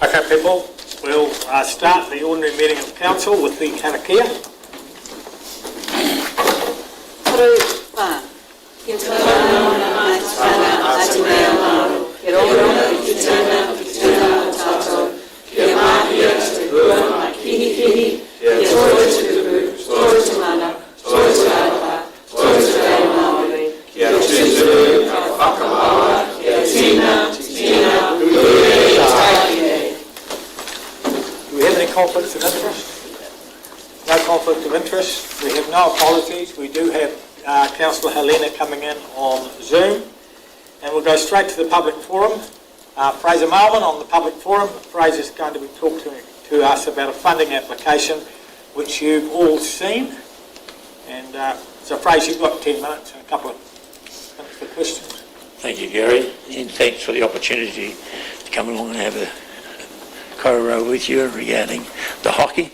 Okay, people, we'll start the ordinary meeting of council with the karakia. Conflicts of interest? No conflict of interest. We have no apologies. We do have Councillor Helena coming in on Zoom. And we'll go straight to the public forum. Fraser Marvin on the public forum. Fraser's going to be talking to us about a funding application which you've all seen. And so Fraser, you've got 10 minutes and a couple of minutes for questions. Thank you, Gary, and thanks for the opportunity to come along and have a co-row with you regarding the hockey.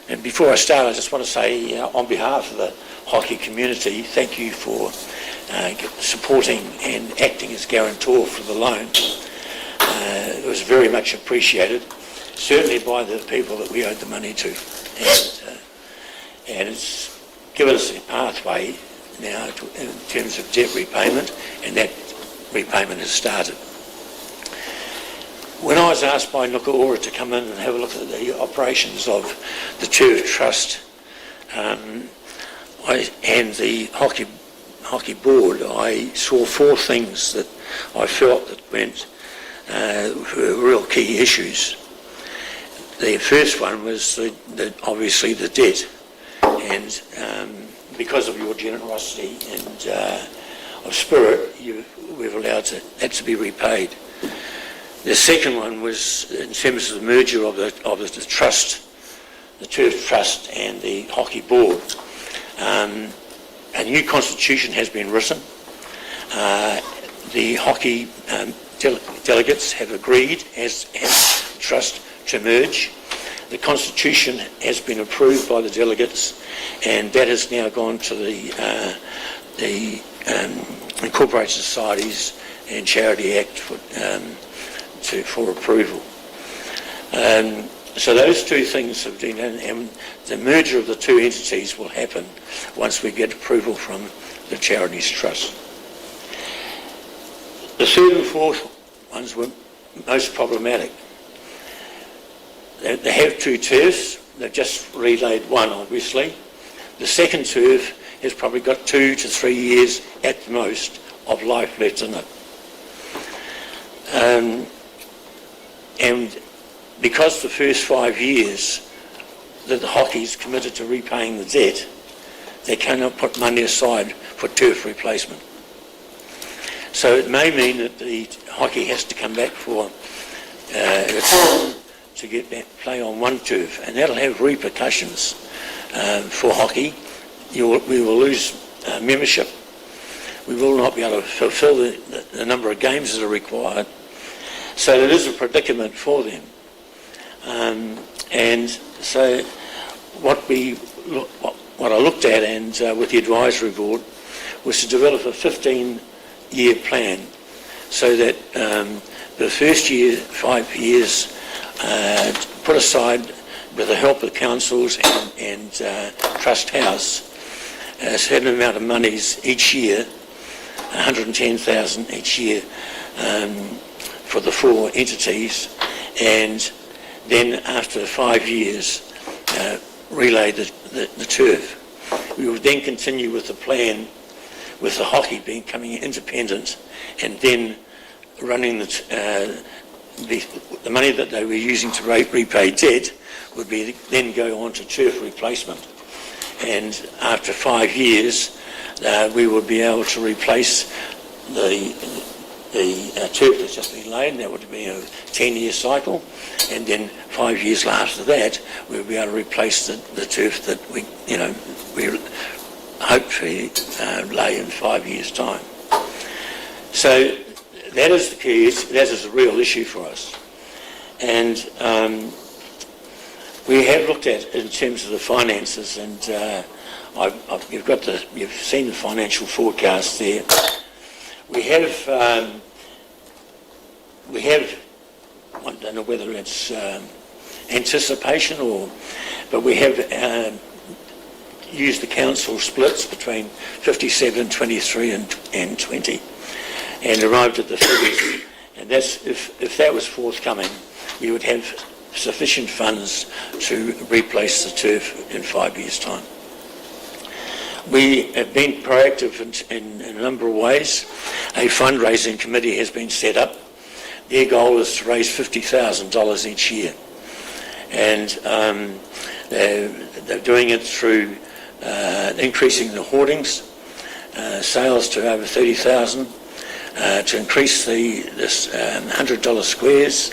And before I start, I just want to say on behalf of the hockey community, thank you for supporting and acting as guarantor for the loan. It was very much appreciated, certainly by the people that we owed the money to. And it's given us a pathway now in terms of debt repayment, and that repayment has started. When I was asked by Nukaora to come in and have a look at the operations of the Turf Trust and the hockey board, I saw four things that I felt that were real key issues. The first one was obviously the debt, and because of your generosity and of spirit, we've allowed that to be repaid. The second one was in terms of the merger of the trust, the Turf Trust and the Hockey Board. A new constitution has been written. The hockey delegates have agreed as the trust to merge. The constitution has been approved by the delegates, and that has now gone to the Incorporated Societies and Charity Act for approval. So those two things have been, and the merger of the two entities will happen once we get approval from the Charities Trust. The third and fourth ones were most problematic. They have two turfs. They've just relayed one, obviously. The second turf has probably got 2 to 3 years at the most of life left in it. And because the first 5 years that the hockey's committed to repaying the debt, they cannot put money aside for turf replacement. So it may mean that the hockey has to come back for to get back play on one turf, and that'll have repercussions for hockey. We will lose membership. We will not be able to fulfil the number of games that are required. So it is a predicament for them. And so what I looked at and with the advisory board was to develop a 15-year plan so that the first year, 5 years, put aside with the help of councils and Trust House a certain amount of monies each year, 110,000 each year for the four entities, and then after 5 years relay the turf. We would then continue with the plan with the hockey becoming independent, and then running the money that they were using to repay debt would be then go on to turf replacement. And after 5 years, we would be able to replace the turf that's just been laid, and that would be a 10-year cycle. And then 5 years after that, we would be able to replace the turf that we hopefully lay in 5 years' time. So that is the key. That is a real issue for us. And we have looked at in terms of the finances, and you've seen the financial forecast there. We have I don't know whether it's anticipation but we have used the council splits between 57, 23 and 20 and arrived at the figures. And that's, if that was forthcoming, we would have sufficient funds to replace the turf in 5 years' time. We have been proactive in a number of ways. A fundraising committee has been set up. Their goal is to raise $50,000 each year. And they're doing it through increasing the hoardings, sales to over 30,000, to increase this $100 squares.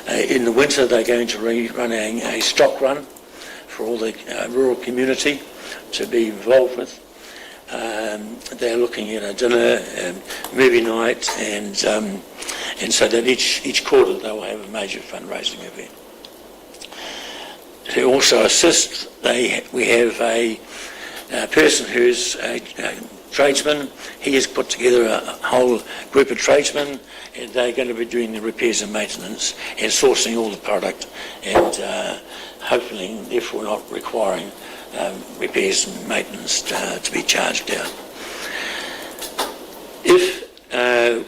In the winter they're going to be running a stock run for all the rural community to be involved with. They're looking at a dinner, movie night, and so that each quarter they will have a major fundraising event. To also assist, we have a person who's a tradesman. He has put together a whole group of tradesmen, and they're going to be doing the repairs and maintenance and sourcing all the product, and hopefully therefore not requiring repairs and maintenance to be charged out. If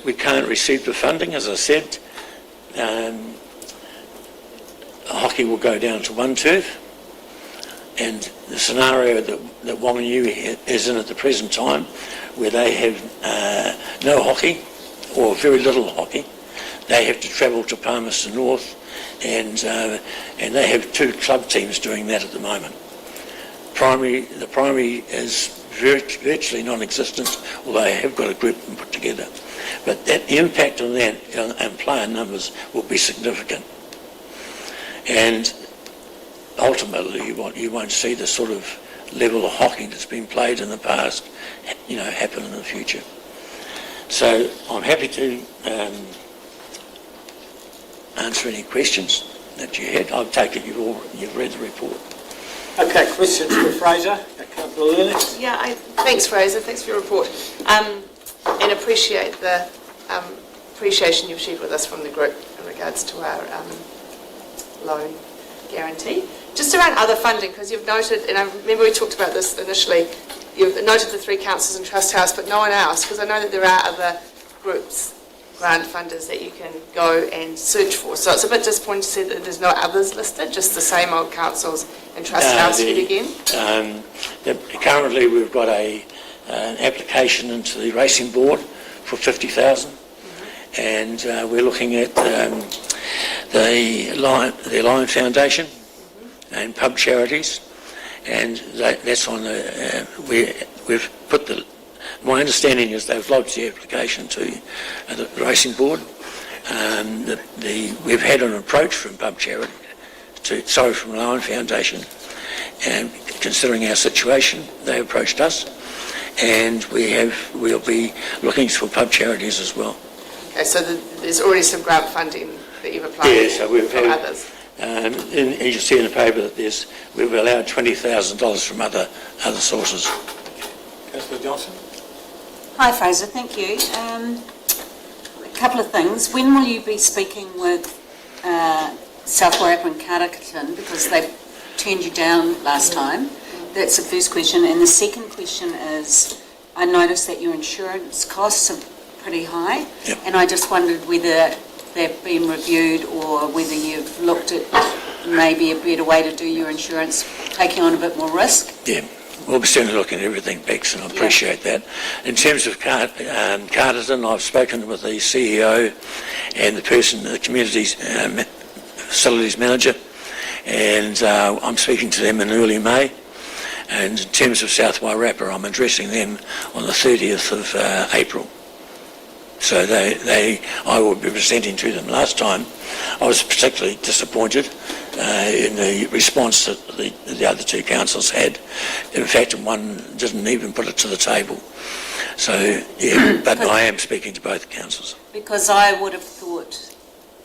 we can't receive the funding, as I said, hockey will go down to one turf, and the scenario that Whanganui is in at the present time, where they have no hockey or very little hockey, they have to travel to Palmerston North, and they have 2 club teams doing that at the moment. The primary is virtually non-existent, although they have got a group put together. But that impact on that and player numbers will be significant. And ultimately, you won't see the sort of level of hockey that's been played in the past, happen in the future. So I'm happy to answer any questions that you had. I've taken you've read the report. Okay, questions for Fraser? Councillor Lennox? Yeah, thanks Fraser, thanks for your report. And appreciate the appreciation you've shared with us from the group in regards to our loan guarantee. Just around other funding, because you've noted, and I remember we talked about this initially, you've noted the 3 councils and Trust House, but no one else, because I know that there are other groups, grant funders, that you can go and search for. So it's a bit disappointing to see that there's no others listed, just the same old councils and Trust House yet again. Currently we've got an application into the Racing Board for 50,000, and we're looking at the Lion Foundation and pub charities, and that's on we've put my understanding is they've lodged the application to the Racing Board. We've had an approach from pub charity from Lion Foundation, and considering our situation, they approached us, and we'll be looking for pub charities as well. Okay, so there's already some grant funding that you've applied so we've from had, others. you see in the paper that we've allowed $20,000 from other sources. Councillor Johnson? Hi Fraser, thank you. A couple of things. When will you be speaking with South Wairarapa and Karakatan, because they turned you down last time? That's the first question. And the second question is, I noticed that your insurance costs are pretty high, yep. And I just wondered whether they've been reviewed or whether you've looked at maybe a better way to do your insurance, taking on a bit more risk. Yeah, we'll be certainly looking at everything, Bex, and I appreciate that. In terms of Carterton, I've spoken with the CEO and the community facilities manager, and I'm speaking to them in early May. And in terms of South Wairarapa, I'm addressing them on the 30th of April. So I will be presenting to them. Last time I was particularly disappointed in the response that the other 2 councils had. In fact, one didn't even put it to the table. So, yeah, but I am speaking to both councils. Because I would have thought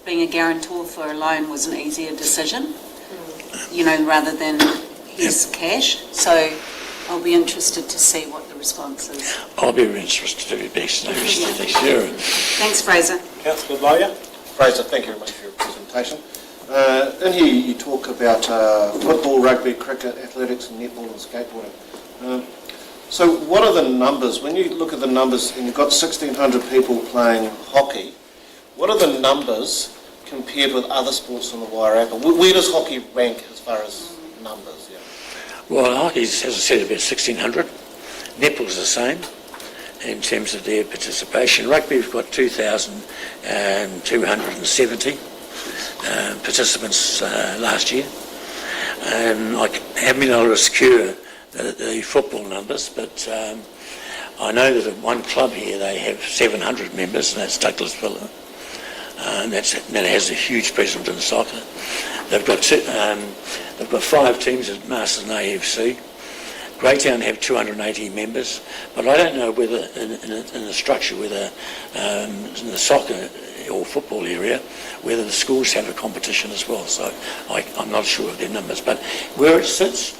being a guarantor for a loan was an easier decision, rather than his cash. So I'll be interested to see what the response is. I'll be interested to be best. Sure. Thanks, Fraser. Councillor Bowyer? Fraser, thank you very much for your presentation. presentation. In here you talk about football, rugby, cricket, athletics, netball and skateboarding. So what are the numbers? When you look at the numbers and you've got 1,600 people playing hockey, what are the numbers compared with other sports on the Wairarapa? Where does hockey rank as far as numbers? Yeah. Well, hockey's, as I said, about 1,600. Netball's the same in terms of their participation. Rugby, we've got 2,270 participants last year. I haven't been able to secure the football numbers, but I know that at one club here they have 700 members, and that's Douglas Villa. That has a huge presence in soccer. They've got 5 teams at Masterton AFC. Greytown have 280 members, but I don't know whether in the structure, whether in the soccer or football area, whether the schools have a competition as well. So I'm not sure of their numbers, but where it sits,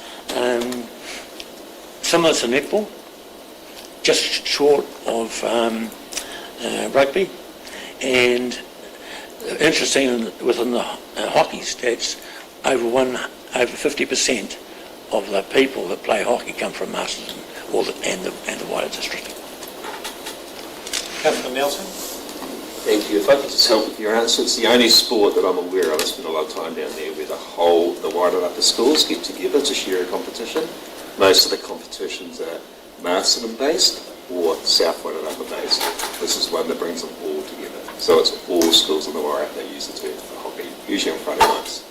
similar to netball, just short of rugby, and interesting within the hockey stats, over 50% of the people that play hockey come from Masterton and the wider district. Councillor Nelson. Thank you. If I could just help with your answer, it's the only sport that I'm aware of. I spent a lot of time down there where the Wairarapa schools get together to share a competition. Most of the competitions are Masterton based or South Wairarapa based. This is one that brings them all together. So it's all schools in the Wairarapa that use the term for hockey, usually on Friday nights.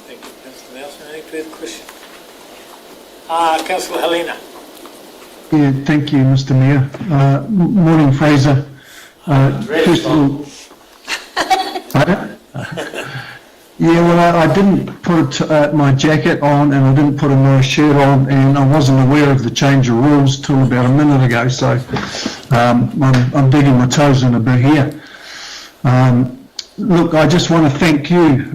Thank you, Councillor Nelson. Any further questions? Councillor Helena. Yeah, thank you, Mr. Mayor. Morning, Fraser. First of all, yeah, well, I didn't put my jacket on and I didn't put a nice shirt on, and I wasn't aware of the change of rules till about a minute ago, so I'm digging my toes in a bit here. Look, I just want to thank you.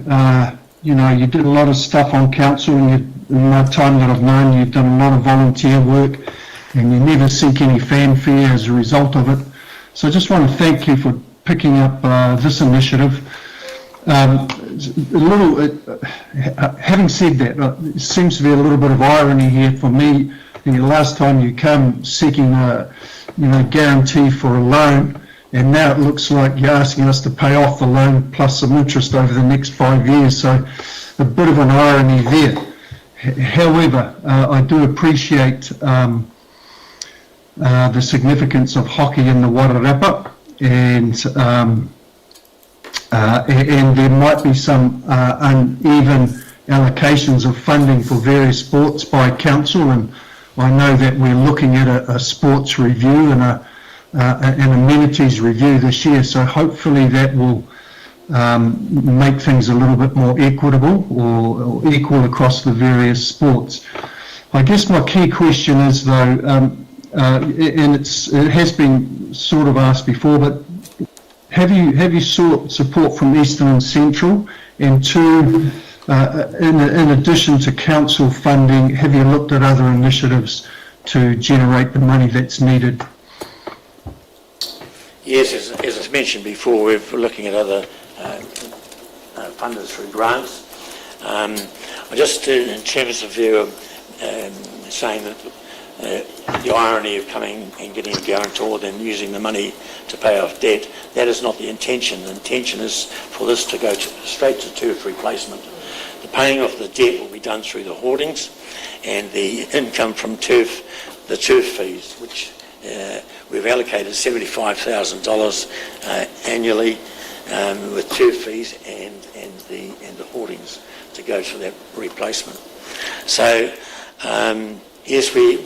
You know, you did a lot of stuff on council, and in my time that I've known, you've done a lot of volunteer work, and you never seek any fanfare as a result of it. So I just want to thank you for picking up this initiative. Having said that, it seems to be a little bit of irony here for me. The last time you come seeking a guarantee for a loan, and now it looks like you're asking us to pay off the loan plus some interest over the next 5 years. So a bit of an irony there. However, I do appreciate the significance of hockey in the Wairarapa, and there might be some uneven allocations of funding for various sports by council, and I know that we're looking at a sports review and an amenities review this year, so hopefully that will make things a little bit more equitable or equal across the various sports. I guess my key question is, though, and it has been sort of asked before, but have you sought support from Eastern and Central? And two, in addition to council funding, have you looked at other initiatives to generate the money that's needed? Yes, as I mentioned before, we're looking at other funders through grants. Just in terms of your saying that the irony of coming and getting a guarantor, then using the money to pay off debt, that is not the intention. The intention is for this to go straight to turf replacement. The paying off the debt will be done through the hoardings, and the income from the turf fees, which we've allocated $75,000 annually with turf fees and the hoardings to go to that replacement. So yes, we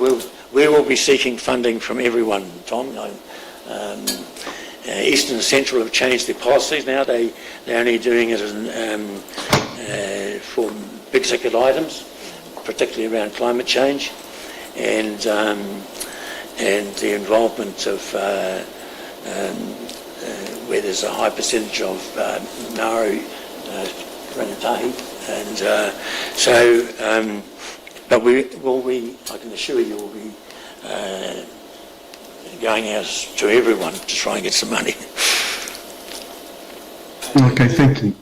will be seeking funding from everyone, Tom. Eastern and Central have changed their policies now. They're only doing it for big ticket items, particularly around climate change, and the involvement of where there's a high percentage of Maori rangatahi, and but I can assure you, we'll be going out to everyone to try and get some money. Okay, thank you.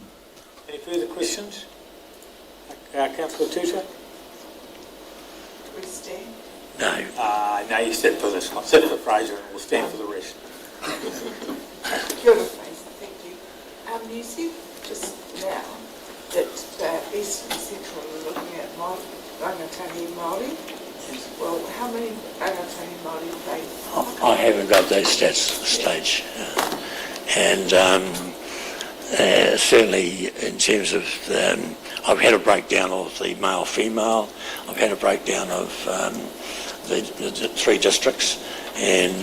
Councillor Tutor? We stand. No. No, you sit for this one. Sit for Fraser and we'll stand for the rest. Kia ora, Fraser, thank you. You said just now that East and Central are looking at rangatahi Māori. Well, how many rangatahi Māori are they? I haven't got those stats at this stage. Certainly in terms of, I've had a breakdown of the male-female, I've had a breakdown of the 3 districts,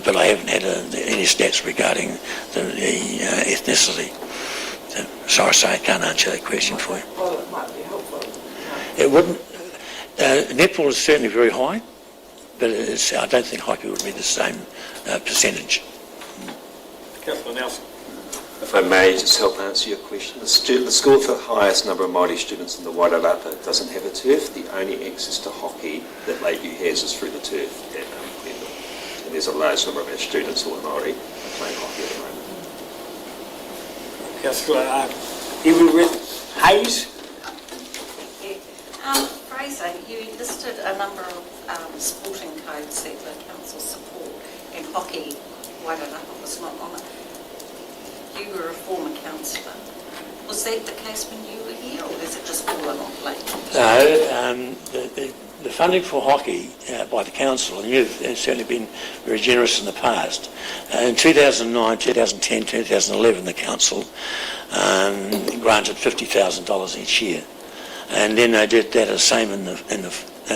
but I haven't had any stats regarding the ethnicity. So I can't answer that question for you. Well, it might be helpful. It wouldn't. Netball is certainly very high, but I don't think hockey would be the same percentage. Councillor Nelson? If I may just help answer your question, the school with the highest number of Māori students in the Wairarapa doesn't have a turf. The only access to hockey that Lakeview has is through the turf at Clendon. And there's a large number of our students who are Māori playing hockey at the moment. Councillor Hayes? Fraser, you listed a number of sporting codes that the council support, and hockey, Wairarapa was not on it. You were a former councillor. Was that the case when you were here, or is it just fallen off late? No, the funding for hockey by the council, and you've certainly been very generous in the past. In 2009, 2010, 2011, the council granted $50,000 each year, and then they did that the same in the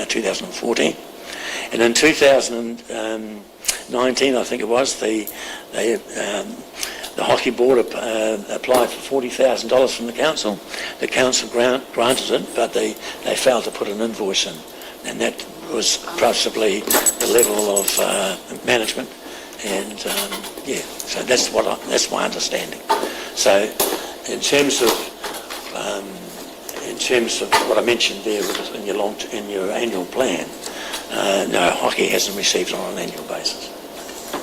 2014, and in 2019, I think it was, the hockey board applied for $40,000 from the council. The council granted it, but they failed to put an invoice in, and that was possibly the level of management. And so that's my understanding. So in terms of what I mentioned there in your annual plan, no, hockey hasn't received it on an annual basis.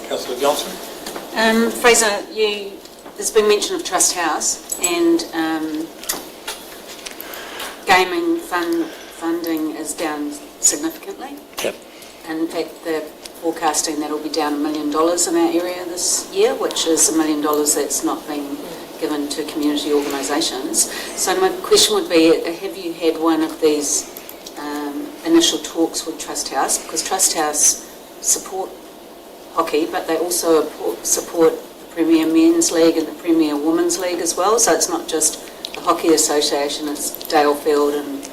Councillor Johnson? Fraser, there's been mention of Trust House and gaming funding is down significantly. Yep. And in fact, they're forecasting that it'll be down $1 million in our area this year, which is $1 million that's not been given to community organisations. So my question would be, have you had one of these initial talks with Trust House? Because Trust House support hockey, but they also support the Premier Men's League and the Premier Women's League as well. So it's not just the Hockey Association, it's Dalefield and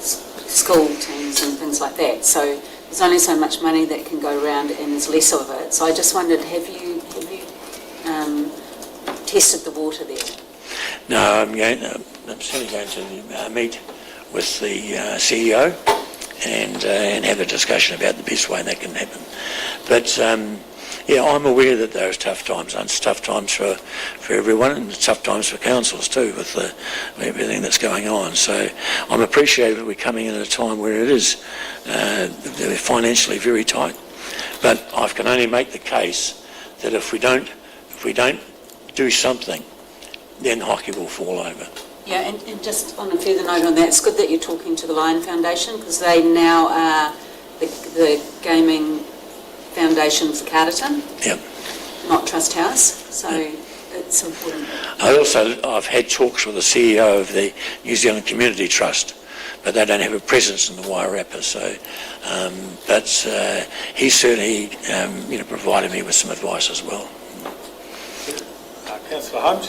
school teams and things like that. So there's only so much money that can go around and there's less of it. So I just wondered, have you tested the water there? No, I'm certainly going to meet with the CEO and have a discussion about the best way that can happen. But I'm aware that there's tough times, and it's tough times for everyone, and it's tough times for councils too, with everything that's going on. So I'm appreciative that we're coming in at a time where it is financially very tight. But I can only make the case that if we don't do something, then hockey will fall over. Yeah, and just on a further note on that, it's good that you're talking to the Lion Foundation, because they now are the gaming foundation for Carterton, not Trust House, so it's important. I've had talks with the CEO of the New Zealand Community Trust, but they don't have a presence in the Wairarapa, so he certainly provided me with some advice as well. Councillor Holmes?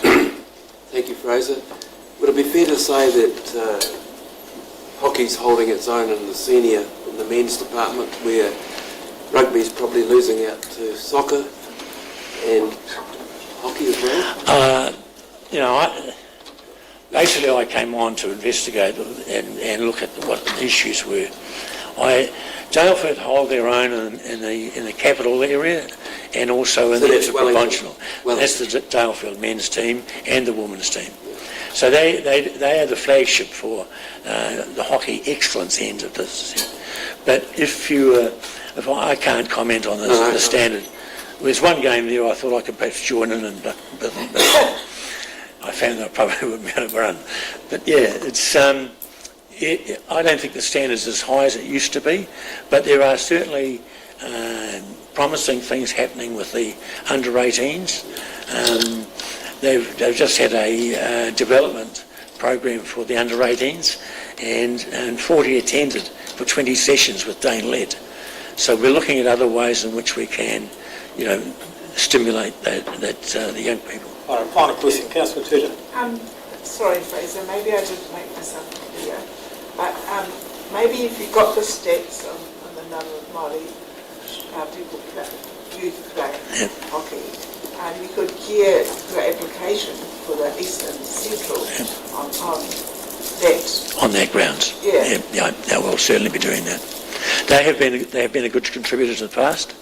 Thank you, Fraser. Would it be fair to say that hockey's holding its own in the men's department, where rugby's probably losing out to soccer and hockey as well? Basically I came on to investigate and look at what the issues were. Daleford hold their own in the capital area and also in the provincial. That's the Dalefield men's team and the women's team. So they are the flagship for the hockey excellence end of this. But if I can't comment on the standard. There's one game there I thought I could perhaps join in, but I found that I probably wouldn't be able to run. But yeah, it's I don't think the standard's as high as it used to be, but there are certainly promising things happening with the under-18s. They've just had a development program for the under-18s, and 40 attended for 20 sessions with Dane Led. So we're looking at other ways in which we can, stimulate the young people. All right, final question, Councillor Tudor. Sorry, Fraser, maybe I didn't make myself clear, but maybe if you got the stats on the number of Māori people youth playing hockey, you could gear the application for the Eastern Central on that. On that grounds. Yeah. Yeah, we'll certainly be doing that. They have been a good contributor in the past.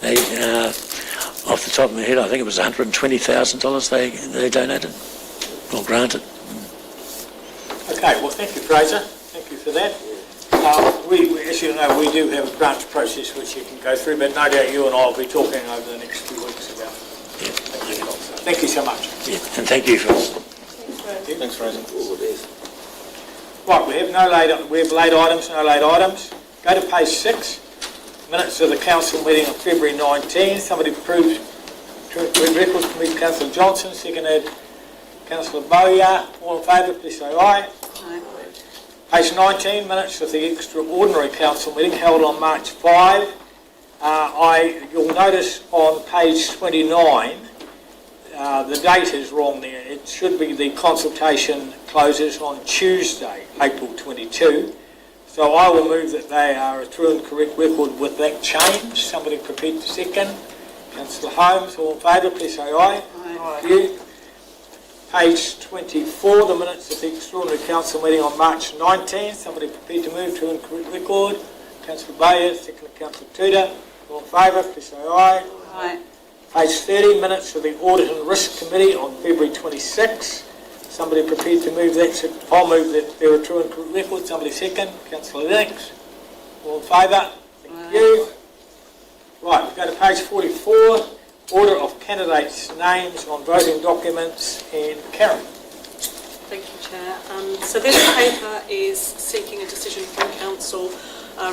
They, off the top of my head, I think it was $120,000 they donated or granted. Okay, well, thank you, Fraser. Thank you for that. As you know, we do have a grant process which you can go through, but no doubt you and I will be talking over the next few weeks about it. Thank you so much. Yeah, and thank you for. Thanks, Fraser. Right, we have late items, no late items. Go to page 6. Minutes of the council meeting on February 19. Somebody approved records committee, Councillor Johnson, seconded Councillor Bowyer. All in favour, please say aye. Aye. Page 19, minutes of the extraordinary council meeting held on March 5. You'll notice on page 29, the date is wrong there. It should be the consultation closes on Tuesday, April 22. So I will move that they are a true and correct record with that change. Somebody prepared to second. Councillor Holmes, all in favour, please say aye. Aye. Thank you. Page 24, the minutes of the extraordinary council meeting on March 19. Somebody prepared to move to and correct record. Councillor Bayer, second Councillor Tudor. All in favour, please say aye. Aye. Page 30, minutes of the Audit and Risk Committee on February 26. Somebody prepared to move that. I'll move that they're a true and correct record. Somebody second. Councillor Lennox. All in favour? Thank you. Right, we go to page 44. Order of candidates' names on voting documents, and Karen. Thank you, Chair. So this paper is seeking a decision from Council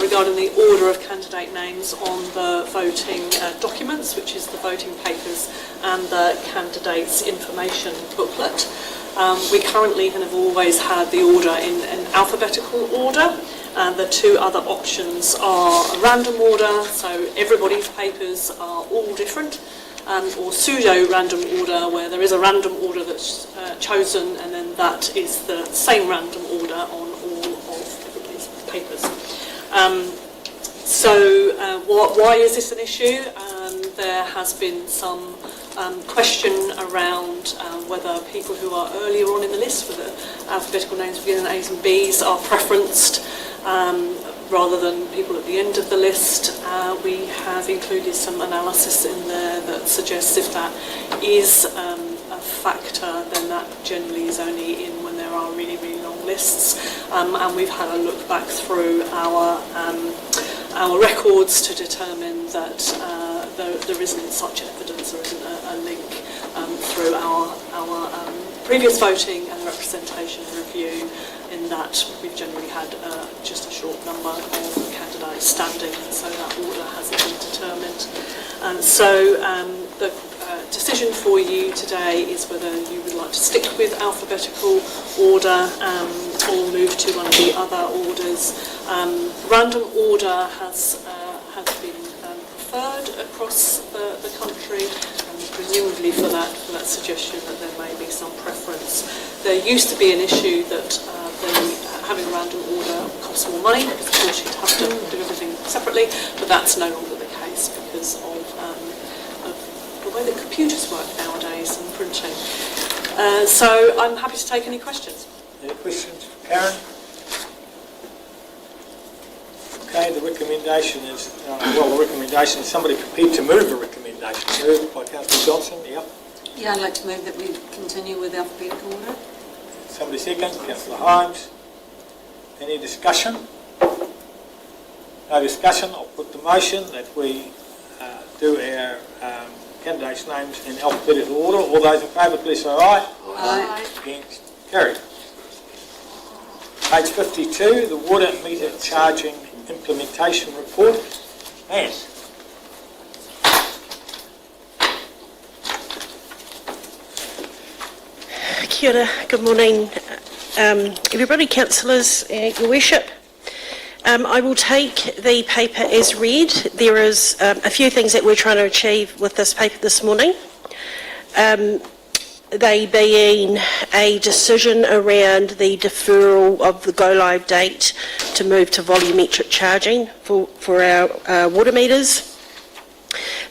regarding the order of candidate names on the voting documents, which is the voting papers and the candidates' information booklet. We currently and have always had the order in an alphabetical order. The two other options are a random order, so everybody's papers are all different, or pseudo-random order, where there is a random order that's chosen, and then that is the same random order on all of everybody's papers. Why is this an issue? There has been some question around whether people who are earlier on in the list with the alphabetical names beginning A's and B's are preferenced rather than people at the end of the list. We have included some analysis in there that suggests if that is a factor, then that generally is only in when there are really, really long lists. And we've had a look back through our records to determine that there isn't such evidence, there isn't a link through our previous voting and representation review, in that we've generally had just a short number of candidates standing, and so that order hasn't been determined. The decision for you today is whether you would like to stick with alphabetical order or move to one of the other orders. Random order has been preferred across the country, and presumably for that suggestion that there may be some preference. There used to be an issue that having a random order costs more money, because of course you'd have to do everything separately, but that's no longer the case because of the way that computers work nowadays and printing. So I'm happy to take any questions. Any questions for Karen? Okay, the recommendation is, somebody prepared to move a recommendation. Moved by Councillor Johnson, yep. Yeah, I'd like to move that we continue with alphabetical order. Somebody second, Councillor Holmes. Any discussion? No discussion. I'll put the motion that we do our candidates' names in alphabetical order. All those in favour, please say aye. Aye. Against? Carried. Page 52, the water meter charging implementation report. Anne. Kia ora, good morning, everybody, councillors, your worship. I will take the paper as read. There is a few things that we're trying to achieve with this paper this morning. They being a decision around the deferral of the go-live date to move to volumetric charging for our water meters.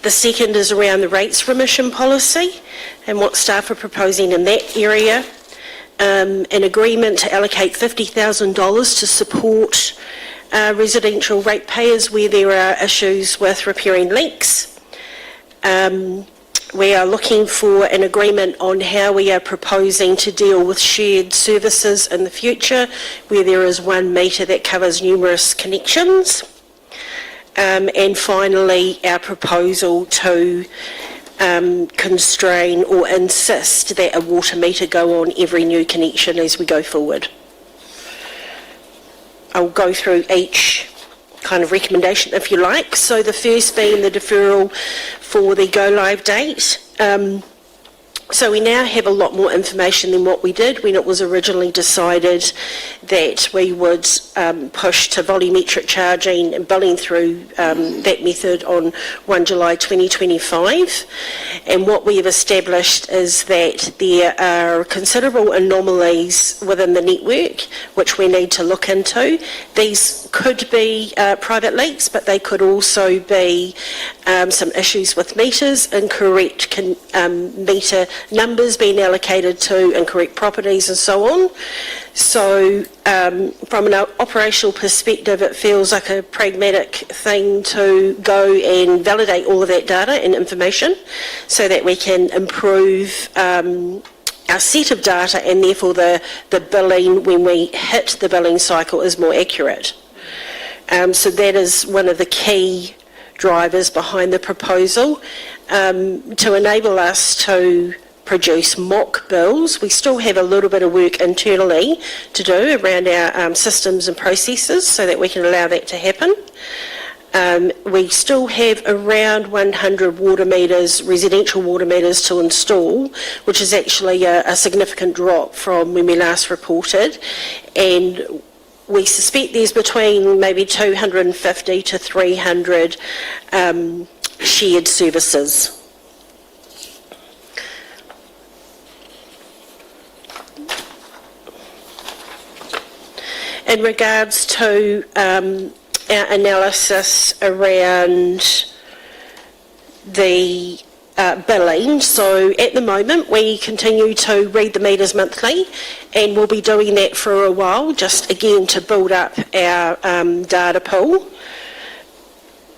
The second is around the rates remission policy and what staff are proposing in that area. An agreement to allocate $50,000 to support residential ratepayers where there are issues with repairing leaks. We are looking for an agreement on how we are proposing to deal with shared services in the future where there is one meter that covers numerous connections. And finally, our proposal to constrain or insist that a water meter go on every new connection as we go forward. I'll go through each kind of recommendation if you like. So the first being the deferral for the go live date. So we now have a lot more information than what we did when it was originally decided that we would push to volumetric charging and billing through that method on 1 July 2025. And what we have established is that there are considerable anomalies within the network which we need to look into. These could be private leaks, but they could also be some issues with meters, incorrect meter numbers being allocated to incorrect properties and so on. So from an operational perspective, it feels like a pragmatic thing to go and validate all of that data and information so that we can improve our set of data, and therefore the billing when we hit the billing cycle is more accurate. So that is one of the key drivers behind the proposal. To enable us to produce mock bills, we still have a little bit of work internally to do around our systems and processes so that we can allow that to happen. We still have around 100 water meters, residential water meters to install, which is actually a significant drop from when we last reported, and we suspect there's between maybe 250 to 300 shared services. In regards to our analysis around the billing, so at the moment we continue to read the meters monthly, and we'll be doing that for a while, just again to build up our data pool.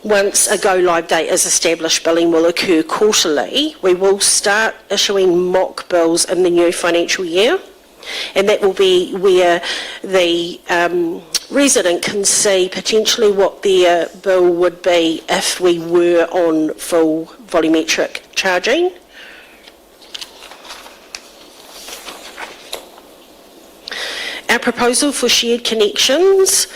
Once a go live date is established, billing will occur quarterly. We will start issuing mock bills in the new financial year, and that will be where the resident can see potentially what their bill would be if we were on full volumetric charging. Our proposal for shared connections.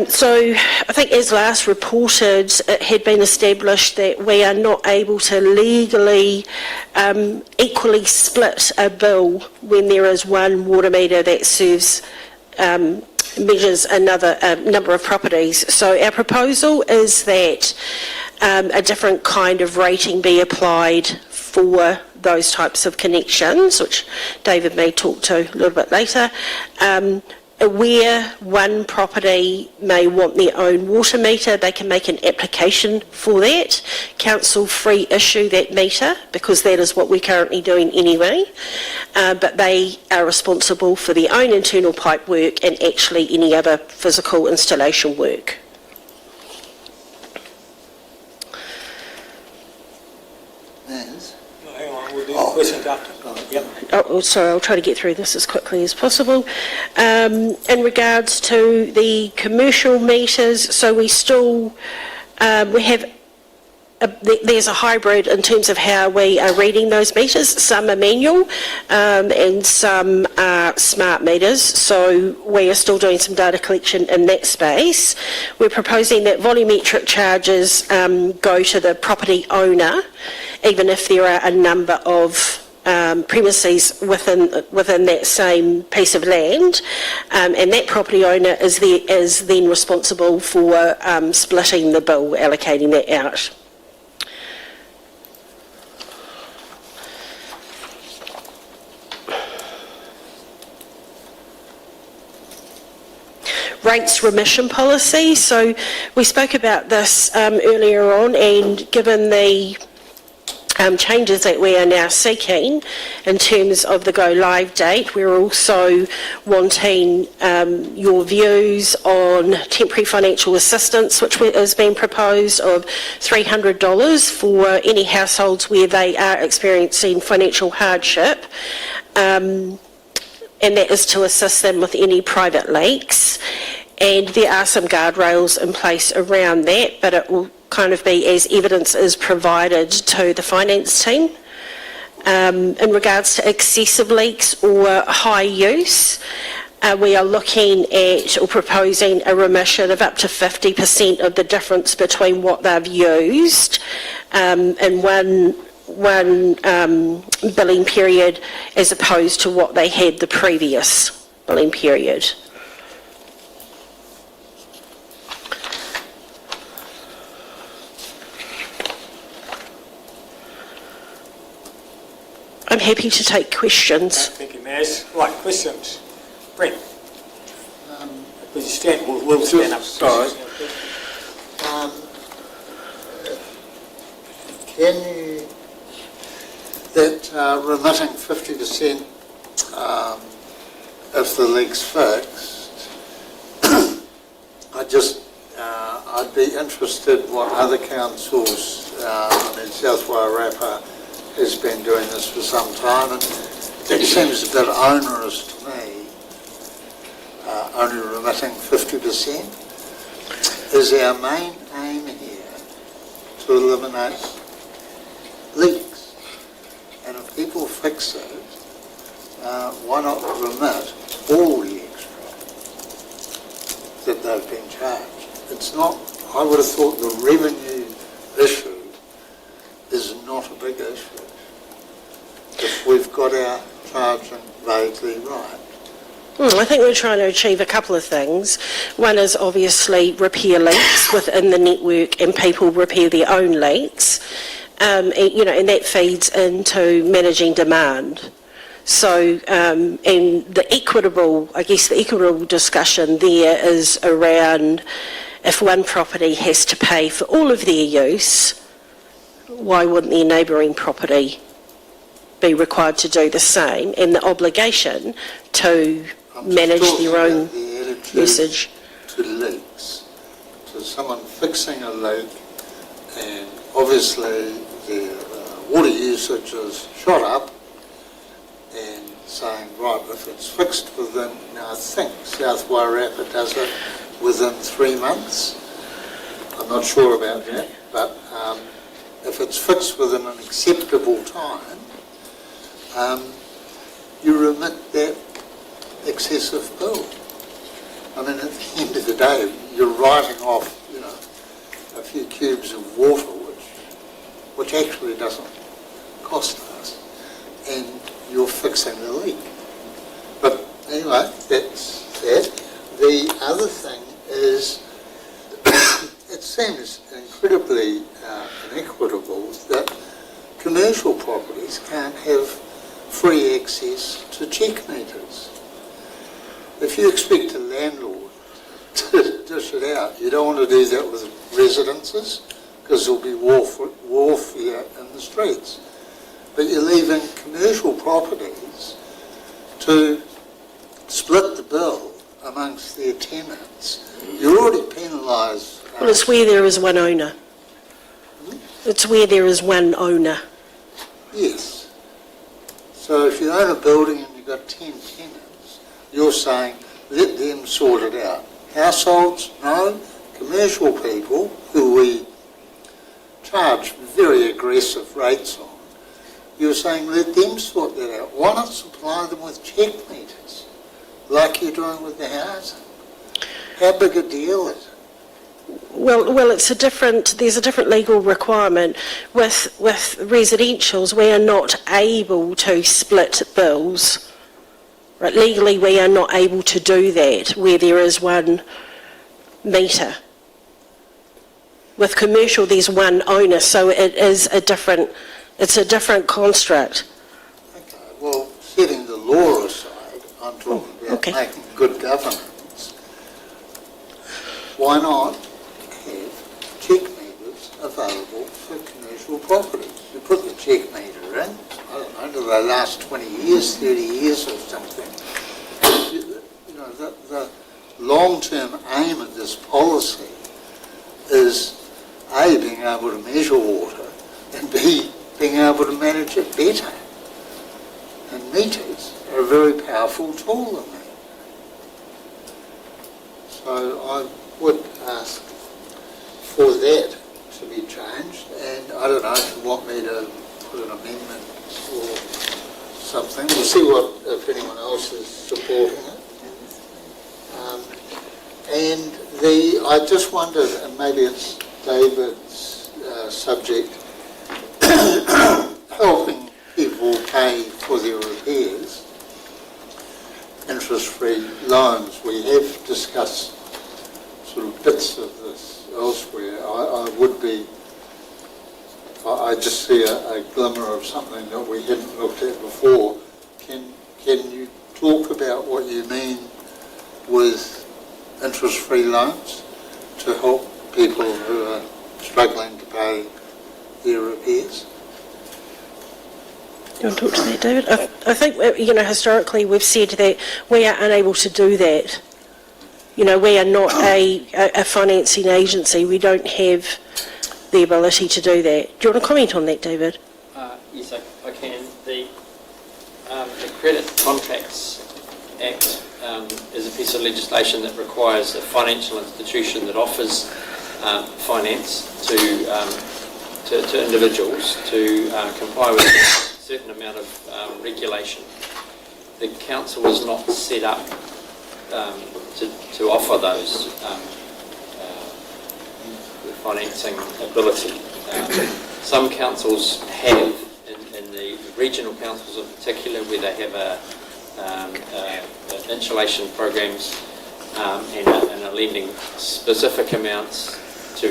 So I think as last reported, it had been established that we are not able to legally equally split a bill when there is one water meter that serves measures another number of properties. So our proposal is that a different kind of rating be applied for those types of connections, which David may talk to a little bit later. Where one property may want their own water meter, they can make an application for that. Council free issue that meter, because that is what we're currently doing anyway. But they are responsible for their own internal pipe work and actually any other physical installation work. Hang on, we'll do questions after. Yep. Oh, sorry, I'll try to get through this as quickly as possible. In regards to the commercial meters, so we still we have there's a hybrid in terms of how we are reading those meters. Some are manual and some are smart meters, so we are still doing some data collection in that space. We're proposing that volumetric charges go to the property owner, even if there are a number of premises within that same piece of land, and that property owner is then responsible for splitting the bill, allocating that out. Rates remission policy. So we spoke about this earlier on, and given the changes that we are now seeking in terms of the go live date, we're also wanting your views on temporary financial assistance, which is being proposed of $300 for any households where they are experiencing financial hardship. And that is to assist them with any private leaks. And there are some guardrails in place around that, but it will kind of be as evidence is provided to the finance team. In regards to excessive leaks or high use, we are looking at or proposing a remission of up to 50% of the difference between what they've used in one billing period as opposed to what they had the previous billing period. I'm happy to take questions. Thank you, Maz. Right, questions. Brent. Would you stand? We'll stand up. Sorry. Can you, that remitting 50% if the leak's fixed, I'd be interested what other councils, I mean South Wairarapa has been doing this for some time, and it seems a bit onerous to me, only remitting 50%. Is our main aim here to eliminate leaks? And if people fix it, why not remit all the extra that they've been charged? It's not, I would have thought the revenue issue is not a big issue if we've got our charging vaguely right. I think we're trying to achieve a couple of things. One is obviously repair leaks within the network and people repair their own leaks. And that feeds into managing demand. So, and the equitable discussion there is around if one property has to pay for all of their use, why wouldn't their neighbouring property be required to do the same, and the obligation to manage their own usage? To leaks, to someone fixing a leak, and obviously their water usage is shot up, and saying, right, if it's fixed within, now I think South Wairarapa does it within 3 months. I'm not sure about that, but if it's fixed within an acceptable time, you remit that excessive bill. I mean, at the end of the day, you're writing off, a few cubes of water, which actually doesn't cost us, and you're fixing the leak. But anyway, that's that. The other thing is, it seems incredibly inequitable that commercial properties can't have free access to check meters. If you expect a landlord to dish it out, you don't want to do that with residences because there'll be warfare in the streets. But you're leaving commercial properties to split the bill amongst their tenants. You already penalise... Well, it's where there is one owner. It's where there is one owner. Yes. So if you own a building and you've got 10 tenants, you're saying, let them sort it out. Households, no. Commercial people who we charge very aggressive rates on, you were saying let them sort that out. Why not supply them with check meters, like you're doing with the housing? How big a deal is it? Well, there's a different legal requirement. With residentials, we are not able to split bills. Right? Legally, we are not able to do that where there is one meter. With commercial, there's one owner, so it's a different construct. Okay, well, setting the law aside, I'm talking about making good governance. Why not have check meters available for commercial properties? You put the check meter in, I don't know, do they last 20 years, 30 years or something? You know, the long-term aim of this policy is A, being able to measure water, and B, being able to manage it better. And meters are a very powerful tool in that. So I would ask for that to be changed, and I don't know if you want me to put an amendment or something. We'll see if anyone else is supporting it. I just wondered, and maybe it's David's subject, helping people pay for their repairs, interest-free loans. We have discussed sort of bits of this elsewhere. I just see a glimmer of something that we hadn't looked at before. Can you talk about what you mean with interest-free loans to help people who are struggling to pay their repairs? You want to talk to that, David? I think, historically we've said that we are unable to do that. We are not a financing agency. We don't have the ability to do that. Do you want to comment on that, David? Yes, I can. The Credit Contracts Act is a piece of legislation that requires a financial institution that offers finance to individuals to comply with a certain amount of regulation. The council is not set up to offer those financing ability. Some councils have, in the regional councils in particular, where they have insulation programs and are lending specific amounts to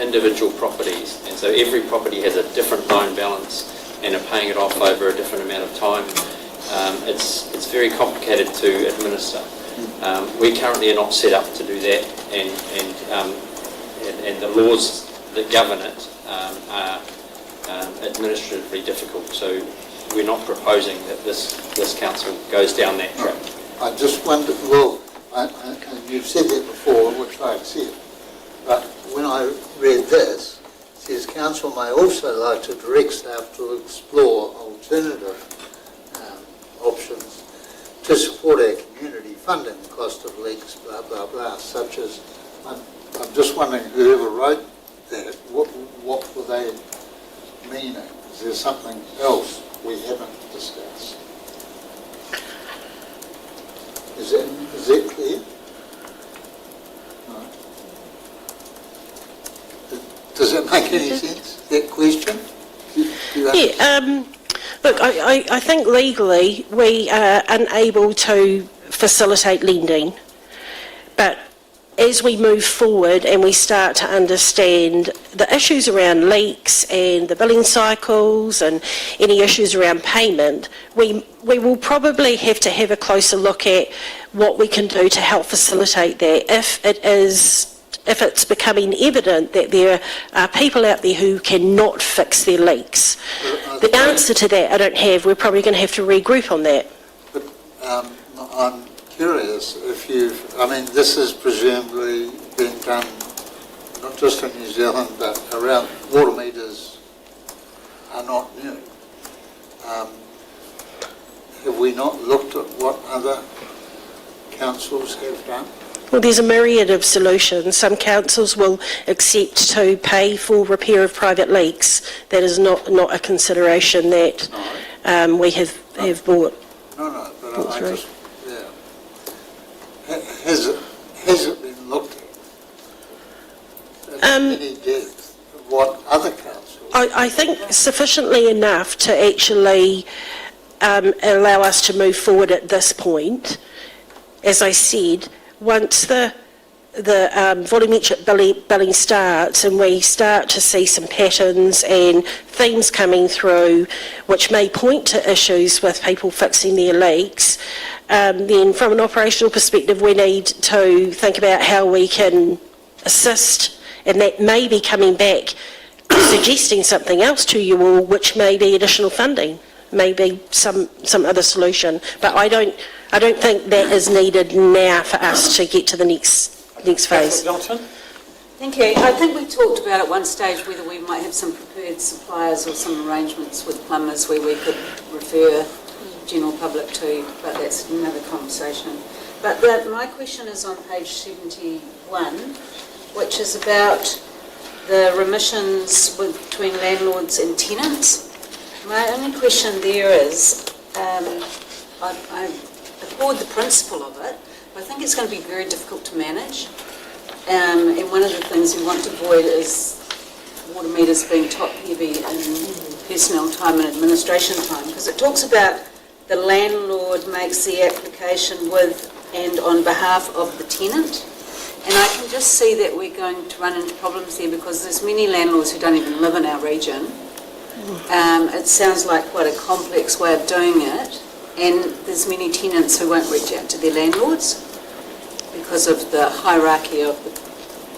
individual properties, and so every property has a different loan balance and are paying it off over a different amount of time. It's very complicated to administer. We currently are not set up to do that, and the laws that govern it are administratively difficult. So we're not proposing that this council goes down that track. I just wonder, well, and you've said that before, which I accept, but when I read this, it says council may also like to direct staff to explore alternative options to support our community, funding the cost of leaks, blah, blah, blah, such as, I'm just wondering, whoever wrote that, what were they meaning? Is there something else we haven't discussed? Is that clear? No. Does that make any sense, that question? Look, I think legally we are unable to facilitate lending, but as we move forward and we start to understand the issues around leaks and the billing cycles and any issues around payment, we will probably have to have a closer look at what we can do to help facilitate that if it's becoming evident that there are people out there who cannot fix their leaks. The answer to that I don't have. We're probably going to have to regroup on that. But I'm curious if this is presumably being done not just in New Zealand but around. Water meters are not new. Have we not looked at what other councils have done? Well, there's a myriad of solutions. Some councils will accept to pay for repair of private leaks. That is not a consideration that we have brought. No, but I through. just, yeah. Has it been looked at any depth? What other councils? I think sufficiently enough to actually allow us to move forward at this point. As I said, once the volumetric billing starts and we start to see some patterns and themes coming through which may point to issues with people fixing their leaks, then from an operational perspective we need to think about how we can assist, and that may be coming back suggesting something else to you all, which may be additional funding, maybe some other solution. But I don't think that is needed now for us to get to the next phase. Johnson? Thank you. I think we talked about at one stage whether we might have some prepared suppliers or some arrangements with plumbers where we could refer general public to, but that's another conversation. But my question is on page 71, which is about the remissions between landlords and tenants. My only question there is, I applaud the principle of it, but I think it's going to be very difficult to manage. And one of the things we want to avoid is water meters being top heavy in personnel time and administration time, because it talks about the landlord makes the application with and on behalf of the tenant. And I can just see that we're going to run into problems there because there's many landlords who don't even live in our region. It sounds like quite a complex way of doing it, and there's many tenants who won't reach out to their landlords because of the hierarchy of the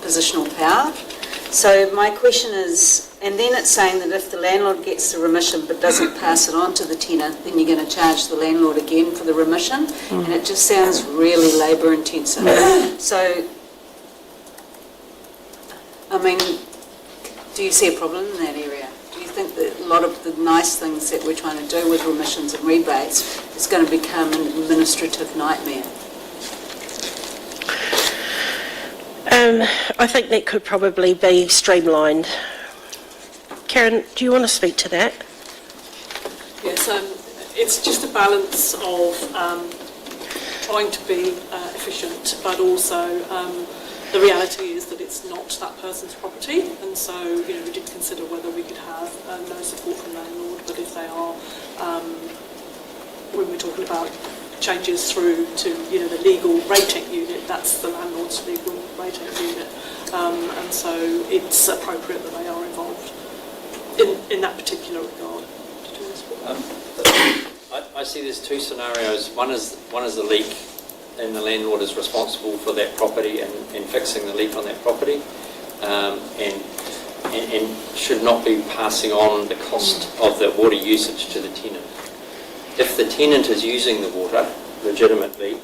positional power. So my question is, and then it's saying that if the landlord gets the remission but doesn't pass it on to the tenant, then you're going to charge the landlord again for the remission, and it just sounds really labour intensive. So, I mean, do you see a problem in that area? Do you think that a lot of the nice things that we're trying to do with remissions and rebates is going to become an administrative nightmare? I think that could probably be streamlined. Karen, do you want to speak to that? Yes, it's just a balance of trying to be efficient, but also the reality is that it's not that person's property, and so we did consider whether we could have no support from landlord, but if they are, when we're talking about changes through to the legal rating unit, that's the landlord's legal rating unit, and so it's appropriate that they are involved in that particular regard. I see there's two scenarios. One is the leak, and the landlord is responsible for that property and fixing the leak on that property, and should not be passing on the cost of the water usage to the tenant. If the tenant is using the water legitimately,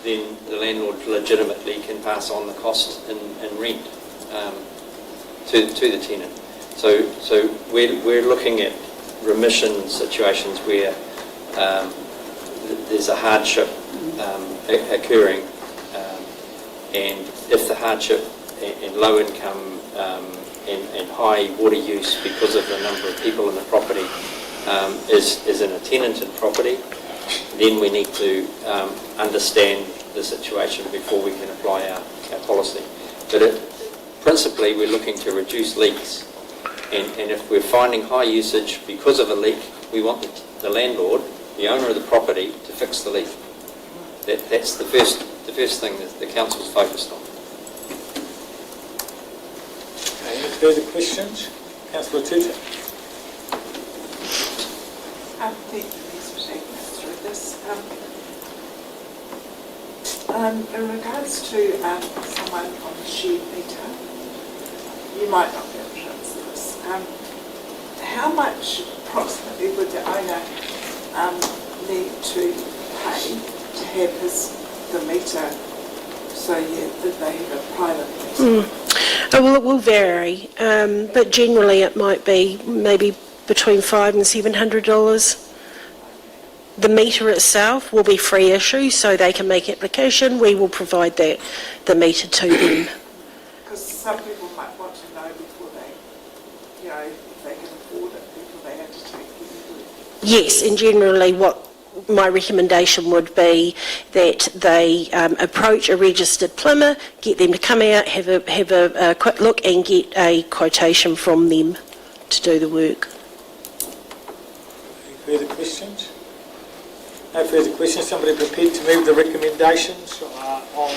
then the landlord legitimately can pass on the cost in rent to the tenant. So we're looking at remission situations where there's a hardship occurring, and if the hardship and low income and high water use because of the number of people in the property is in a tenanted property, then we need to understand the situation before we can apply our policy. But principally we're looking to reduce leaks, and if we're finding high usage because of a leak, we want the landlord, the owner of the property, to fix the leak. That's the first thing that the council's focused on. Okay, any further questions? Councillor Tutor. Thank you, Lisa, for taking us through this. In regards to someone on the shared meter, you might not be able to answer this. How much approximately would the owner need to pay to have the meter so that they have a private meter? Well, it will vary, but generally it might be maybe between $500 and $700. The meter itself will be free issue, so they can make application. We will provide the meter to them. Because some people might want to know before they, if they can afford it, before they have to take it. Yes, and generally what my recommendation would be that they approach a registered plumber, get them to come out, have a quick look and get a quotation from them to do the work. Any further questions? No further questions. Somebody prepared to move the recommendations on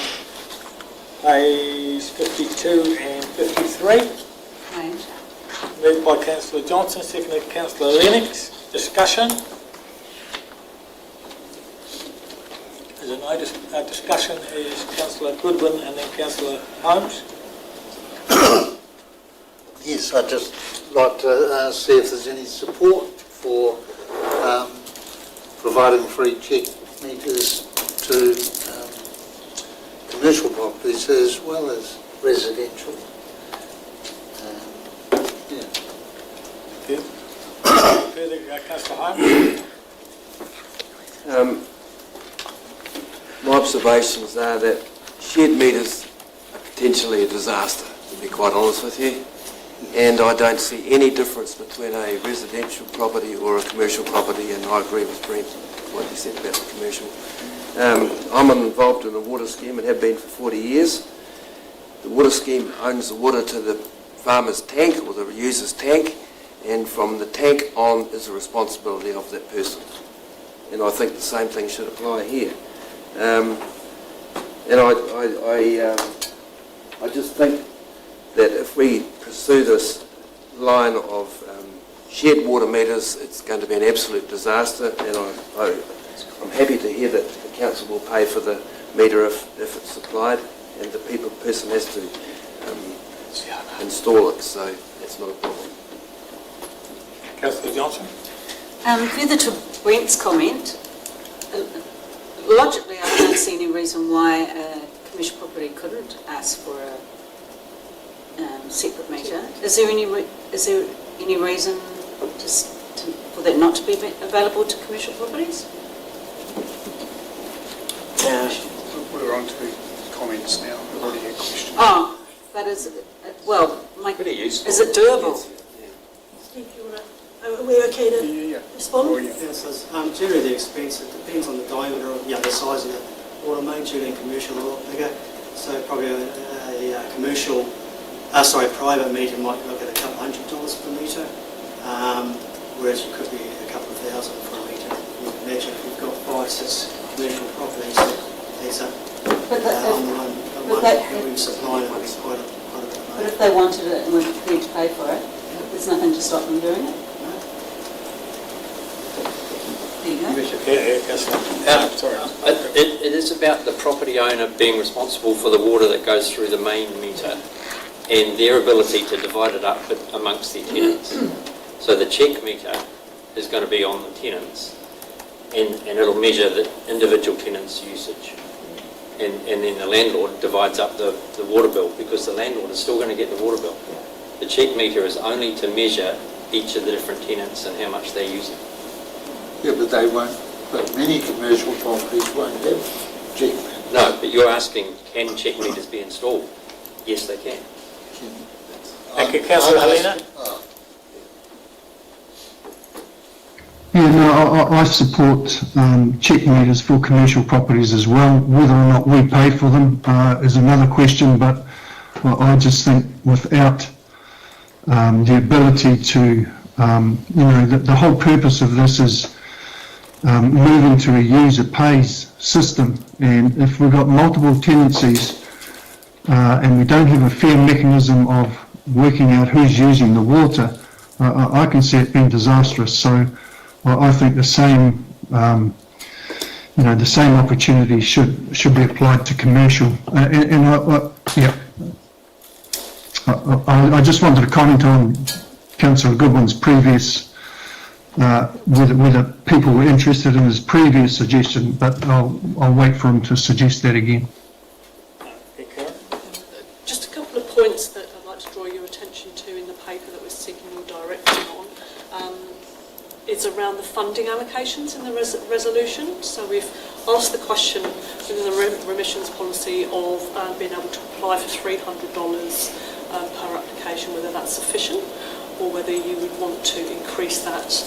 page 52 and 53? Right. Moved by Councillor Johnson, seconded Councillor Lennox. Discussion? Is there no discussion? Is Councillor Goodwin and then Councillor Holmes? Yes, I'd just like to see if there's any support for providing free check meters to commercial properties as well as residential. Further, Councillor Holmes? My observations are that shared meters are potentially a disaster, to be quite honest with you. And I don't see any difference between a residential property or a commercial property, and I agree with Brent, what he said about the commercial. I'm involved in a water scheme and have been for 40 years. The water scheme owns the water to the farmer's tank or the user's tank, and from the tank on is the responsibility of that person. And I think the same thing should apply here. And I just think that if we pursue this line of shared water meters, it's going to be an absolute disaster, and I'm happy to hear that the council will pay for the meter if it's supplied, and the person has to install it, so that's not a problem. Councillor Johnson? Further to Brent's comment, logically I can't see any reason why a commercial property couldn't ask for a separate meter. Is there any reason for that not to be available to commercial properties? We're on to comments now. We've already had questions. Oh, but is it doable? Are we okay to respond? Oh, yeah. Yes, generally the expense, it depends on the diameter of, the size of the water main. Generally commercial a lot bigger, so probably a private meter might look at $200 per metre, whereas you could be a couple of thousand for a metre. You can imagine if you've got 5-6 commercial properties, there's a one supply would be quite a bit of money. But if they wanted it and were prepared to pay for it, there's nothing to stop them doing it? There you go. Sorry. It is about the property owner being responsible for the water that goes through the main meter and their ability to divide it up amongst their tenants. So the check meter is going to be on the tenants, and it'll measure the individual tenant's usage. And then the landlord divides up the water bill, because the landlord is still going to get the water bill. The check meter is only to measure each of the different tenants and how much they're using. Yeah, but they won't, but many commercial properties won't have check meters. No, but you're asking, can check meters be installed? Yes, they can. Thank you, Councillor Helena. Yeah, no, I support check meters for commercial properties as well. Whether or not we pay for them is another question, but I just think without the ability to, the whole purpose of this is moving to a user pays system, and if we've got multiple tenancies and we don't have a fair mechanism of working out who's using the water, I can see it being disastrous. So I think the same, the same opportunity should be applied to commercial. I just wanted to comment on Councillor Goodwin's previous, whether people were interested in his previous suggestion, but I'll wait for him to suggest that again. Just a couple of points that I'd like to draw your attention to in the paper that we're seeking your direction on. is around the funding allocations in the resolution. So we've asked the question within the remissions policy of being able to apply for $300 per application, whether that's sufficient or whether you would want to increase that.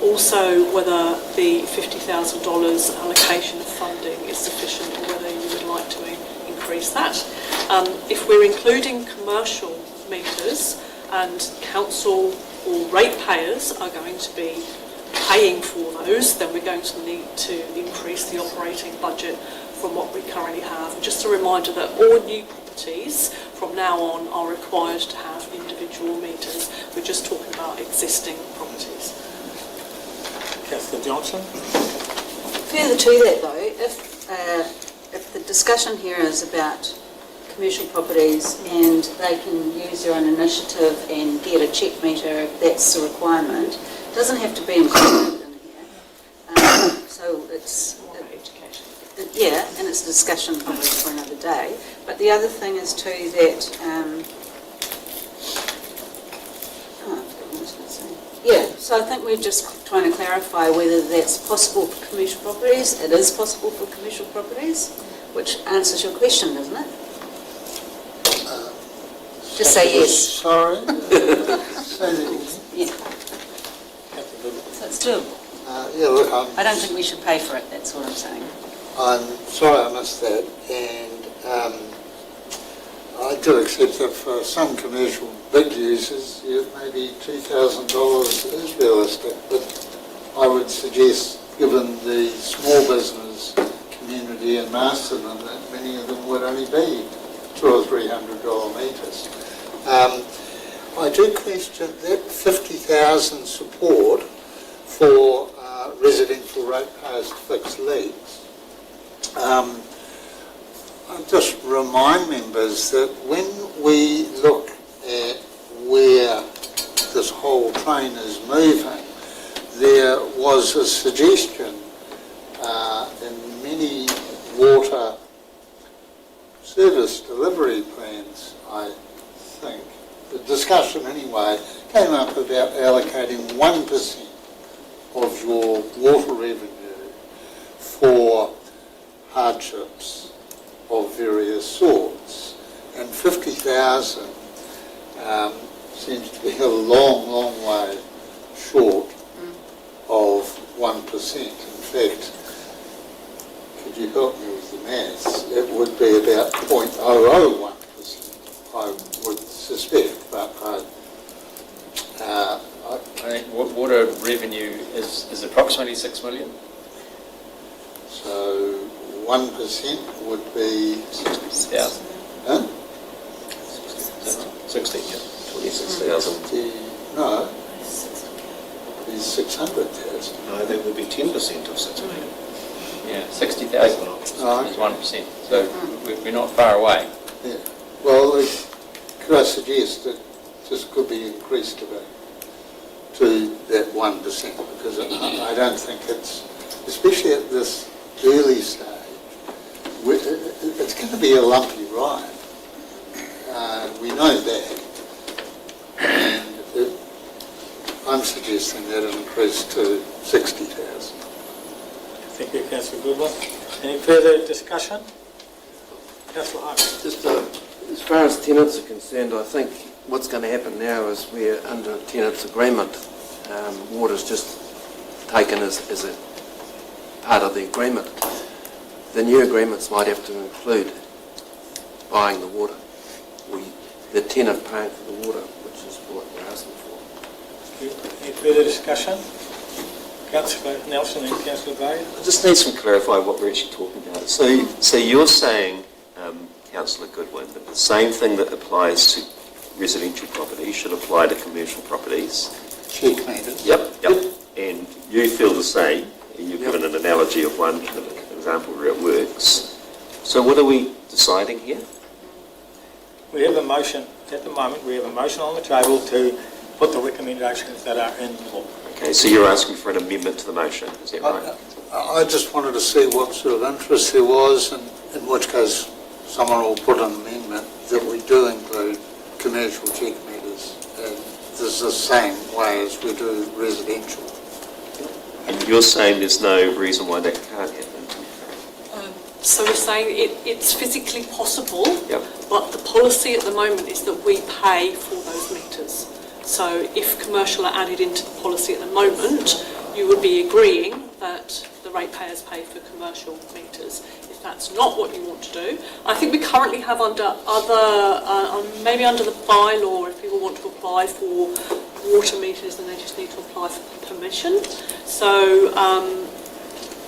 Also, whether the $50,000 allocation of funding is sufficient or whether you would like to increase that. If we're including commercial meters and council or ratepayers are going to be paying for those, then we're going to need to increase the operating budget from what we currently have. And just a reminder that all new properties from now on are required to have individual meters. We're just talking about existing properties. Councillor Johnson? Further to that though, if the discussion here is about commercial properties and they can use their own initiative and get a check meter if that's the requirement, it doesn't have to be included in here. So it's Education. yeah, and it's a discussion probably for another day. But the other thing is too that yeah, so I think we're just trying to clarify whether that's possible for commercial properties. It is possible for commercial properties, which answers your question, doesn't it? Just say yes. Sorry? Say that again. Yeah. So it's doable. Yeah, look, I don't think we should pay for it, that's what I'm saying. I'm sorry I missed that, and I do accept that for some commercial big users, maybe $2,000 is realistic, but I would suggest, given the small business community in Masterton, that many of them would only be $200 or $300 meters. I do question that 50,000 support for residential ratepayers to fix leaks. I just remind members that when we look at where this whole train is moving, there was a suggestion in many water service delivery plans, I think, the discussion anyway, came up about allocating 1% of your water revenue for hardships of various sorts. And 50,000 seems to be a long, long way short of 1%. In fact, could you help me with the maths? It would be about 0.001%, I would suspect, but I think water revenue is approximately 6 million. So 1% would be 60,000. Huh? 60, yeah. 26,000. No, it'd be 600,000. No, that would be 10% of 6 million. Yeah, 60,000 Right. is 1%. So we're not far away. Yeah. Well, could I suggest that this could be increased a bit to that 1%? Because I don't think it's, especially at this early stage, it's going to be a lumpy ride. We know that. And I'm suggesting that it increase to 60,000. Thank you, Councillor Goodwin. Any further discussion? Councillor Hunt. Just as far as tenants are concerned, I think what's going to happen now is we're under a tenants agreement. Water's just taken as a part of the agreement. The new agreements might have to include buying the water. The tenant paying for the water, which is what we're asking for. Any further discussion? Councillor Nelson and Councillor Bay. I just need some clarify what we're actually talking about. So you're saying, Councillor Goodwin, that the same thing that applies to residential properties should apply to commercial properties? Check meters. Yep. And you feel the same. You've given an analogy of one example where it works. So what are we deciding here? We have a motion, at the moment, we have a motion on the table to put the recommendations that are in the law. Okay, so you're asking for an amendment to the motion, is that right? I just wanted to see what sort of interest there was, and in which case someone will put an amendment that we do include commercial check meters. And this is the same way as we do residential. And you're saying there's no reason why that can't happen? So we're saying it's physically possible, Yep. but the policy at the moment is that we pay for those meters. So if commercial are added into the policy at the moment, you would be agreeing that the ratepayers pay for commercial meters. If that's not what you want to do, I think we currently have under other, maybe under the bylaw, if people want to apply for water meters, then they just need to apply for permission. So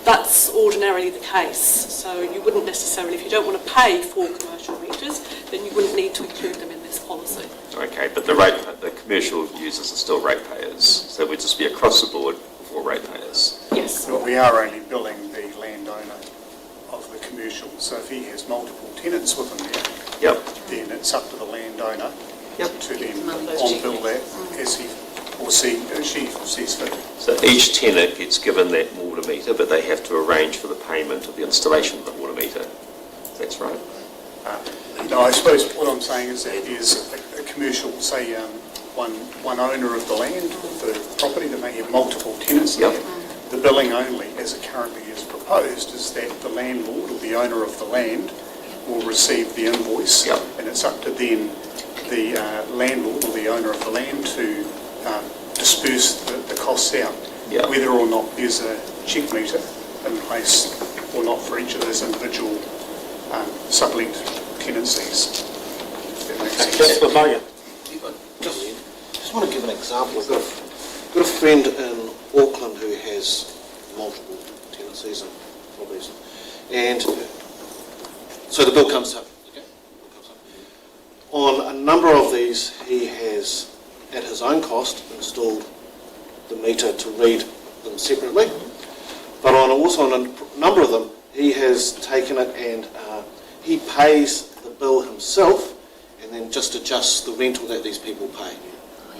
that's ordinarily the case. So you wouldn't necessarily, if you don't want to pay for commercial meters, then you wouldn't need to include them in this policy. Okay, but the commercial users are still ratepayers, so we'd just be across the board for ratepayers. Yes. Well, we are only billing the landowner of the commercial, so if he has multiple tenants with him there, Yep. then it's up to the landowner Yep. to then on-bill that as he or she sees fit. So each tenant gets given that water meter, but they have to arrange for the payment of the installation of the water meter. That's right. No, I suppose what I'm saying is that is a commercial, say, one owner of the land, of the property that may have multiple tenants there. The billing only, as it currently is proposed, is that the landlord or the owner of the land will receive the invoice, and it's up to then the landlord or the owner of the land to disperse the costs out, whether or not there's a check meter in place or not for each of those individual sublet tenancies. If that makes sense. Councillor Mulligan. Just want to give an example. I've got a friend in Auckland who has multiple tenancies and properties, and so the bill comes up. On a number of these, he has, at his own cost, installed the meter to read them separately, but also on a number of them, he has taken it and he pays the bill himself and then just adjusts the rental that these people pay.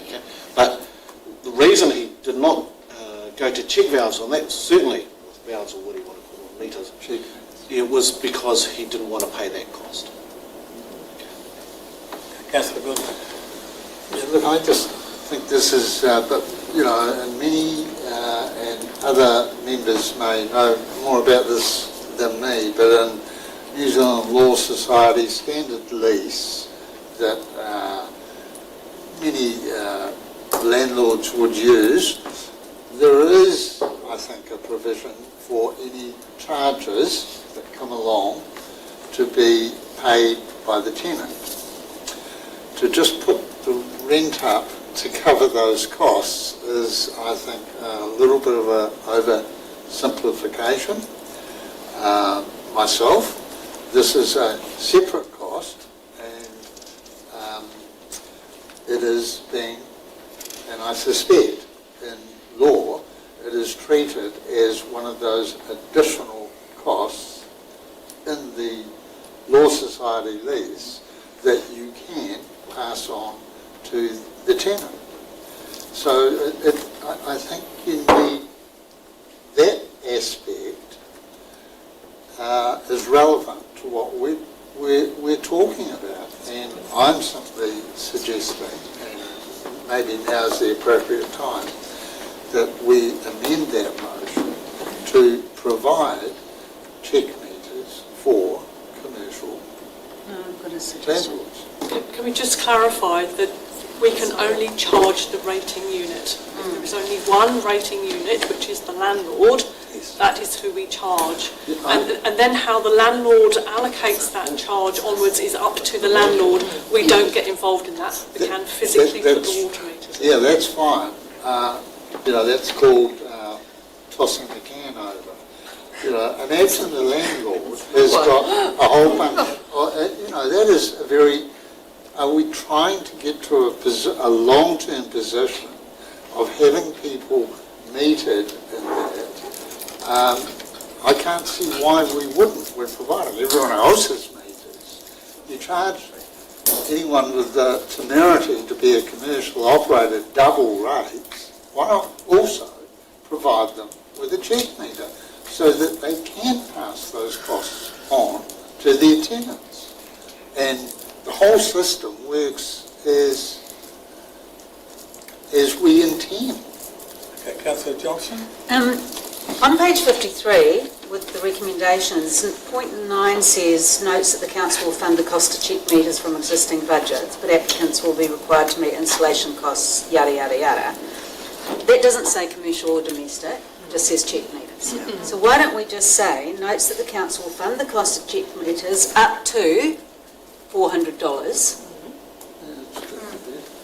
Okay? But the reason he did not go to check valves on that, certainly with valves or what do you want to call them, meters, it was because he didn't want to pay that cost. Councillor Good. Yeah, look, I just think this is, but you know, and many and other members may know more about this than me, but in New Zealand Law Society standard lease that many landlords would use, there is, I think, a provision for any charges that come along to be paid by the tenant. To just put the rent up to cover those costs is, I think, a little bit of an oversimplification. Myself, this is a separate cost, and it is being, and I suspect in law, it is treated as one of those additional costs in the Law Society lease that you can pass on to the tenant. So I think you need that aspect is relevant to what we're talking about, and I'm simply suggesting, and maybe now is the appropriate time, that we amend that motion to provide check meters for commercial landlords. Can we just clarify that we can only charge the rating unit? There is only one rating unit, which is the landlord. That is who we charge. And then how the landlord allocates that charge onwards is up to the landlord. We don't get involved in that. We can physically put the water meters. Yeah, that's fine. You know, that's called tossing the can over. You know, an absent landlord has got a whole bunch. You know, that is a very. Are we trying to get to a long-term position of having people metered in that? I can't see why we wouldn't. We're providing everyone else's meters. You charge anyone with the temerity to be a commercial operator double rates. Why not also provide them with a check meter so that they can pass those costs on to their tenants? And the whole system works as we intend. Okay, Councillor Johnson. On page 53, with the recommendations, point 9 says, notes that the council will fund the cost of check meters from existing budgets, but applicants will be required to meet installation costs, yada, yada, yada. That doesn't say commercial or domestic, it just says check meters. So why don't we just say, notes that the council will fund the cost of check meters up to $400,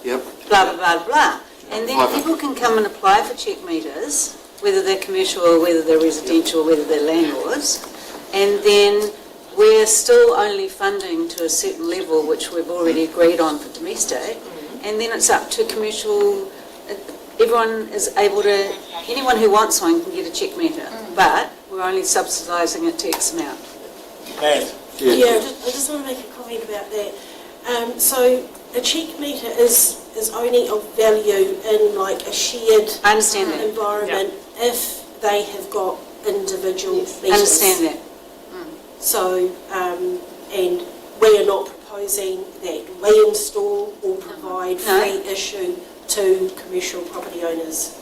Yep. blah, blah, blah, blah. And then people can come and apply for check meters, whether they're commercial or whether they're residential or whether they're landlords. And then we're still only funding to a certain level, which we've already agreed on for domestic. And then it's up to commercial. Everyone is able to, anyone who wants one can get a check meter, but we're only subsidising it to X amount. Matt. I just want to make a comment about that. So a check meter is only of value in like a shared I understand that. environment if they have got individual meters. I understand that. So, and we are not proposing that we install or provide free issue to commercial property owners.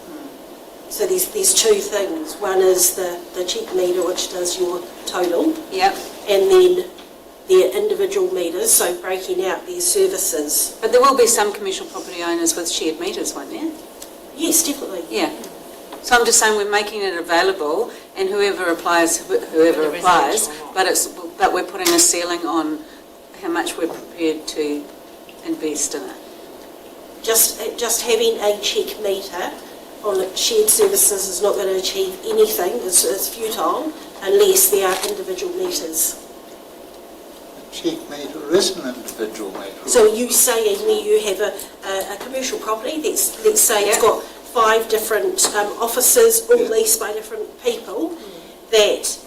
So there's two things. One is the check meter, which does your total. Yep. And then their individual meters, so breaking out their services. But there will be some commercial property owners with shared meters, won't there? Yes, definitely. Yeah. So I'm just saying we're making it available, and whoever applies, but we're putting a ceiling on how much we're prepared to invest in it. Just having a check meter on shared services is not going to achieve anything. It's futile unless there are individual meters. Check meter is an individual meter. So you saying that you have a commercial property, let's say it's got 5 different offices, all leased by different people, that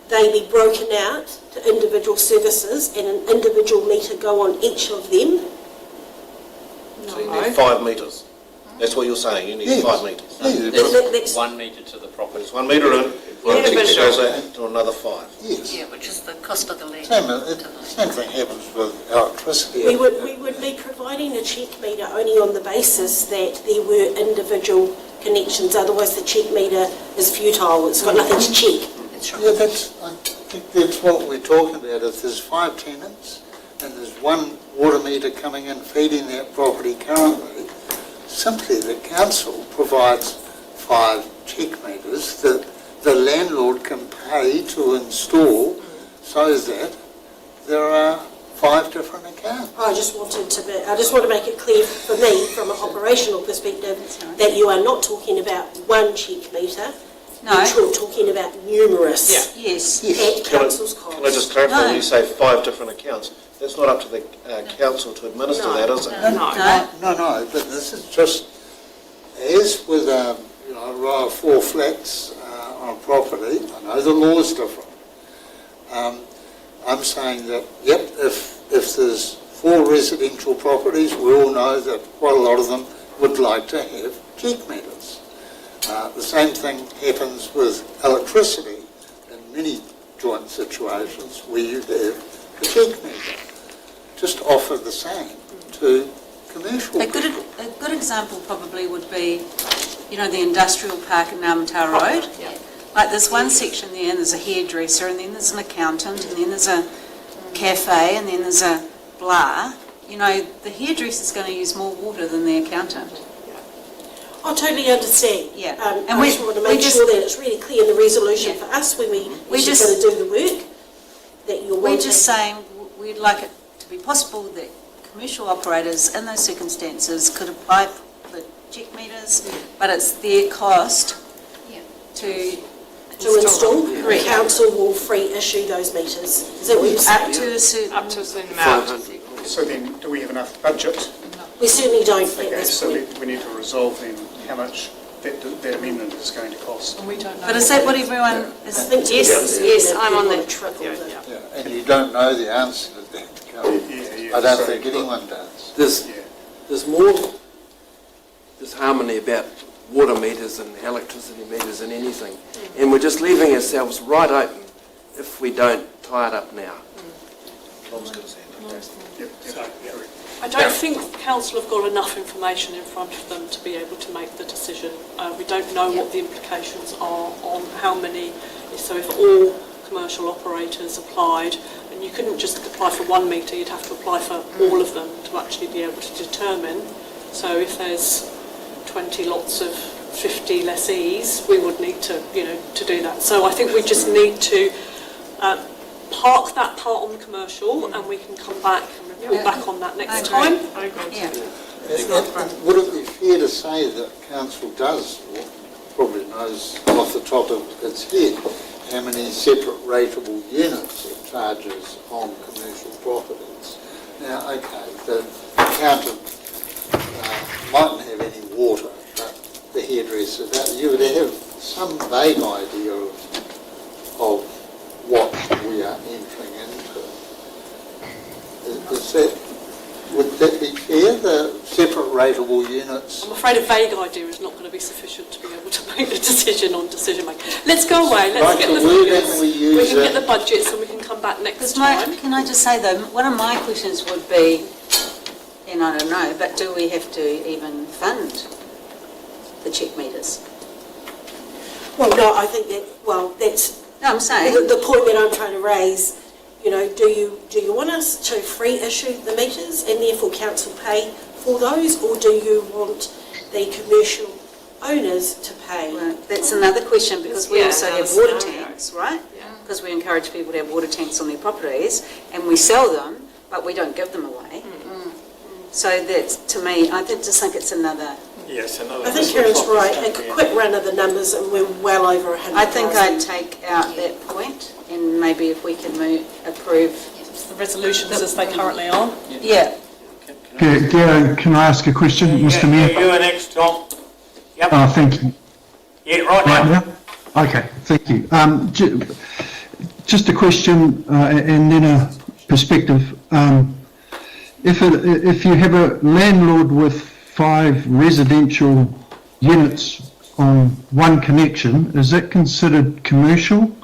they be broken out to individual services and an individual meter go on each of them? So you need 5 metres. That's what you're saying, you need 5 metres. That's 1 metre to the property. There's 1 metre in, one metre goes out to another 5. Yes. Yeah, which is the cost of the land. Same thing happens with electricity. We would be providing a check meter only on the basis that there were individual connections, otherwise the check meter is futile, it's got nothing to check. Yeah, I think that's what we're talking about. If there's 5 tenants and there's 1 water meter coming in feeding that property currently, simply the council provides 5 check meters that the landlord can pay to install so that there are 5 different accounts. I just want to make it clear for me, from an operational perspective, that you are not talking about 1 check meter. No. You're talking about numerous. Yes. At council's cost. Can I just clarify, when you say 5 different accounts, that's not up to the council to administer that, is it? No, but this is just, as with a row of 4 flats on a property, I know the law is different. I'm saying that, if there's 4 residential properties, we all know that quite a lot of them would like to have check meters. The same thing happens with electricity in many joint situations where you have a check meter. Just offer the same to commercial people. A good example probably would be, the industrial park in Namatau Road. Like there's one section there and there's a hairdresser and then there's an accountant and then there's a cafe and then there's a blah. The hairdresser's going to use more water than the accountant. I totally understand. Yeah. And we just want to make sure that it's really clear in the resolution for us when we're just going to do the work that you're wanting. We're just saying we'd like it to be possible that commercial operators in those circumstances could apply for check meters, but it's their cost to install. The council will free issue those meters. Is that what you're saying? Up to a certain amount. So then, do we have enough budget? We certainly don't at Okay, this so point. we need to resolve then how much that amendment is going to cost. And we don't know. But is that what everyone is? I think Yes, I'm on that. And you don't know the answer to that, Carol. I don't think anyone does. There's more, there's harmony about water meters and electricity meters than anything. And we're just leaving ourselves right open if we don't tie it up now. Tom's got his hand up. I don't think council have got enough information in front of them to be able to make the decision. We don't know what the implications are on how many, so if all commercial operators applied, and you couldn't just apply for 1 metre, you'd have to apply for all of them to actually be able to determine. So if there's 20 lots of 50 lessees, we would need to, to do that. So I think we just need to park that part on commercial, and we can come back and report back on that next time. Would it be fair to say that council does, or probably knows off the top of its head, how many separate rateable units it charges on commercial properties? Now, okay, the accountant mightn't have any water, but the hairdresser, you would have some vague idea of what we are entering into. Would that be fair, the separate rateable units? I'm afraid a vague idea is not going to be sufficient to be able to make a decision on decision making. Let's go away, let's get the figures. We can get the budgets and we can come back next time. Can I just say though, one of my questions would be, and I don't know, but do we have to even fund the check meters? Well, no, I think that's No, I'm saying. the point that I'm trying to raise. Do you want us to free issue the meters and therefore council pay for those, or do you want the commercial owners to pay? Well, that's another question, because we also have water tanks, right? Because we encourage people to have water tanks on their properties, and we sell them, but we don't give them away. So that's, to me, I just think it's another... Yes, another... I think Karen's right. A quick run of the numbers, and we're well over 100,000. I think I'd take out that point, and maybe if we can approve... The resolutions as they currently are. Yeah. Gary, can I ask a question, Mr Mayor? You are next, Tom. Yep. Thank you. Yeah, right now. Okay, thank you. Just a question and then a perspective. If you have a landlord with 5 residential units on one connection, is that considered commercial?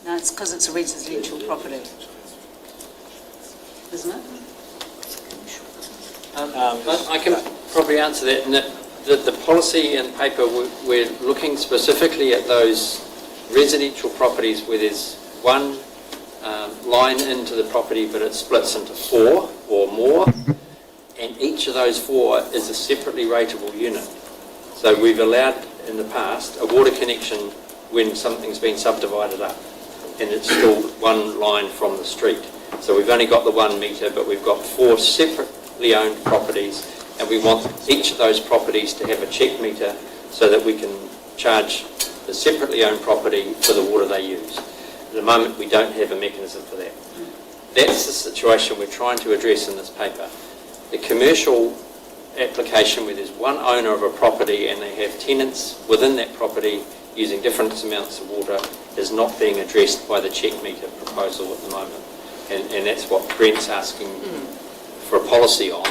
No, it's because it's a residential property, isn't it? I can probably answer that in that the policy and paper, we're looking specifically at those residential properties where there's one line into the property but it splits into 4 or more, and each of those 4 is a separately rateable unit. So we've allowed in the past a water connection when something's been subdivided up and it's still one line from the street. So we've only got the 1 metre, but we've got 4 separately owned properties, and we want each of those properties to have a check meter so that we can charge the separately owned property for the water they use. At the moment, we don't have a mechanism for that. That's the situation we're trying to address in this paper. The commercial application where there's one owner of a property and they have tenants within that property using different amounts of water is not being addressed by the check meter proposal at the moment. And that's what Brent's asking for a policy on,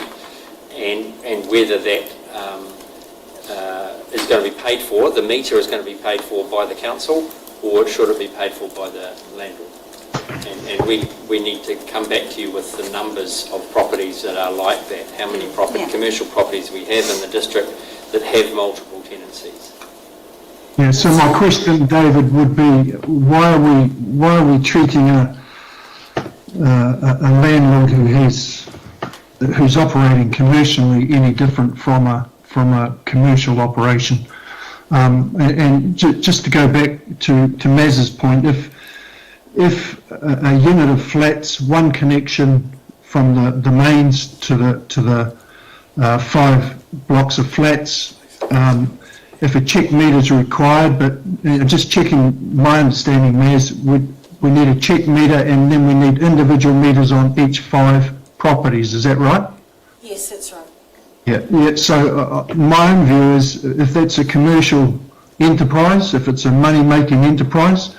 and whether that is going to be paid for, the meter is going to be paid for by the council, or should it be paid for by the landlord? And we need to come back to you with the numbers of properties that are like that, how many commercial properties we have in the district that have multiple tenancies. Yeah, so my question, David, would be why are we treating a landlord who's operating commercially any different from a commercial operation? And just to go back to Maz's point, if a unit of flats, one connection from the mains to the 5 blocks of flats, if a check meter is required, but just checking my understanding, Maz, we need a check meter and then we need individual meters on each 5 properties, is that right? Yes, that's right. Yeah. So my own view is if that's a commercial enterprise, if it's a money-making enterprise,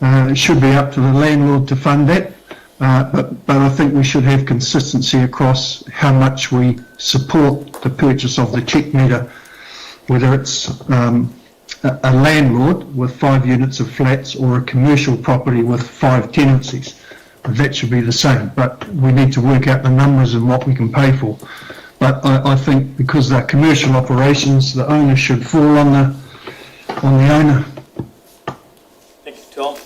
it should be up to the landlord to fund that. But I think we should have consistency across how much we support the purchase of the check meter, whether it's a landlord with 5 units of flats or a commercial property with 5 tenancies. that should be the same. But we need to work out the numbers and what we can pay for. But I think because they're commercial operations, the onus should fall on the owner. Thank you, Tom.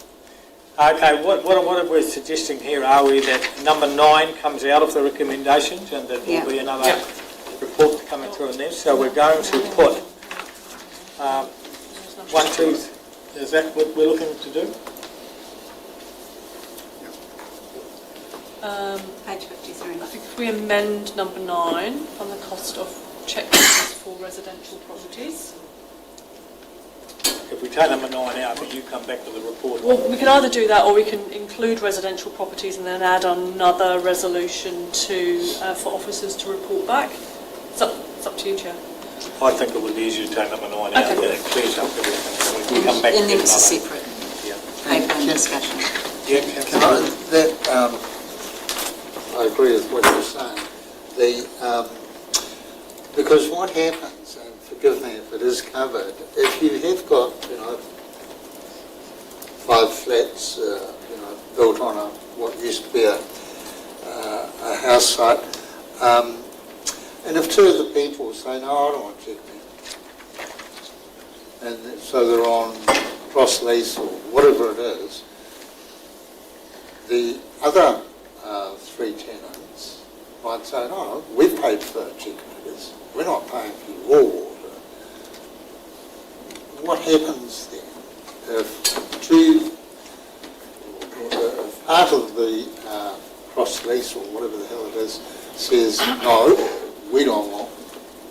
Okay, what we're suggesting here, are we, that number 9 comes out of the recommendations and that there will be another report coming through on this? So we're going to put 1, 2, is that what we're looking to do? Page 53. I think if we amend number 9 on the cost of checklists for residential properties. If we take number 9 out, but you come back with a report. Well, we can either do that or we can include residential properties and then add another resolution to for officers to report back. It's up to you, Chair. I think it would be easier to take number 9 out, Okay. and it clears up everything. And we come back And then to it's a another. separate Yeah. paper and discussion. Yeah, Can I agree with what you're saying. Because what happens, and forgive me if it is covered, if you have got, 5 flats, built on what used to be a house site, and if 2 of the people say, no, I don't want to check me, and so they're on cross lease or whatever it is, the other 3 tenants might say, no, we've paid for check meters, we're not paying for your water. What happens then if part of the cross lease or whatever the hell it is says, no, we don't want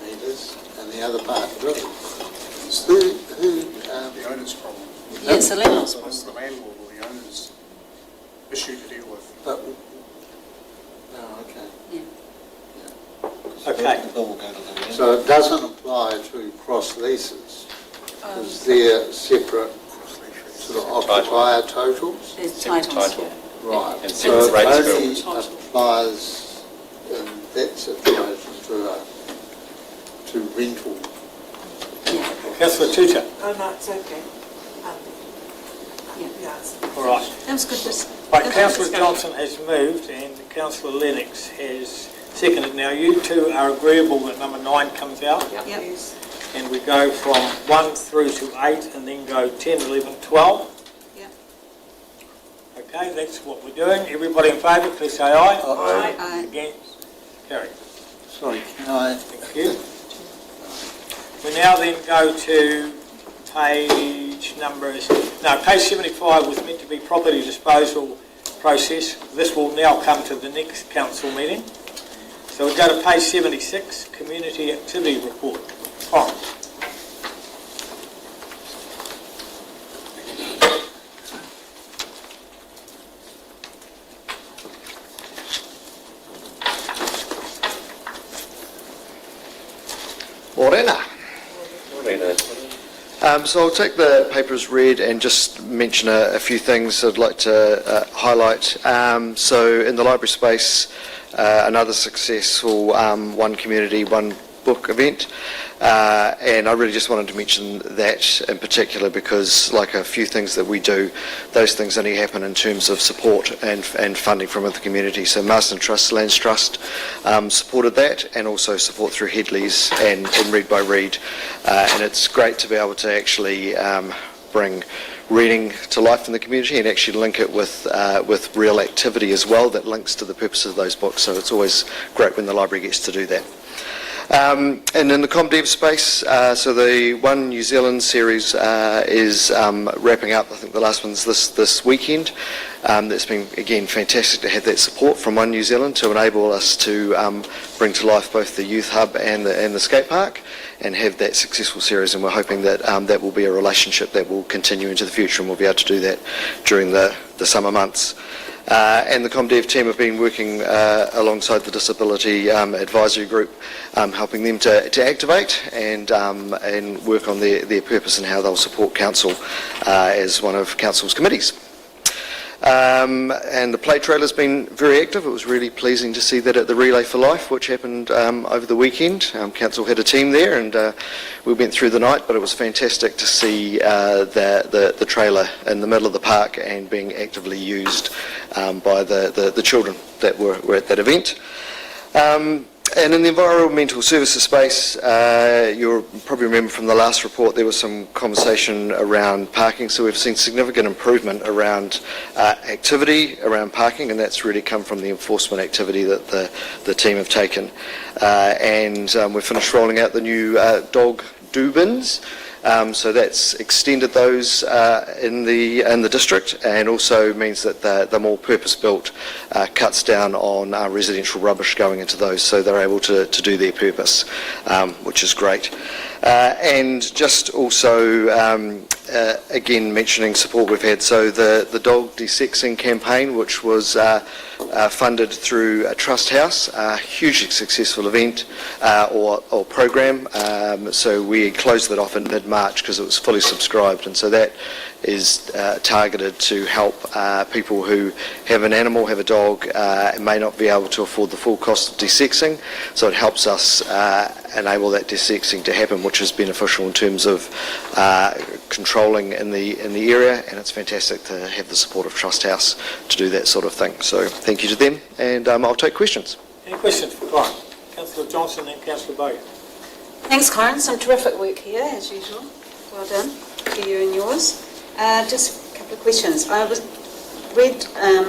meters, and the other part does? The owner's problem. Yeah, it's the landlord's So it's the landlord or the owner's issue to deal with. But, okay. Okay. So it doesn't apply to cross leases, because they're separate sort of occupier totals? There's titles. Right. And So separate it rates only applies in that situation to rental. Councillor Tutor. Oh, no, it's okay. Yes. All right. That was good. Right, Councillor Johnson has moved and Councillor Lennox has seconded. Now, you two are agreeable that number 9 comes out? Yep. And we go from 1 through to 8 and then go 10, 11, 12? Yep. Okay, that's what we're doing. Everybody in favour, please say aye. Aye. Against? Carried. Sorry, can I? Thank you. We now then go to page 75 was meant to be property disposal process. This will now come to the next council meeting. So we go to page 76, community activity report. Tom. Morena. So I'll take the paper as read and just mention a few things I'd like to highlight. So in the library space, another successful One Community, One Book event. And I really just wanted to mention that in particular because, like a few things that we do, those things only happen in terms of support and funding from the community. So Masterton Trust, Lands Trust supported that, and also support through Headleys and Read by Read. And it's great to be able to actually bring reading to life in the community and actually link it with real activity as well that links to the purpose of those books. So it's always great when the library gets to do that. And in the ComDev space, so the One New Zealand series is wrapping up. I think the last one's this weekend. It's been, again, fantastic to have that support from One New Zealand to enable us to bring to life both the youth hub and the skate park and have that successful series, and we're hoping that that will be a relationship that will continue into the future, and we'll be able to do that during the summer months. And the ComDev team have been working alongside the Disability Advisory Group, helping them to activate and work on their purpose and how they'll support Council as one of Council's committees. And the play trailer's been very active. It was really pleasing to see that at the Relay for Life, which happened over the weekend. Council had a team there, and we went through the night, but it was fantastic to see the trailer in the middle of the park and being actively used by the children that were at that event. And in the environmental services space, you'll probably remember from the last report there was some conversation around parking, so we've seen significant improvement around activity around parking, and that's really come from the enforcement activity that the team have taken. And we've finished rolling out the new dog do bins. So that's extended those in the district, and also means that the more purpose-built cuts down on residential rubbish going into those, so they're able to do their purpose, which is great. And just also, again, mentioning support we've had, so the dog desexing campaign, which was funded through a Trust House, a hugely successful event or program. So we closed that off in mid-March because it was fully subscribed, and so that is targeted to help people who have an animal, have a dog, and may not be able to afford the full cost of desexing. So it helps us enable that desexing to happen, which is beneficial in terms of controlling in the area, and it's fantastic to have the support of Trust House to do that sort of thing. So thank you to them, and I'll take questions. Any questions for Corin? Councillor Johnson and Councillor Bowyer. Thanks, Corin. Some terrific work here, as usual. Well done to you and yours. Just a couple of questions. I read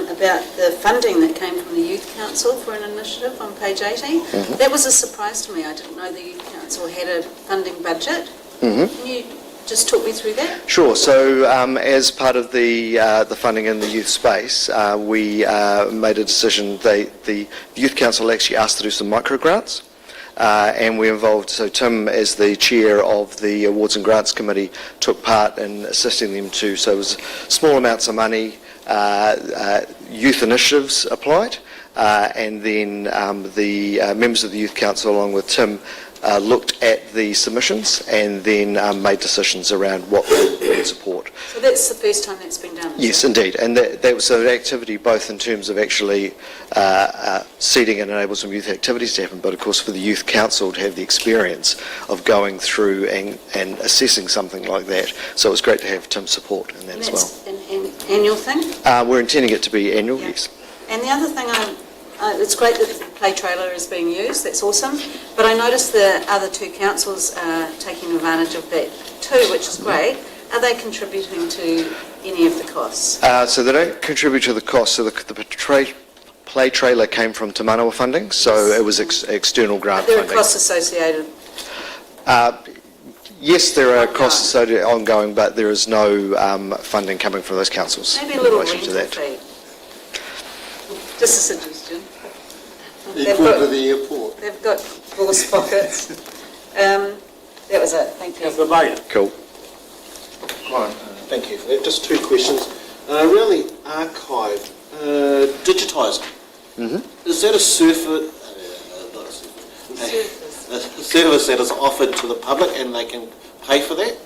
about the funding that came from the Youth Council for an initiative on page 18. Mm-hmm. That was a surprise to me. I didn't know the Youth Council had a funding budget. Mm-hmm. Can you just talk me through that? Sure. So as part of the funding in the youth space, we made a decision. The Youth Council actually asked to do some micro grants. And we involved, so Tim, as the chair of the Awards and Grants Committee, took part in assisting them too. So it was small amounts of money, youth initiatives applied, and then the members of the Youth Council, along with Tim, looked at the submissions and then made decisions around what they would support. So that's the first time that's been done? Yes, indeed. And that was an activity both in terms of actually seeding and enable some youth activities to happen, but of course for the Youth Council to have the experience of going through and assessing something like that. So it was great to have Tim's support in that as well. And that's an annual thing? We're intending it to be annual, yes. And the other thing, it's great that the play trailer is being used, that's awesome, but I noticed the other two councils are taking advantage of that too, which is great. Are they contributing to any of the costs? So they don't contribute to the cost. So the play trailer came from Te Manawa funding, so it was external grant Are there funding. costs associated? Yes, there are costs associated ongoing, but there is no funding coming from those councils. Maybe a little in relation rental to that. fee. Just a suggestion. Equal to the airport. They've got force pockets. That was it, thank you. Councillor Bowyer. Cool. Right, thank you for that. Just two questions. Around the archive, digitising. Mm-hmm. Is that a service that is offered to the public and they can pay for that?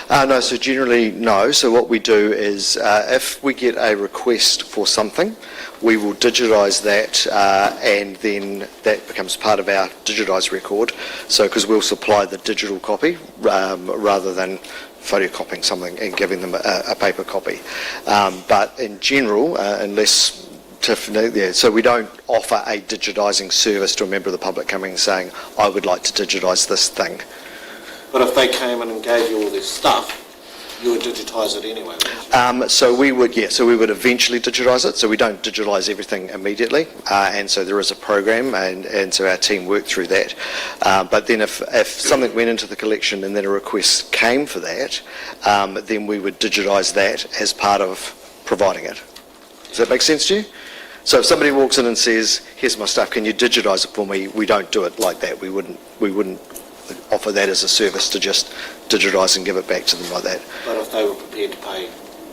No, so generally no. So what we do is if we get a request for something, we will digitise that and then that becomes part of our digitised record. So because we'll supply the digital copy rather than photocopying something and giving them a paper copy. But in general, unless so we don't offer a digitising service to a member of the public coming and saying, I would like to digitise this thing. But if they came in and gave you all this stuff, you would digitise it anyway, wouldn't you? So we would eventually digitise it. So we don't digitise everything immediately, and so there is a program, and so our team worked through that. But then if something went into the collection and then a request came for that, then we would digitise that as part of providing it. Does that make sense to you? So if somebody walks in and says, "Here's my stuff, can you digitise it for me?" We don't do it like that. We wouldn't offer that as a service to just digitise and give it back to them like that. But if they were prepared to pay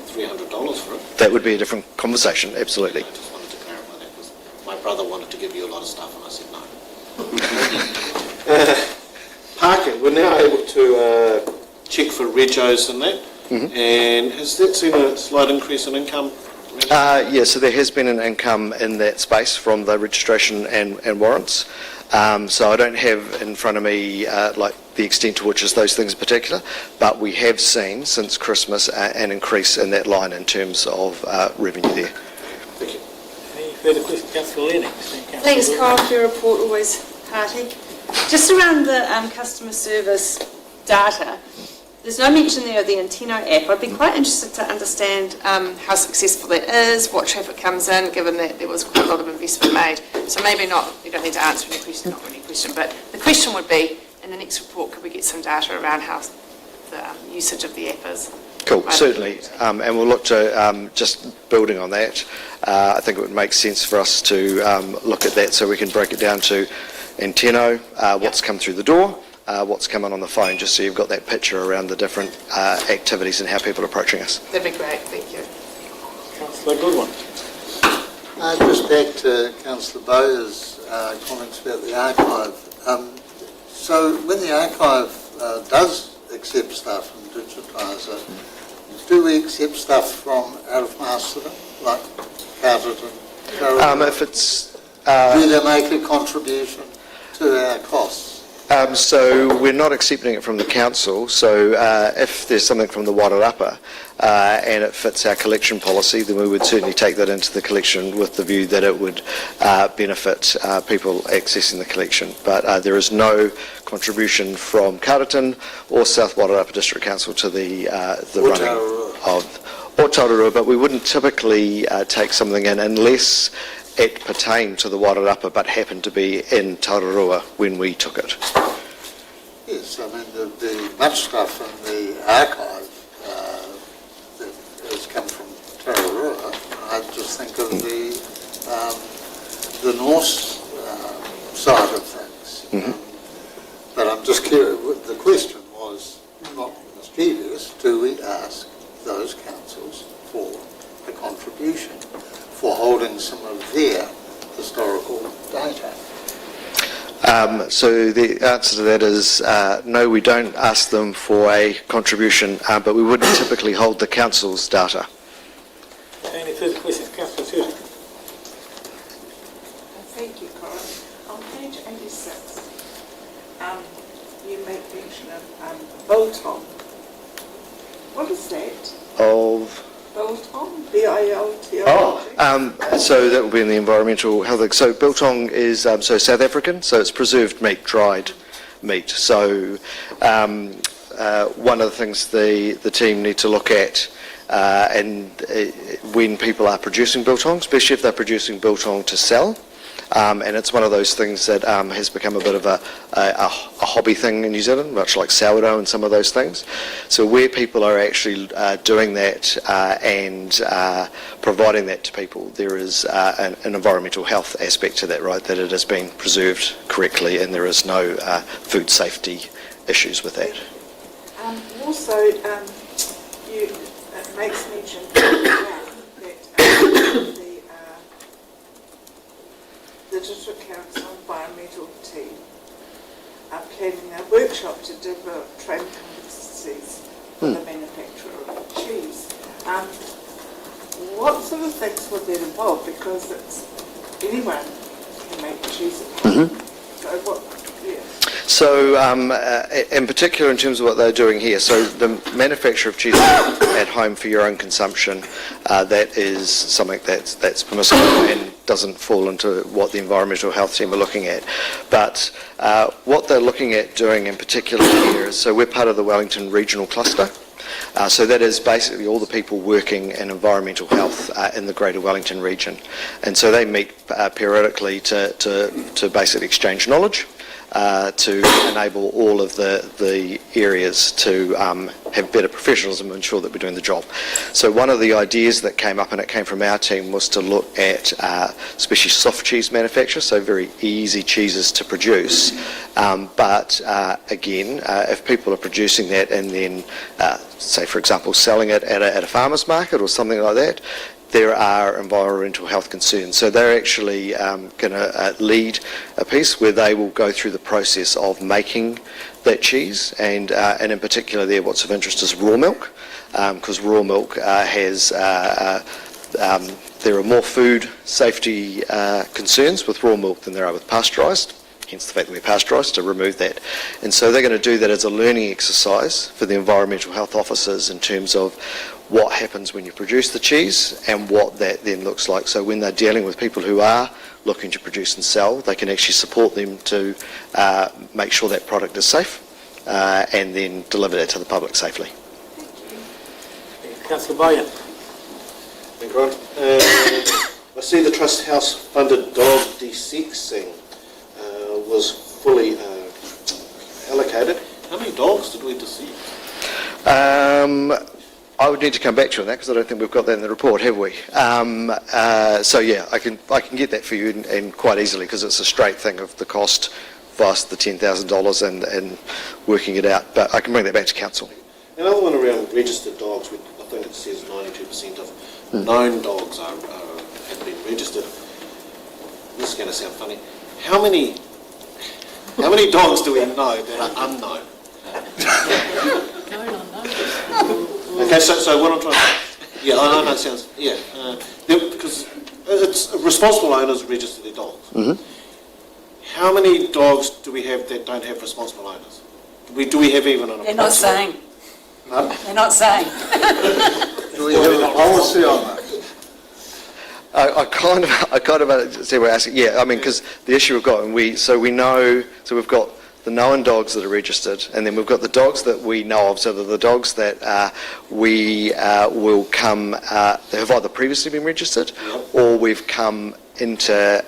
$300 for it? That would be a different conversation, absolutely. I just wanted to clarify that because my brother wanted to give you a lot of stuff and I said no. Parking, we're now able to check for regos and that. Mm-hmm. And has that seen a slight increase in income Yeah, so there has been an income in that space from the registration and warrants. So I don't have in front of me like the extent to which is those things in particular, but we have seen since Christmas an increase in that line in terms of revenue there. Any further questions, Councillor Lennox? Thanks, Carl, for your report, always hearty. Just around the customer service data, there's no mention there of the Anteno app. I'd be quite interested to understand how successful that is, what traffic comes in, given that there was quite a lot of investment made. So maybe not, you don't need to answer any question, not really a question, but the question would be, in the next report, could we get some data around how the usage of the app is? Cool, certainly. And we'll look to, just building on that, I think it would make sense for us to look at that so we can break it down to Anteno, what's come through the door, what's come in on the phone, just so you've got that picture around the different activities and how people are approaching us. That'd be great, thank you. Councillor Goodwin. Just back to Councillor Bowyer's comments about the archive. So when the archive does accept stuff and digitise it, do we accept stuff from out of Masterton, like Masterton? If it's... do they make a contribution to our costs? So we're not accepting it from the council, so if there's something from the Wairarapa and it fits our collection policy, then we would certainly take that into the collection with the view that it would benefit people accessing the collection. But there is no contribution from Masterton or South Wairarapa District Council to the running of Tararua, but we wouldn't typically take something in unless it pertained to the Wairarapa but happened to be in Tararua when we took it. Yes, I mean there'd be much stuff in the archive that has come from Tararua. I just think of the Norse side of things. But I'm just curious, the question was not mischievous, do we ask those councils for a contribution for holding some of their historical data? So the answer to that is no, we don't ask them for a contribution, but we wouldn't typically hold the council's data. Any further questions, Councillor Turner? Thank you, Corin. On page 86, you make mention of biltong. What is that? Of... Biltong? B-I-L-T-O-N-G? So that will be in the environmental health. So biltong is so South African, so it's preserved meat, dried meat. So one of the things the team need to look at when people are producing biltong, especially if they're producing biltong to sell, and it's one of those things that has become a bit of a hobby thing in New Zealand, much like sourdough and some of those things. So where people are actually doing that and providing that to people, there is an environmental health aspect to that, right, that it has been preserved correctly and there is no food safety issues with that. Also, it makes mention that the District Council Environmental team are planning a workshop to develop training competencies for the manufacture of cheese. What sort of things would that involve? Because anyone can make cheese at home. So in particular in terms of what they're doing here, so the manufacture of cheese at home for your own consumption, that is something that's permissible and doesn't fall into what the environmental health team are looking at. But what they're looking at doing in particular here is, so we're part of the Wellington Regional Cluster. So that is basically all the people working in environmental health in the Greater Wellington region. And so they meet periodically to basically exchange knowledge, to enable all of the areas to have better professionalism and ensure that we're doing the job. So one of the ideas that came up, and it came from our team, was to look at especially soft cheese manufacture, so very easy cheeses to produce. But again, if people are producing that and then, say for example, selling it at a farmer's market or something like that, there are environmental health concerns. So they're actually going to lead a piece where they will go through the process of making that cheese, and in particular there what's of interest is raw milk, because raw milk has there are more food safety concerns with raw milk than there are with pasteurised, hence the fact that we're pasteurised, to remove that. And so they're going to do that as a learning exercise for the environmental health officers in terms of what happens when you produce the cheese and what that then looks like. So when they're dealing with people who are looking to produce and sell, they can actually support them to make sure that product is safe and then deliver that to the public safely. Councillor Bowyer. Thank you, Ron. I see the Trust House funded dog de-sexing was fully allocated. How many dogs did we de-sex? I would need to come back to you on that because I don't think we've got that in the report, have we? So yeah, I can get that for you and quite easily because it's a straight thing of the cost plus the $10,000 and working it out. But I can bring that back to council. Another one around registered dogs. I think it says 92% of known dogs have been registered. This is going to sound funny. How many dogs do we know that are unknown? Okay, so what I'm trying to say, yeah, I know it sounds, yeah, because it's responsible owners register their dogs. Mm-hmm. How many dogs do we have that don't have responsible owners? Do we have even an? They're not saying. No? They're not saying. Do we have a policy on that? I kind of understand what you're asking. Yeah, I mean, because the issue we've got, and we've got the known dogs that are registered, and then we've got the dogs that we know of, so the dogs that we will come, that have either previously been registered or we've come into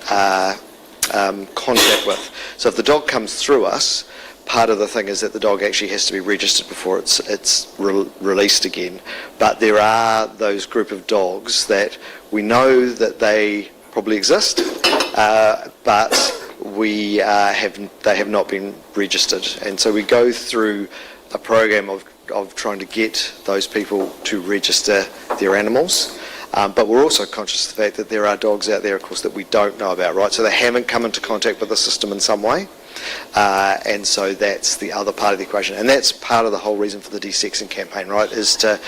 contact with. So if the dog comes through us, part of the thing is that the dog actually has to be registered before it's released again. But there are those group of dogs that we know that they probably exist, but they have not been registered. And so we go through a program of trying to get those people to register their animals. But we're also conscious of the fact that there are dogs out there, of course, that we don't know about, right? So they haven't come into contact with the system in some way. And so that's the other part of the equation. And that's part of the whole reason for the de-sexing campaign, right, is to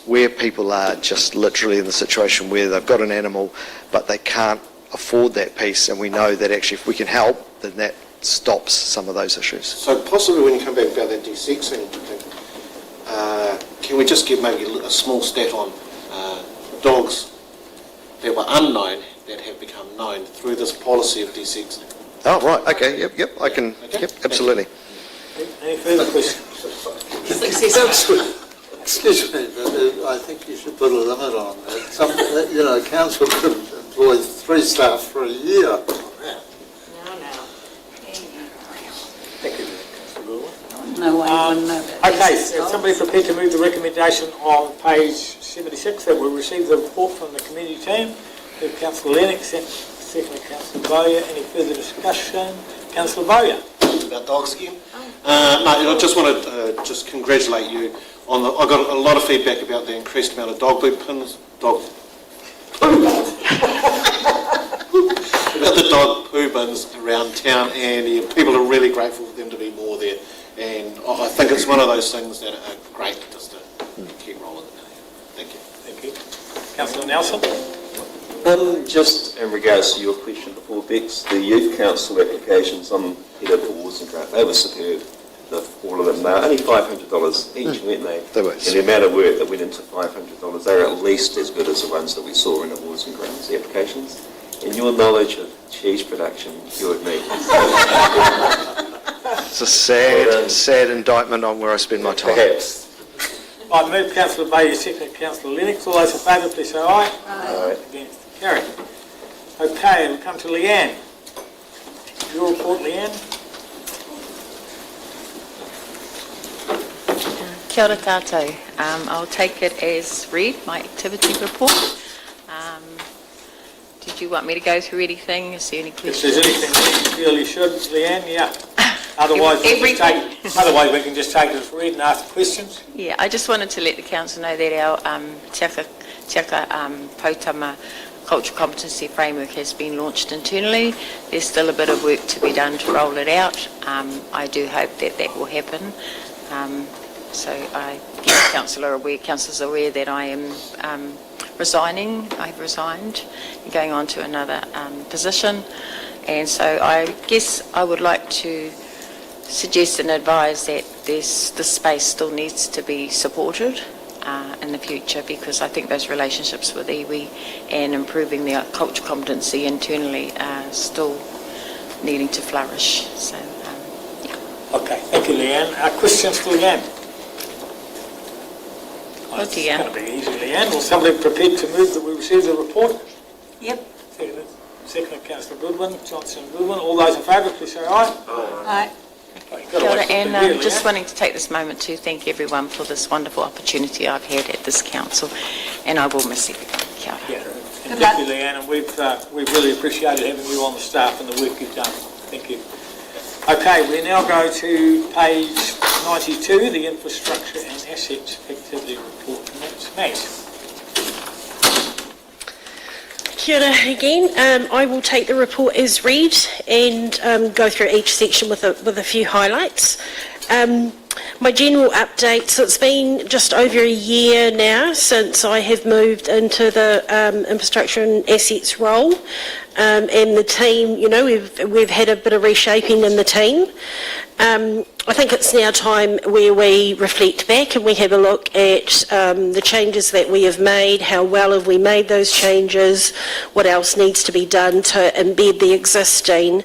where people are just literally in the situation where they've got an animal, but they can't afford that piece. And we know that actually if we can help, then that stops some of those issues. So possibly when you come back about that de-sexing thing, can we just give maybe a small stat on dogs that were unknown that have become known through this policy of de-sexing? Oh, right, okay, yep, I can, Okay. yep, absolutely. Any further questions? Excuse me, but I think you should put a limit on that. Council could employ 3 staff for a year on that. Thank you, Councillor Gould. No way you wouldn't know that. Okay, so somebody prepared to move the recommendation on page 76 that we receive the report from the committee team. Councillor Lennox, secondly Councillor Bowyer. Any further discussion? Councillor Bowyer. About dogs again? No, I just want to just congratulate you on I got a lot of feedback about the increased amount of dog poo bins, about the dog poo bins around town, and people are really grateful for them to be more there. And I think it's one of those things that are great just to keep rolling. Thank you. Thank you. Councillor Nelson. Just in regards to your question before, Bex, the Youth Council applications on headed awards and grant, they were superb. All of them, they were only $500 each, weren't they? They were. And the amount of work that went into $500, they were at least as good as the ones that we saw in awards and grants, the applications. In your knowledge of cheese production, cured me. It's a sad indictment on where I spend my time. Perhaps. I move Councillor Bowyer, second Councillor Lennox. All those in favour, please say aye. Aye. Against, carried. Okay, we'll come to Leanne. Your report, Leanne. Kia ora tātou. I'll take it as read, my activity report. Did you want me to go through anything? Is there any questions? If there's anything that you feel you should, Leanne, yeah. Otherwise, we can just take it as read and ask questions. Yeah, I just wanted to let the council know that our Tiaka Potama Cultural Competency Framework has been launched internally. There's still a bit of work to be done to roll it out. I do hope that that will happen. So I guess councillors are aware that I am resigning. I've resigned and going on to another position. And so I guess I would like to suggest and advise that this space still needs to be supported in the future, because I think those relationships with iwi and improving their culture competency internally are still needing to flourish. So, Okay, thank you, Leanne. Questions to Leanne? Oh dear. It's going to be easy, Leanne. Will somebody prepared to move that we receive the report? Yep. Second, Councillor Goodwin, Johnson Goodwin. All those in favour, please say aye. Aye. Kia ora, and Leanne. just wanting to take this moment to thank everyone for this wonderful opportunity I've had at this council, and I will miss everyone. Kia ora. Yeah, and thank you, Leanne, and we've really appreciated having you on the staff and the work you've done. Thank you. Okay, we now go to page 92, the Infrastructure and Assets Activity Report, and that's Matt. Kia ora again. I will take the report as read and go through each section with a few highlights. My general update, so it's been just over a year now since I have moved into the infrastructure and assets role, and the team, you know, we've had a bit of reshaping in the team. I think it's now time where we reflect back and we have a look at the changes that we have made, how well have we made those changes, what else needs to be done to embed the existing.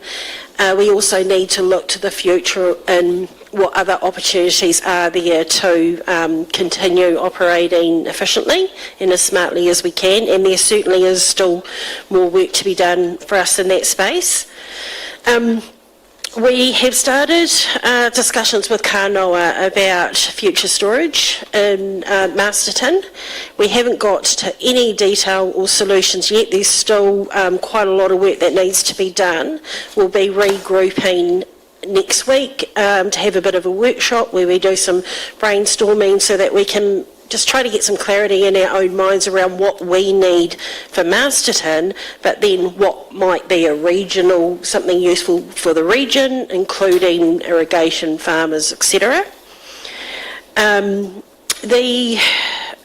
We also need to look to the future and what other opportunities are there to continue operating efficiently and as smartly as we can, and there certainly is still more work to be done for us in that space. We have started discussions with Kānoa about future storage in Masterton. We haven't got to any detail or solutions yet. There's still quite a lot of work that needs to be done. We'll be regrouping next week to have a bit of a workshop where we do some brainstorming so that we can just try to get some clarity in our own minds around what we need for Masterton, but then what might be a regional, something useful for the region, including irrigation, farmers, etc.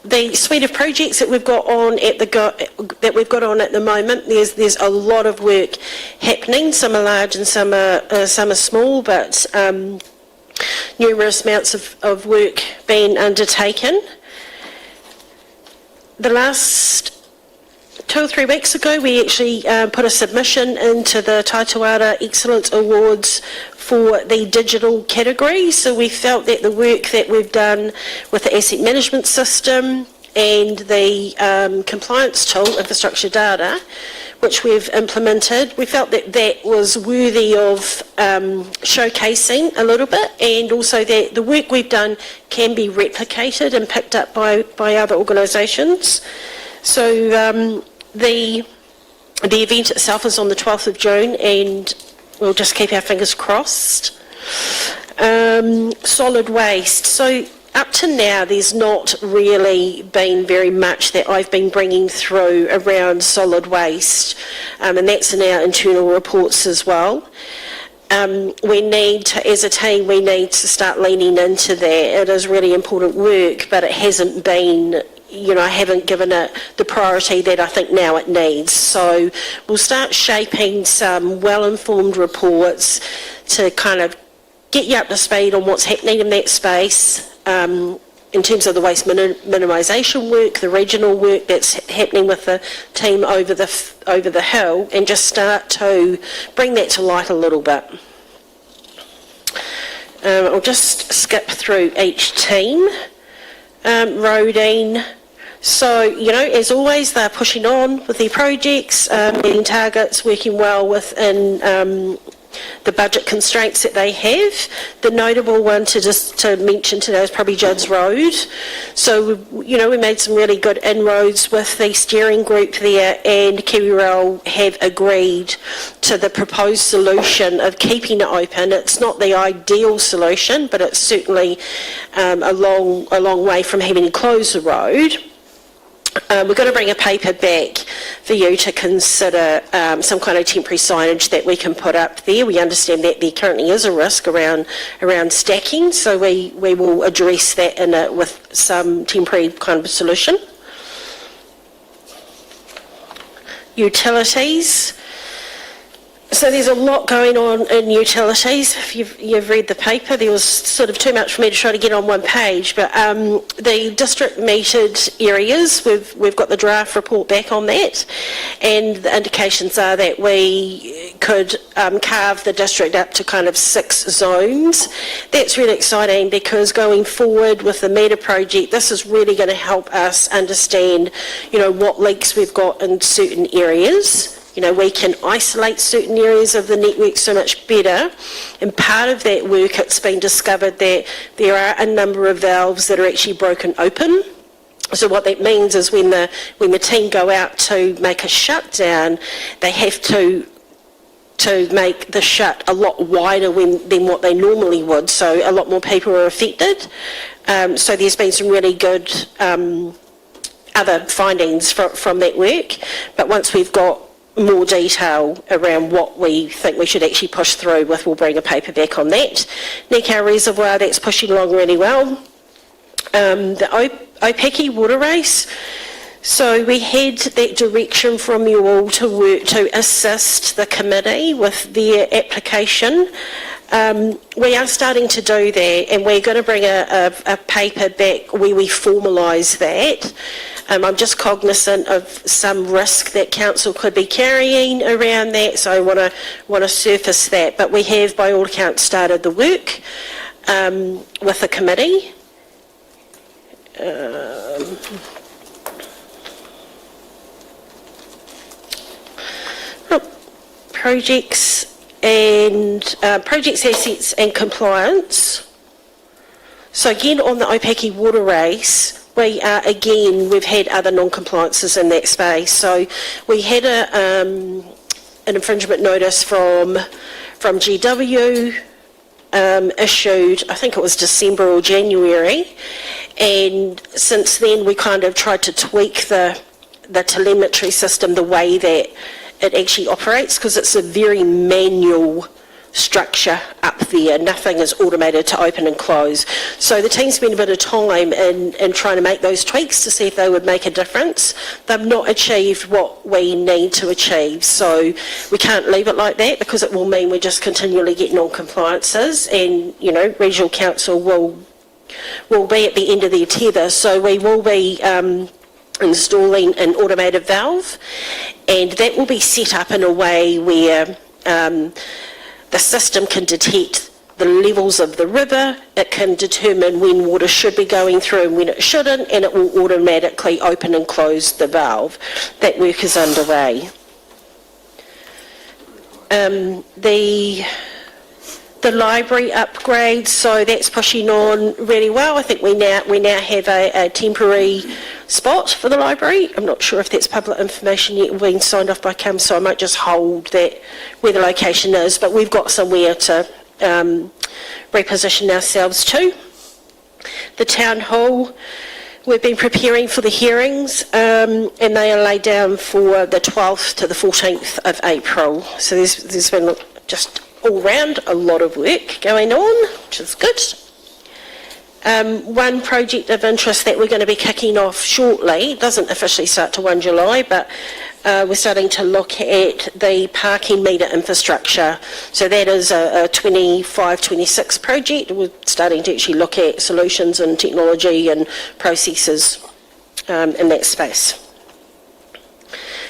The suite of projects that we've got on at the moment, there's a lot of work happening. Some are large and some are small, but numerous amounts of work being undertaken. The last 2 or 3 weeks ago, we actually put a submission into the Taituara Excellence Awards for the digital category. So we felt that the work that we've done with the asset management system and the compliance tool, infrastructure data, which we've implemented, we felt that that was worthy of showcasing a little bit, and also that the work we've done can be replicated and picked up by other organisations. So the event itself is on the 12th of June, and we'll just keep our fingers crossed. Solid waste. So up to now, there's not really been very much that I've been bringing through around solid waste, and that's in our internal reports as well. We need to, as a team, we need to start leaning into that. It is really important work, but it hasn't been, I haven't given it the priority that I think now it needs. So we'll start shaping some well-informed reports to kind of get you up to speed on what's happening in that space, in terms of the waste minimisation work, the regional work that's happening with the team over the hill, and just start to bring that to light a little bit. I'll just skip through each team. Roading. So, as always, they're pushing on with their projects, meeting targets, working well within the budget constraints that they have. The notable one to mention today is probably Judd's Road. So, we made some really good inroads with the steering group there, and KiwiRail have agreed to the proposed solution of keeping it open. It's not the ideal solution, but it's certainly a long way from having to close the road. We're going to bring a paper back for you to consider some kind of temporary signage that we can put up there. We understand that there currently is a risk around stacking, so we will address that with some temporary kind of solution. utilities. So there's a lot going on in utilities. If you've read the paper, there was sort of too much for me to try to get on one page, but the district metered areas, we've got the draft report back on that, and the indications are that we could carve the district up to kind of 6 zones. That's really exciting because going forward with the meter project, this is really going to help us understand, what leaks we've got in certain areas. We can isolate certain areas of the network so much better. And part of that work, it's been discovered that there are a number of valves that are actually broken open. So what that means is when the team go out to make a shutdown, they have to make the shut a lot wider than what they normally would. So a lot more people are affected. So there's been some really good other findings from that work. But once we've got more detail around what we think we should actually push through with, we'll bring a paper back on that. Nekau Reservoir, that's pushing along really well. The Opaki water race, so we had that direction from you all to work to assist the committee with their application. We are starting to do that, and we're going to bring a paper back where we formalise that. I'm just cognisant of some risk that council could be carrying around that, so I want to surface that. But we have, by all accounts, started the work with the committee. Projects and projects, assets and compliance. So again, on the Opaki water race, we've had other non-compliances in that space. So we had an infringement notice from GW issued, I think it was December or January, and since then we kind of tried to tweak the telemetry system the way that it actually operates, because it's a very manual structure up there. Nothing is automated to open and close. So the team spent a bit of time in trying to make those tweaks to see if they would make a difference. They've not achieved what we need to achieve, so we can't leave it like that, because it will mean we just continually get non-compliances, and regional council will be at the end of their tether. So we will be installing an automated valve, and that will be set up in a way where the system can detect the levels of the river, it can determine when water should be going through and when it shouldn't, and it will automatically open and close the valve. That work is underway. The library upgrade, so that's pushing on really well. I think we now have a temporary spot for the library. I'm not sure if that's public information yet, being signed off by CAM, so I might just hold that where the location is, but we've got somewhere to reposition ourselves to. The town hall, we've been preparing for the hearings, and they are laid down for the 12th to the 14th of April. So there's been just all round a lot of work going on, which is good. One project of interest that we're going to be kicking off shortly, it doesn't officially start to 1 July, but we're starting to look at the parking meter infrastructure. So that is a 25-26 project. We're starting to actually look at solutions and technology and processes in that space.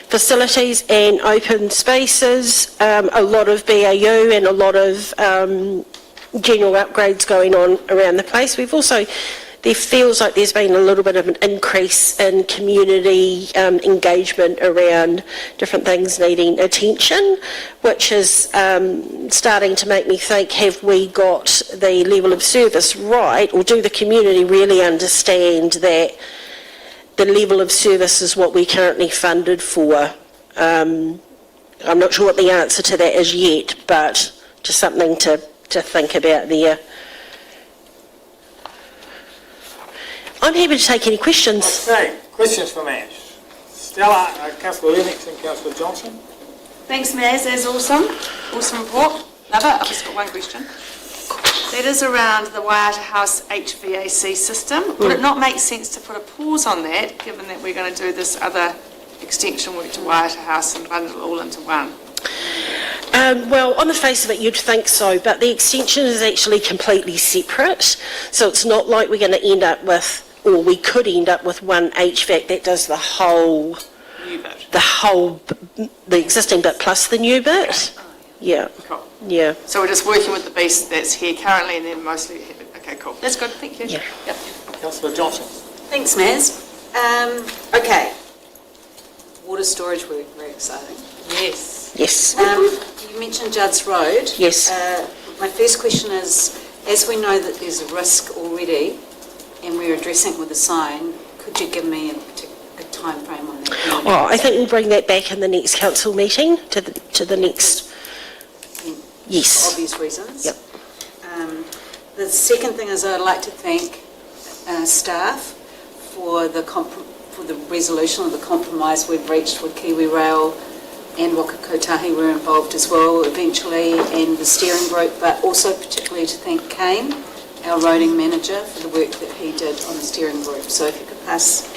Facilities and open spaces, a lot of BAU and a lot of general upgrades going on around the place. There feels like there's been a little bit of an increase in community engagement around different things needing attention, which is starting to make me think, have we got the level of service right, or do the community really understand that the level of service is what we're currently funded for? I'm not sure what the answer to that is yet, but just something to think about there. I'm happy to take any questions. Okay, questions from Ash. Stella, Councillor Lennox and Councillor Johnson. Thanks, Maz. That's awesome. Awesome report. Love it. I've just got one question. That is around the Waiata House HVAC system. Would it not make sense to put a pause on that, given that we're going to do this other extension work to Waiata House and bundle it all into one? Well, on the face of it, you'd think so, but the extension is actually completely separate. So it's not like we're going to end up with, or we could end up with one HVAC that does the whole, the existing bit plus the new bit. Yeah. Cool. Yeah. So we're just working with the base that's here currently and then mostly, okay, cool. That's good, thank you. Yeah. Yep. Councillor Johnson. Thanks, Maz. Okay. Water storage work, very exciting. Yes. Yes. You mentioned Judd's Road. Yes. My first question is, as we know that there's a risk already and we're addressing it with a sign, could you give me a time frame on that? Oh, I think we'll bring that back in the next council meeting to the next. Yes. For obvious reasons. Yep. The second thing is I'd like to thank staff for the resolution of the compromise we've reached with Kiwi Rail and Waka Kotahi were involved as well eventually, and the steering group, but also particularly to thank Kane, our roading manager, for the work that he did on the steering group. So if you could pass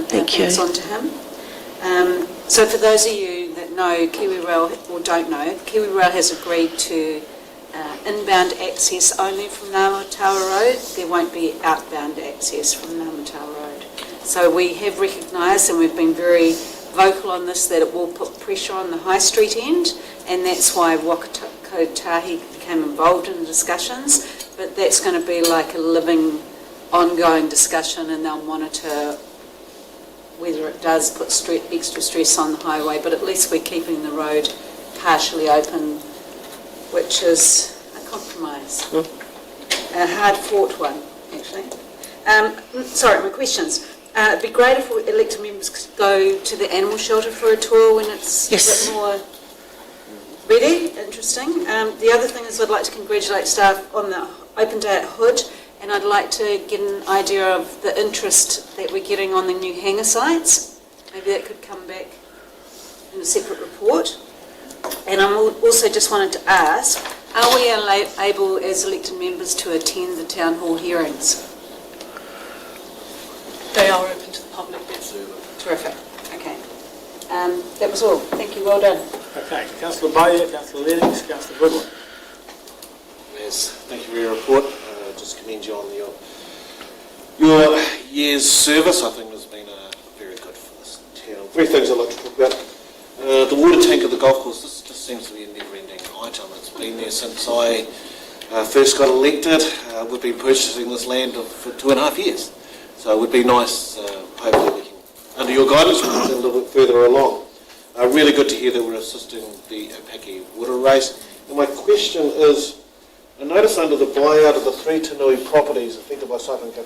thanks on to him. So for those of you that know Kiwi Rail or don't know, Kiwi Rail has agreed to inbound access only from Namatawa Road. There won't be outbound access from Namatawa Road. So we have recognised, and we've been very vocal on this, that it will put pressure on the High Street end, and that's why Waka Kotahi became involved in the discussions. But that's going to be like a living, ongoing discussion, and they'll monitor whether it does put extra stress on the highway, but at least we're keeping the road partially open, which is a compromise. A hard-fought one, actually. Sorry, my questions. It'd be great if elected members could go to the animal shelter for a tour when it's a bit more ready, interesting. The other thing is I'd like to congratulate staff on the open day at Hood, and I'd like to get an idea of the interest that we're getting on the new hangar sites. Maybe that could come back in a separate report. And I also just wanted to ask, are we able as elected members to attend the town hall hearings? They are open to the public, yes. Terrific. Okay. That was all. Thank you. Well done. Okay. Councillor Bowyer, Councillor Lennox, Councillor Goodwin. Yes, thank you for your report. Just commend you on your year's service. I think has been very good for this town. Three things I'd like to talk about. The water tank at the golf course, this just seems to be a never-ending item. It's been there since I first got elected. We've been purchasing this land for 2.5 years. So it would be nice, hopefully we can, under your guidance, we can get a little bit further along. Really good to hear that we're assisting the Opaki water race. And my question is, I notice under the buyout of the 3 Tanui properties affected by Cyclone Cap,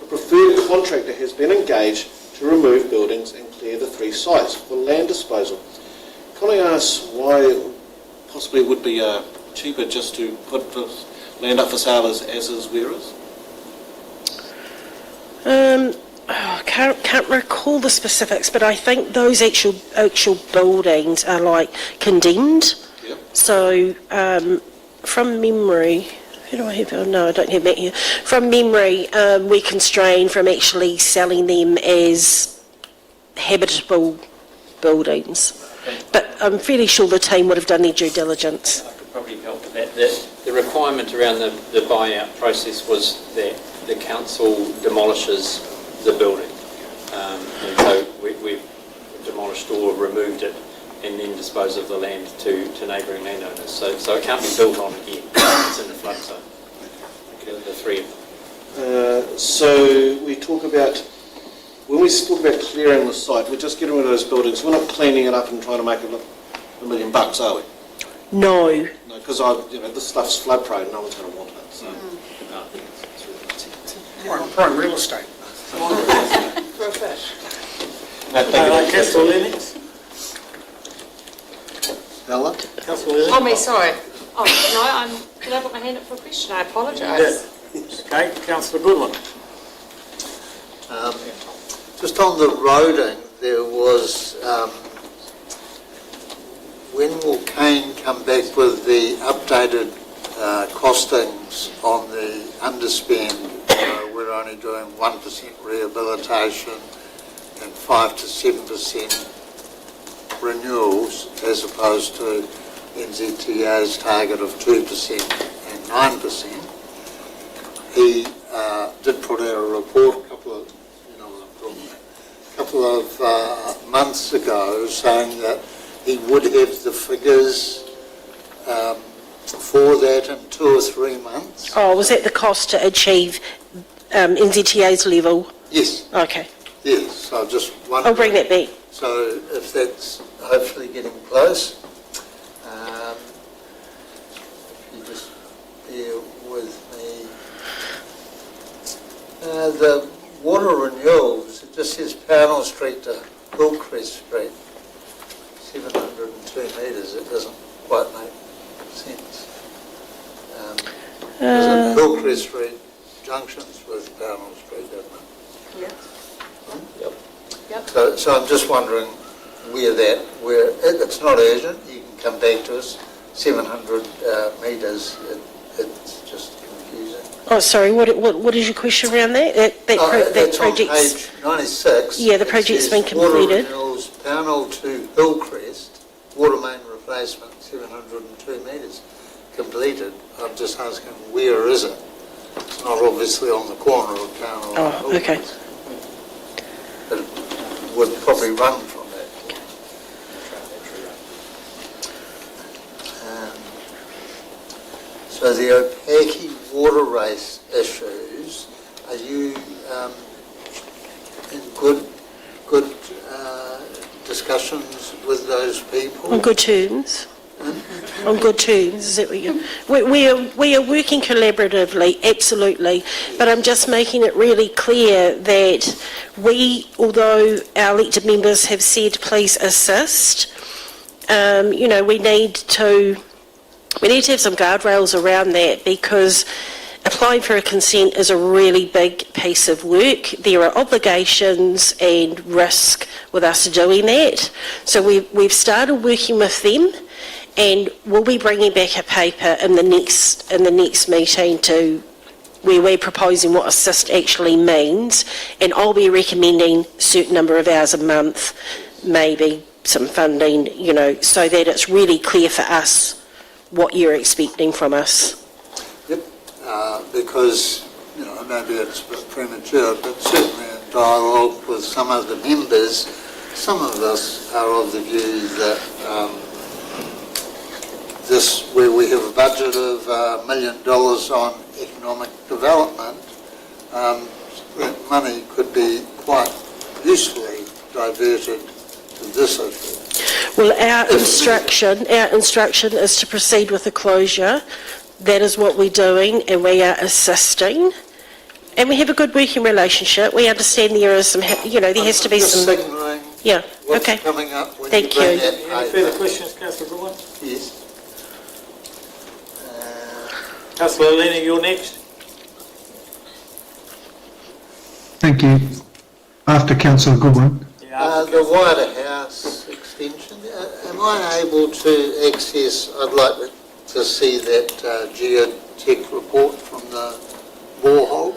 a preferred contractor has been engaged to remove buildings and clear the 3 sites for land disposal. Can I ask why possibly it would be cheaper just to put the land up for sale as is where is? I can't recall the specifics, but I think those actual buildings are like condemned. Yep. So from memory, who do I have? Oh, no, I don't have that here. From memory, we constrain from actually selling them as habitable buildings. But I'm fairly sure the team would have done their due diligence. I could probably help with that. The requirement around the buyout process was that the council demolishes the building. And so we've demolished or removed it and then dispose of the land to neighbouring landowners. So it can't be built on again. It's in the flood zone. The 3 of them. So we talk about, when we talk about clearing the site, we're just getting rid of those buildings. We're not cleaning it up and trying to make it look $1 million, are we? No. No, because this stuff's flood prone. No one's going to want it. So. Prime real estate. For a fish. Councillor Lennox. Bella? Councillor Lennox. Oh, me, sorry. Oh, no, did I put my hand up for a question? I apologise. Okay, Councillor Goodwin. Just on the roading, there was, when will Kane come back with the updated costings on the underspend? We're only doing 1% rehabilitation and 5 to 7% renewals as opposed to NZTA's target of 2% and 9%. He did put out a report a couple of months ago saying that he would have the figures for that in 2 or 3 months. Oh, was that the cost to achieve NZTA's level? Yes. Okay. Yes, so I just wondered. I'll bring that back. So if that's hopefully getting close, if you just bear with me. The water renewals, it just says Pownell Street to Hillcrest Street, 702 metres. It doesn't quite make sense. Because Hillcrest Street junctions with Pownell Street, doesn't it? Yeah. Yep. So I'm just wondering where it's not urgent, you can come back to us, 700 metres, it's just confusing. Oh, sorry, what is your question around that? That It's on project's... page 96. Yeah, the project's been completed. Water renewals, Pownell to Hillcrest, water main replacement, 702 metres, completed. I'm just asking, where is it? It's not obviously on the corner of Pownell and Oh, okay. Hillcrest. But it would probably run from that. So the Opaki water race issues, are you in good discussions with those people? On good terms. On good terms, is that what you... We are working collaboratively, absolutely, but I'm just making it really clear that we, although our elected members have said please assist, we need to have some guardrails around that, because applying for a consent is a really big piece of work. There are obligations and risk with us doing that. So we've started working with them, and we'll be bringing back a paper in the next meeting to where we're proposing what assist actually means, and I'll be recommending a certain number of hours a month, maybe some funding, so that it's really clear for us what you're expecting from us. Yep, because, maybe it's a bit premature, but certainly in dialogue with some of the members, some of us are of the view that where we have a budget of $1 million on economic development, that money could be quite usefully diverted to this issue. Well, our instruction is to proceed with the closure. That is what we're doing, and we are assisting. And we have a good working relationship. We understand there is some, there has to be some... Signalling what's coming up when Thank you bring you. that Any paper. further questions, Councillor Goodwin? Yes. Councillor Elena, you're next. Thank you. After Councillor Goodwin. The White House extension, am I able to access, I'd like to see that geotech report from the borehole,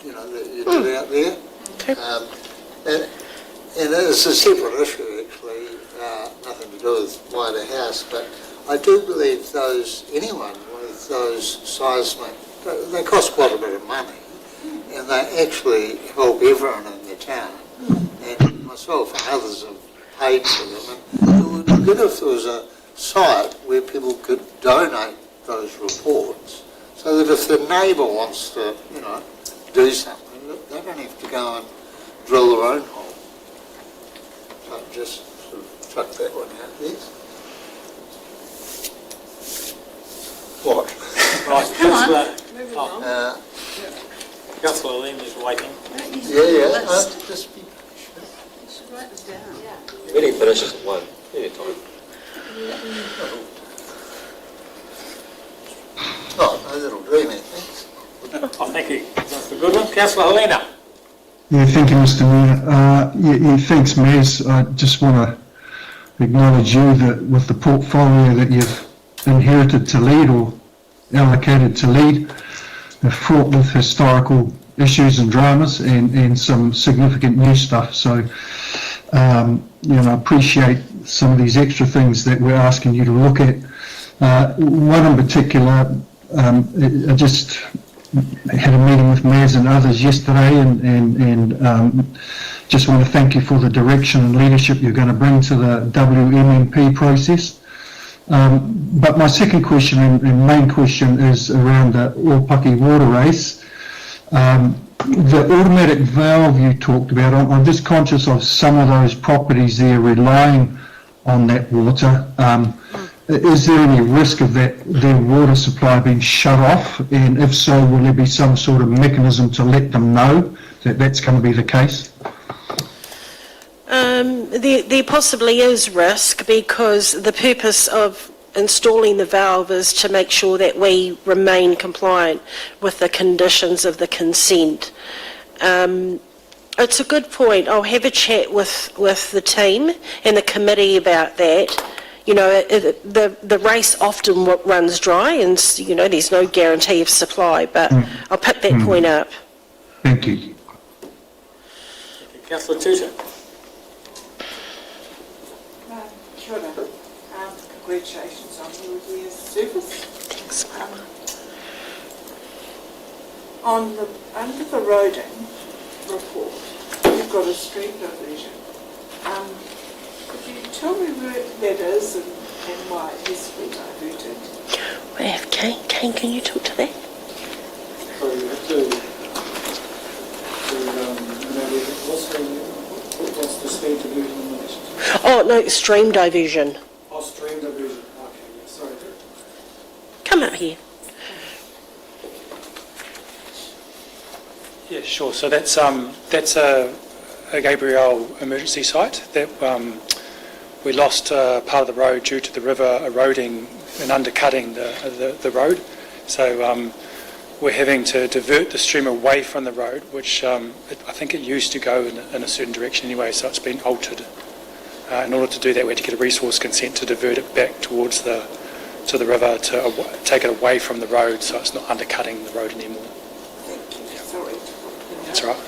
that you did out there. Okay. And it's a separate issue actually, nothing to do with White House, but I do believe anyone with those seismic, they cost quite a bit of money, and they actually help everyone in the town. And myself and others have paid for them. And it would be good if there was a site where people could donate those reports, so that if the neighbour wants to, do something, they don't have to go and drill their own hole. So just sort of chuck that one out there. What? Right, Uh, Councillor Elena is waiting. yeah, just be Meeting finishes at 1, anytime. Oh, no little dreaming, thanks. Oh, thank you, Councillor Goodwin. Councillor Helena. Yeah, thank you, Mr Mayor. Thanks, Maz. I just want to acknowledge you that with the portfolio that you've inherited to lead or allocated to lead, fraught with historical issues and dramas and some significant new stuff. So, I appreciate some of these extra things that we're asking you to look at. One in particular, I just had a meeting with mayors and others yesterday and just want to thank you for the direction and leadership you're going to bring to the WMMP process. But my second question and main question is around the Ōpaki water race. The automatic valve you talked about, I'm just conscious of some of those properties there relying on that water. Is there any risk of their water supply being shut off? And if so, will there be some sort of mechanism to let them know that that's going to be the case? There possibly is risk, because the purpose of installing the valve is to make sure that we remain compliant with the conditions of the consent. It's a good point. I'll have a chat with the team and the committee about that. The race often runs dry and, there's no guarantee of supply, but I'll pick that point up. Thank you. Councillor Tutor. Kia ora. Congratulations on your year's service. Thanks. Under the roading report, you've got a street diversion. Could you tell me where that is and why it has to be diverted? We have Kane, can you talk to that? Sorry, you have to what's the street diversion in relation to? Oh, no, stream diversion. Oh, stream diversion. Okay, yeah, sorry. Come up here. Yeah, sure. So that's a Gabriel emergency site that we lost part of the road due to the river eroding and undercutting the road. So we're having to divert the stream away from the road, which I think it used to go in a certain direction anyway, so it's been altered. In order to do that, we had to get a resource consent to divert it back towards the river, to take it away from the road so it's not undercutting the road anymore. Thank you. Sorry. That's right.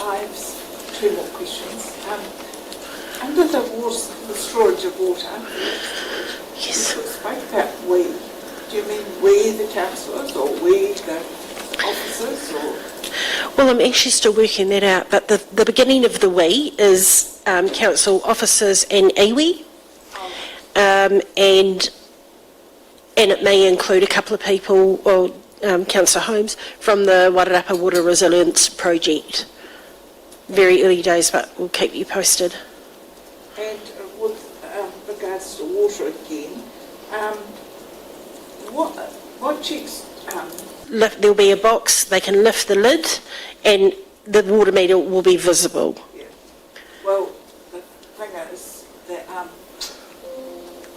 I have two more questions. Under the storage of water, yes, you spoke about we. Do you mean we, the councillors, or we, the officers, or? Well, I'm actually still working that out, but the beginning of the we is council officers and iwi, and it may include a couple of people, or Councillor Holmes, from the Wairarapa Water Resilience Project. Very early days, but we'll keep you posted. And with regards to water again, what checks? There'll be a box, they can lift the lid, and the water meter will be visible. Yeah. Well, the thing is that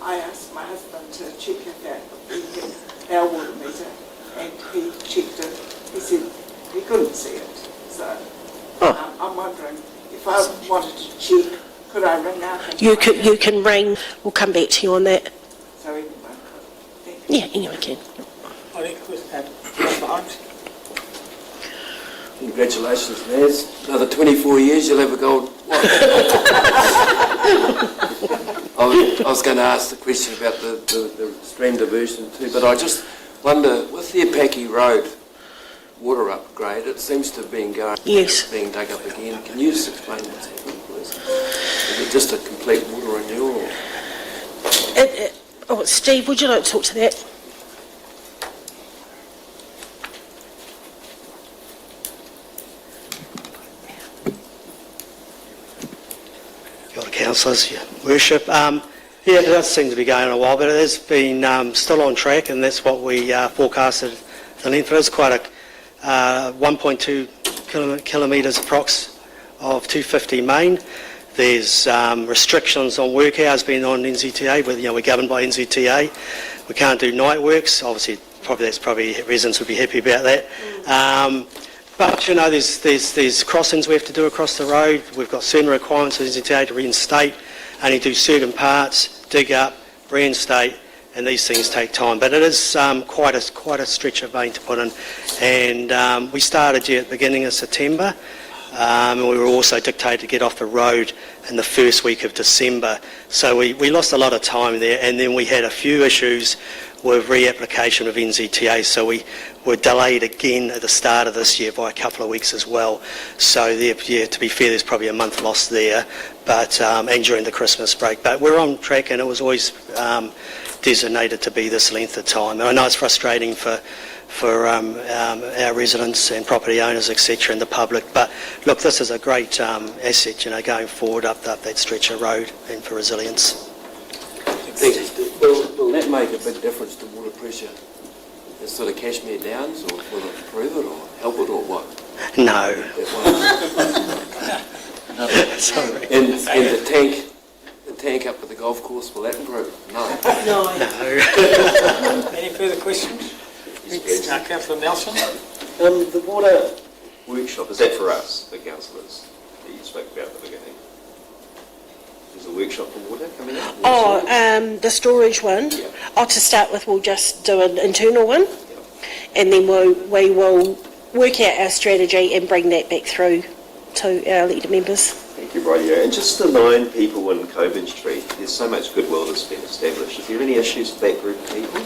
I asked my husband to check if our water meter, and he checked it. He said he couldn't see it. So I'm wondering if I wanted to check, could I ring up? And You can ring. We'll come back to you on that. So anyone could. Thank you. Yeah, anyone can. I think Councillor Holmes. Congratulations, Naz. Another 24 years, you'll have a gold watch. I was going to ask the question about the stream diversion too, but I just wonder, with the Apaki Road water upgrade, it seems to have been going, yes, being dug up again. Can you just explain what's happening, please? Is it just a complete water renewal? Steve, would you like to talk to that? Your councillors, your worship. Yeah, it does seem to be going on a while, but it has been still on track, and that's what we forecasted. The length is quite a 1.2 kilometres approx of 250 main. There's restrictions on work hours being on NZTA, we're governed by NZTA. We can't do night works. Obviously, that's probably residents would be happy about that. But there's crossings we have to do across the road. We've got certain requirements of NZTA to reinstate, only do certain parts, dig up, reinstate, and these things take time. But it is quite a stretch of vein to put in. And we started here at the beginning of September, and we were also dictated to get off the road in the first week of December. So we lost a lot of time there, and then we had a few issues with reapplication of NZTA, so we were delayed again at the start of this year by a couple of weeks as well. So there, yeah, to be fair, there's probably a month lost there, but and during the Christmas break. But we're on track, and it was always designated to be this length of time. And I know it's frustrating for our residents and property owners, etc., and the public. But look, this is a great asset, you know, going forward up that stretch of road and for resilience. Will that make a big difference to water pressure? The sort of Cashmere Downs, or will it improve it, or help it, or what? No. Sorry. And the tank up at the golf course, will that improve? No. No. Any further questions? Councillor Nelson? The water workshop, is that for us, the councillors, that you spoke about at the beginning? There's a workshop for water coming up? The storage one. Yeah. To start with, we'll just do an internal one, and then we will work out our strategy and bring that back through to our leader members. Thank you, Radio. And just the 9 people in Coburn Street, there's so much goodwill that's been established. Is there any issues with that group of people?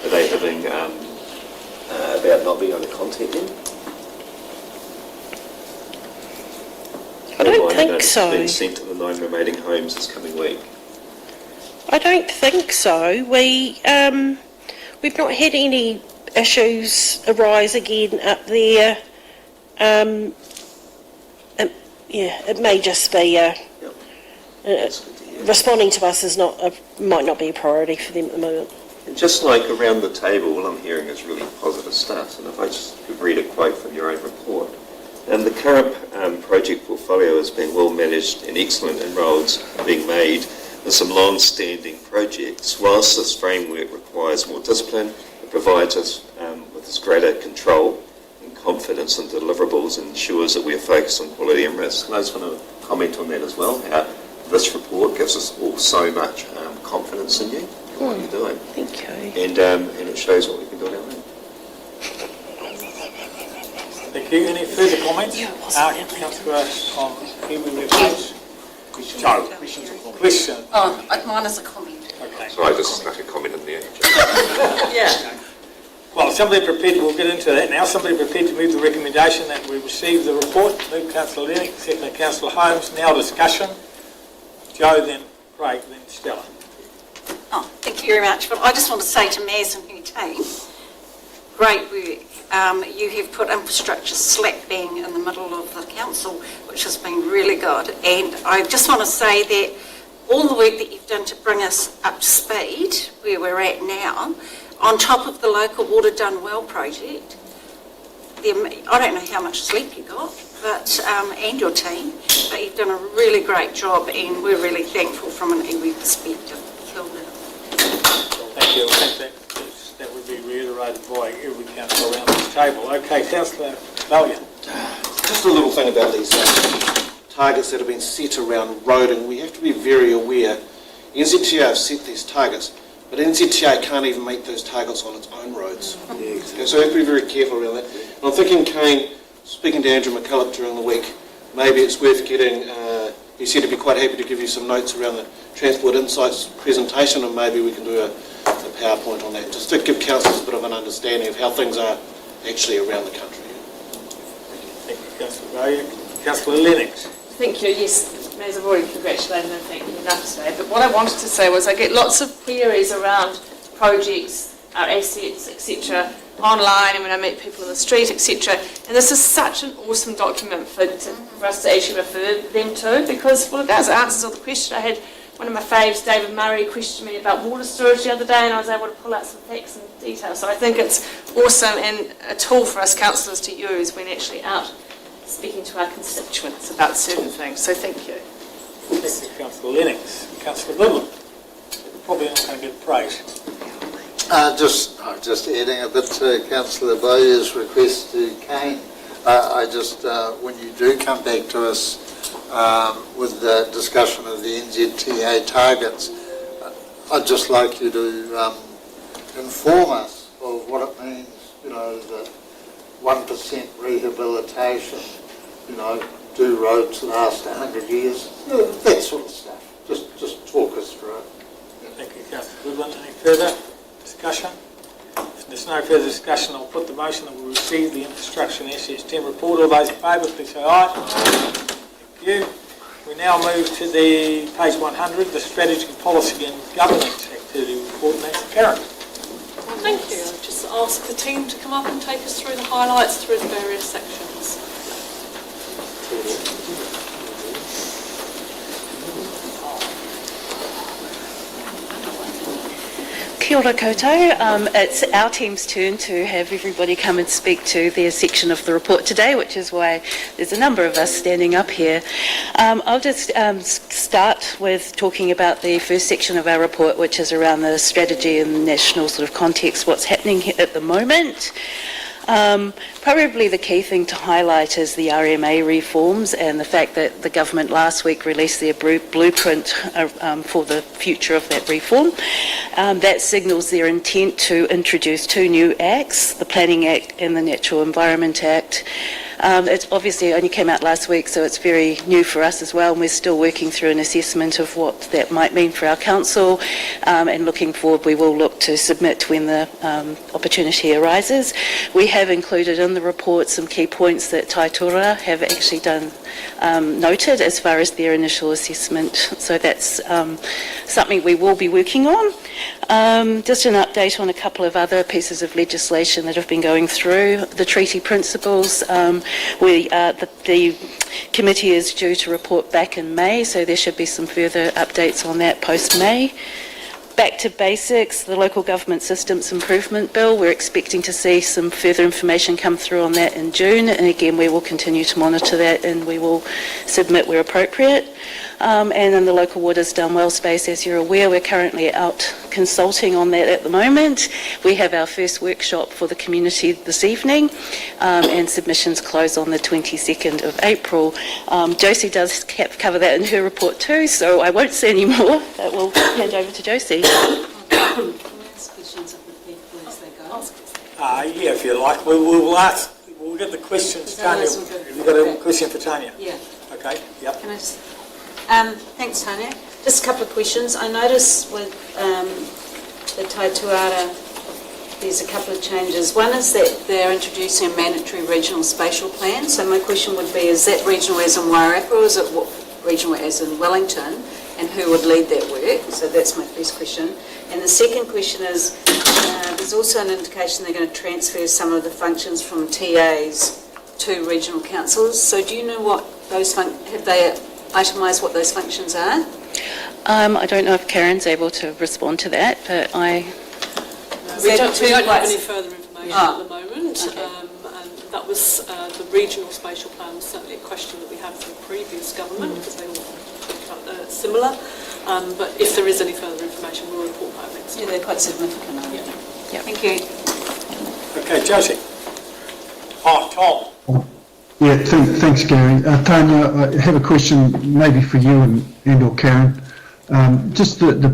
Are they having, about not being able to contact them? I don't think so. Being sent to the 9 remaining homes this coming week. I don't think so. We've not had any issues arise again up there. It may just be responding to us might not be a priority for them at the moment. And just like around the table, all I'm hearing is really positive stuff. And if I just could read a quote from your own report. The current project portfolio has been well managed and excellent inroads being made in some long-standing projects. Whilst this framework requires more discipline, it provides us with this greater control and confidence in deliverables and ensures that we are focused on quality and risk. I just want to comment on that as well, how this report gives us all so much confidence in you and what you're doing. Thank you. And it shows what we can do on our own. Thank you. Any further comments? Councillor on Kiwi webpage. Joe. Question. Mine is a comment. Okay. Sorry, I just snuck a comment in there. Yeah. Well, somebody prepared, we'll get into that now. Somebody prepared to move the recommendation that we receive the report. Move Councillor Lennox, second Councillor Holmes. Now discussion. Joe, then Craig, then Stella. Thank you very much. But I just want to say to Maz and her team, great work. You have put infrastructure slap bang in the middle of the council, which has been really good. And I just want to say that all the work that you've done to bring us up to speed, where we're at now, on top of the local Water Done Well project, I don't know how much sleep you got, but and your team, but you've done a really great job, and we're really thankful from an iwi perspective. Thank you. I think that would be reiterated by every councillor around this table. Okay, Councillor Valliant. Just a little thing about these targets that have been set around roading. We have to be very aware. NZTA have set these targets, but NZTA can't even meet those targets on its own roads. Yeah, exactly. So we have to be very careful around that. And I'm thinking, Kane, speaking to Andrew McCulloch during the week, maybe it's worth getting, he said he'd be quite happy to give you some notes around the Transport Insights presentation, and maybe we can do a PowerPoint on that, just to give councillors a bit of an understanding of how things are actually around the country. Thank you, Councillor Valliant. Councillor Lennox. Thank you. Yes, Maz, I've already congratulated and thanked you enough today. But what I wanted to say was I get lots of queries around projects, our assets, etc., online and when I meet people in the street, etc. And this is such an awesome document for us to actually refer them to, because, well, it does, it answers all the questions. I had one of my faves, David Murray, questioned me about water storage the other day, and I was able to pull out some facts and details. So I think it's awesome and a tool for us councillors to use when actually out speaking to our constituents about certain things. So thank you. Thank you, Councillor Lennox. Councillor Goodland. Probably not going to get praise. Just adding a bit to Councillor Bowyer's request to Kane. When you do come back to us with the discussion of the NZTA targets, I'd just like you to inform us of what it means, the 1% rehabilitation, do roads last 100 years, that sort of stuff. Just talk us through it. Thank you, Councillor Goodwin. Any further discussion? If there's no further discussion, I'll put the motion that we receive the infrastructure and SES10 report. All those in favour, please say aye. Thank you. We now move to the page 100, the strategy, policy and governance activity report. Thanks, Karen. Thank you. I'll just ask the team to come up and take us through the highlights through the various sections. Kia ora koutou. It's our team's turn to have everybody come and speak to their section of the report today, which is why there's a number of us standing up here. I'll just start with talking about the first section of our report, which is around the strategy and national sort of context, what's happening at the moment. Probably the key thing to highlight is the RMA reforms and the fact that the government last week released their blueprint for the future of that reform. That signals their intent to introduce two new acts, the Planning Act and the Natural Environment Act. It obviously only came out last week, so it's very new for us as well, and we're still working through an assessment of what that might mean for our council, and looking forward we will look to submit when the opportunity arises. We have included in the report some key points that Taitura have actually noted as far as their initial assessment, so that's something we will be working on. Just an update on a couple of other pieces of legislation that have been going through. The treaty principles, the committee is due to report back in May, so there should be some further updates on that post-May. Back to basics, the Local Government Systems Improvement Bill, we're expecting to see some further information come through on that in June, and again we will continue to monitor that and we will submit where appropriate. And in the local waters down well space, as you're aware, we're currently out consulting on that at the moment. We have our first workshop for the community this evening, and submissions close on the 22nd of April. Josie does cover that in her report too, so I won't say any more. We'll hand over to Josie. Yeah, if you like. We'll ask. We'll get the questions. Tanya, have you got a question for Tanya? Yeah. Okay, yep. Can I just, thanks, Tanya. Just a couple of questions. I noticed with the Taituara, there's a couple of changes. One is that they're introducing a mandatory regional spatial plan. So my question would be, is that regional as in Wairarapa, or is it regional as in Wellington? And who would lead that work? So that's my first question. And the second question is, there's also an indication they're going to transfer some of the functions from TAs to regional councils. So do you know what those have they itemised what those functions are? I don't know if Karen's able to respond to that, but We don't have any further information at the moment. Okay. And that was the regional spatial plan was certainly a question that we had from the previous government, because they all similar. But if there is any further information, we'll report back next Yeah, they're quite significant, aren't they? Yeah. Thank you. Okay, Josie. Tom. Yeah, thanks, Gary. Tanya, I have a question maybe for you and or Karen. Just the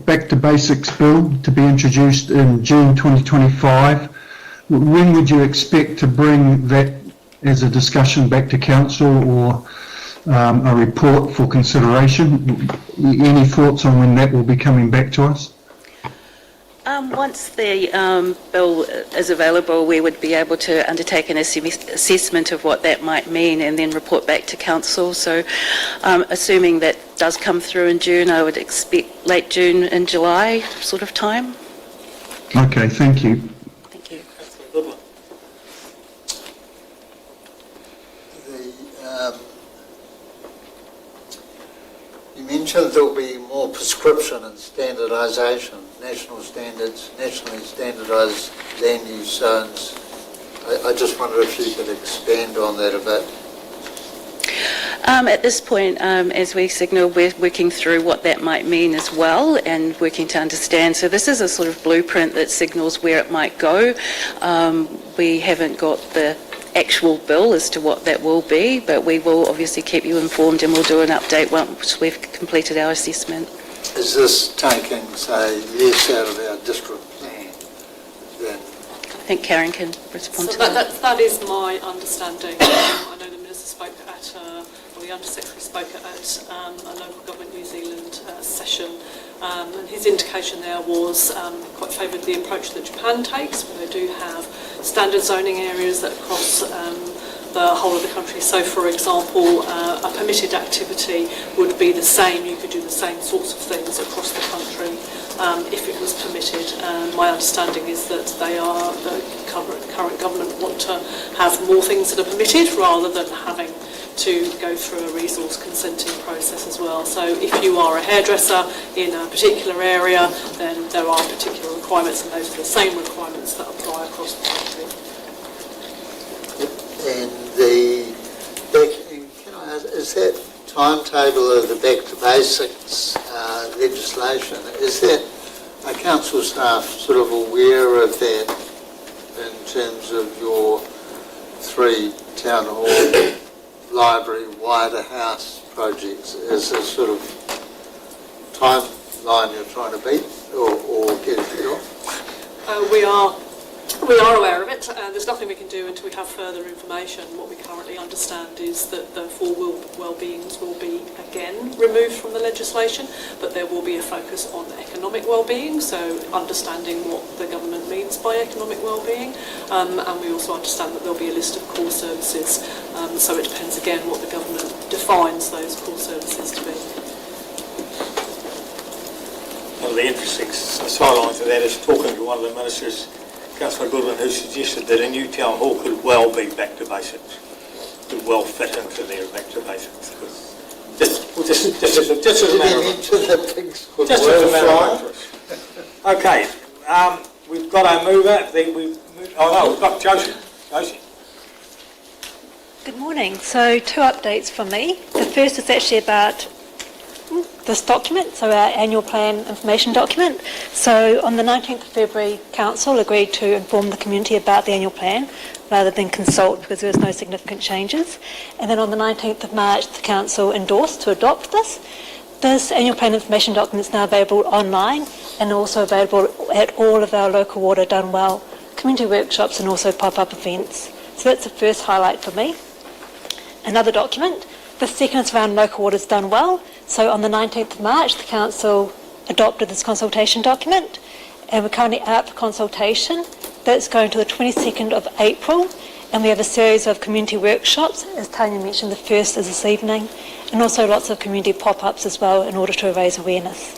back to basics bill to be introduced in June 2025. When would you expect to bring that as a discussion back to council or a report for consideration? Any thoughts on when that will be coming back to us? Once the bill is available, we would be able to undertake an assessment of what that might mean and then report back to council. So assuming that does come through in June, I would expect late June and July sort of time. Okay, thank you. Thank you. That's a good one. You mentioned there'll be more prescription and standardisation, national standards, nationally standardised land use zones. I just wonder if you could expand on that a bit. At this point, as we signal, we're working through what that might mean as well and working to understand. So this is a sort of blueprint that signals where it might go. We haven't got the actual bill as to what that will be, but we will obviously keep you informed and we'll do an update once we've completed our assessment. Is this taking, say, less out of our district plan? think Karen can respond So to that. that is my understanding. I know the Minister spoke at, or the Undersecretary spoke at a local government New Zealand session, and his indication there was quite favoured the approach that Japan takes, where they do have standard zoning areas that cross the whole of the country. So, for example, a permitted activity would be the same. You could do the same sorts of things across the country if it was permitted. My understanding is that the current government want to have more things that are permitted rather than having to go through a resource consenting process as well. So if you are a hairdresser in a particular area, then there are particular requirements, and those are the same requirements that apply across the country. And is that timetable of the Back to Basics legislation, is that, are council staff sort of aware of that in terms of your 3 town hall, library, wider house projects? Is there sort of timeline you're trying to beat or get it off? We are aware of it. There's nothing we can do until we have further information. What we currently understand is that the 4 well-beings will be again removed from the legislation, but there will be a focus on economic well-being, so understanding what the government means by economic well-being, and we also understand that there'll be a list of core services, so it depends again what the government defines those core services to be. One of the interesting sidelines of that is talking to one of the ministers, Councillor Goodwin, who suggested that a new town hall could well be back to basics, could well fit into their back to basics. Just as a matter of interest. Okay, we've got our mover. We've got Josie. Good morning. So 2 updates from me. The first is actually about this document, so our annual plan information document. So on the 19th of February, Council agreed to inform the community about the annual plan rather than consult, because there was no significant changes. And then on the 19th of March, the Council endorsed to adopt this. This annual plan information document is now available online and also available at all of our local water done well community workshops and also pop-up events. So that's the first highlight for me. Another document, the second is around local waters done well. So on the 19th of March, the Council adopted this consultation document, and we're currently out for consultation. That's going to the 22nd of April, and we have a series of community workshops, as Tanya mentioned, the first is this evening, and also lots of community pop-ups as well in order to raise awareness.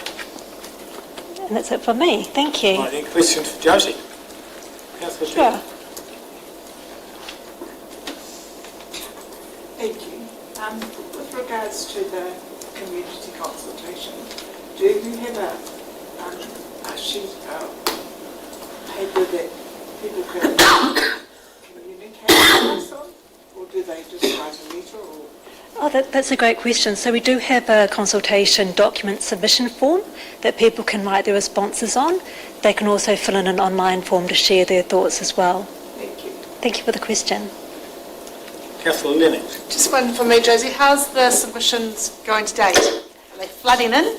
And that's it from me. Thank you. Any questions for Josie? Sure. Thank you. With regards to the community consultation, do you have a sheet of paper that people can communicate with us on, or do they just write a letter? Or? Oh, that's a great question. So we do have a consultation document submission form that people can write their responses on. They can also fill in an online form to share their thoughts as well. Thank you. Thank you for the question. Councillor Lennox. Just one from me, Josie. How's the submissions going to date? Are they flooding in?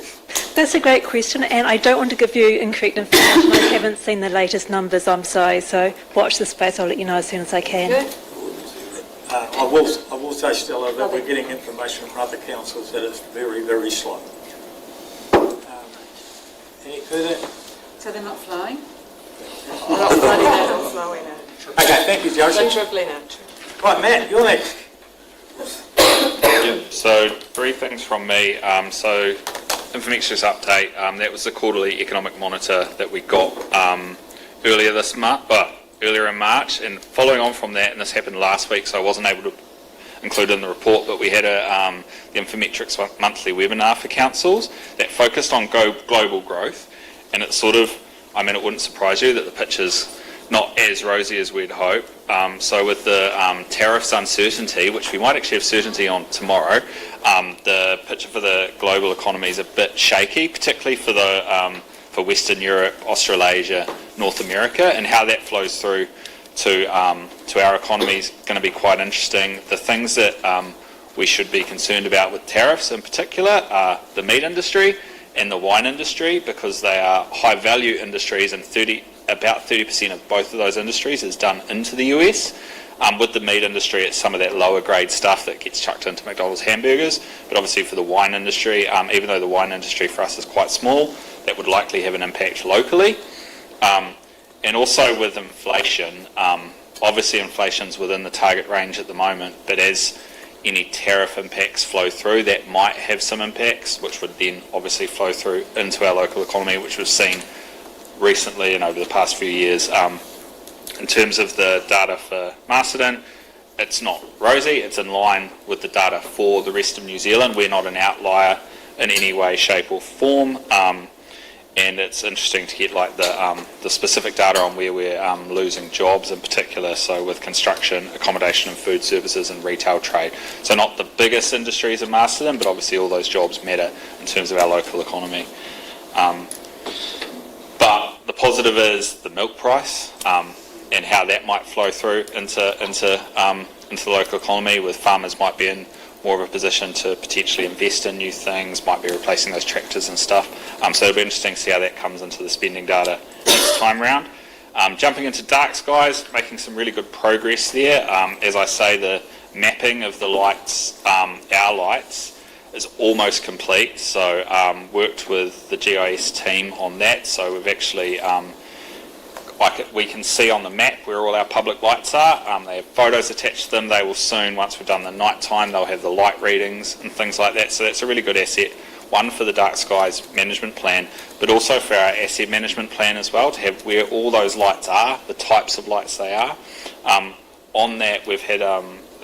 That's a great question, and I don't want to give you incorrect information. I haven't seen the latest numbers, I'm sorry, so watch this space. I'll let you know as soon as I can. Good. I will say, Stella, that we're getting information from other councils that it's very, very slow. Any further? So they're not flowing? They're not flooding in, not flowing in. Okay, thank you, Josie. Trickling in. Right, Matt, you're next. So 3 things from me. So Infometrics update, that was the quarterly economic monitor that we got earlier this month, earlier in March, and following on from that, and this happened last week, so I wasn't able to include it in the report, but we had the Infometrics monthly webinar for councils that focused on global growth, and it sort of, I mean, it wouldn't surprise you that the picture's not as rosy as we'd hope. So with the tariffs uncertainty, which we might actually have certainty on tomorrow, the picture for the global economy is a bit shaky, particularly for Western Europe, Australasia, North America, and how that flows through to our economy is going to be quite interesting. The things that we should be concerned about with tariffs in particular are the meat industry and the wine industry, because they are high value industries, and about 30% of both of those industries is done into the US. With the meat industry, it's some of that lower grade stuff that gets chucked into McDonald's hamburgers. But obviously for the wine industry, even though the wine industry for us is quite small, that would likely have an impact locally. And also with inflation, obviously inflation's within the target range at the moment, but as any tariff impacts flow through, that might have some impacts, which would then obviously flow through into our local economy, which we've seen recently and over the past few years. In terms of the data for Masterton, it's not rosy, it's in line with the data for the rest of New Zealand. We're not an outlier in any way, shape or form, and it's interesting to get like the specific data on where we're losing jobs in particular, so with construction, accommodation and food services and retail trade. So not the biggest industries in Masterton, but obviously all those jobs matter in terms of our local economy. But the positive is the milk price, and how that might flow through into the local economy, with farmers might be in more of a position to potentially invest in new things, might be replacing those tractors and stuff. So it'll be interesting to see how that comes into the spending data next time round. Jumping into dark skies, making some really good progress there. As I say, the mapping of the lights, our lights, is almost complete. So worked with the GIS team on that. So we've actually we can see on the map where all our public lights are. They have photos attached to them. They will soon, once we've done the night time, they'll have the light readings and things like that. So that's a really good asset, one for the dark skies management plan, but also for our asset management plan as well, to have where all those lights are, the types of lights they are. On that, we've had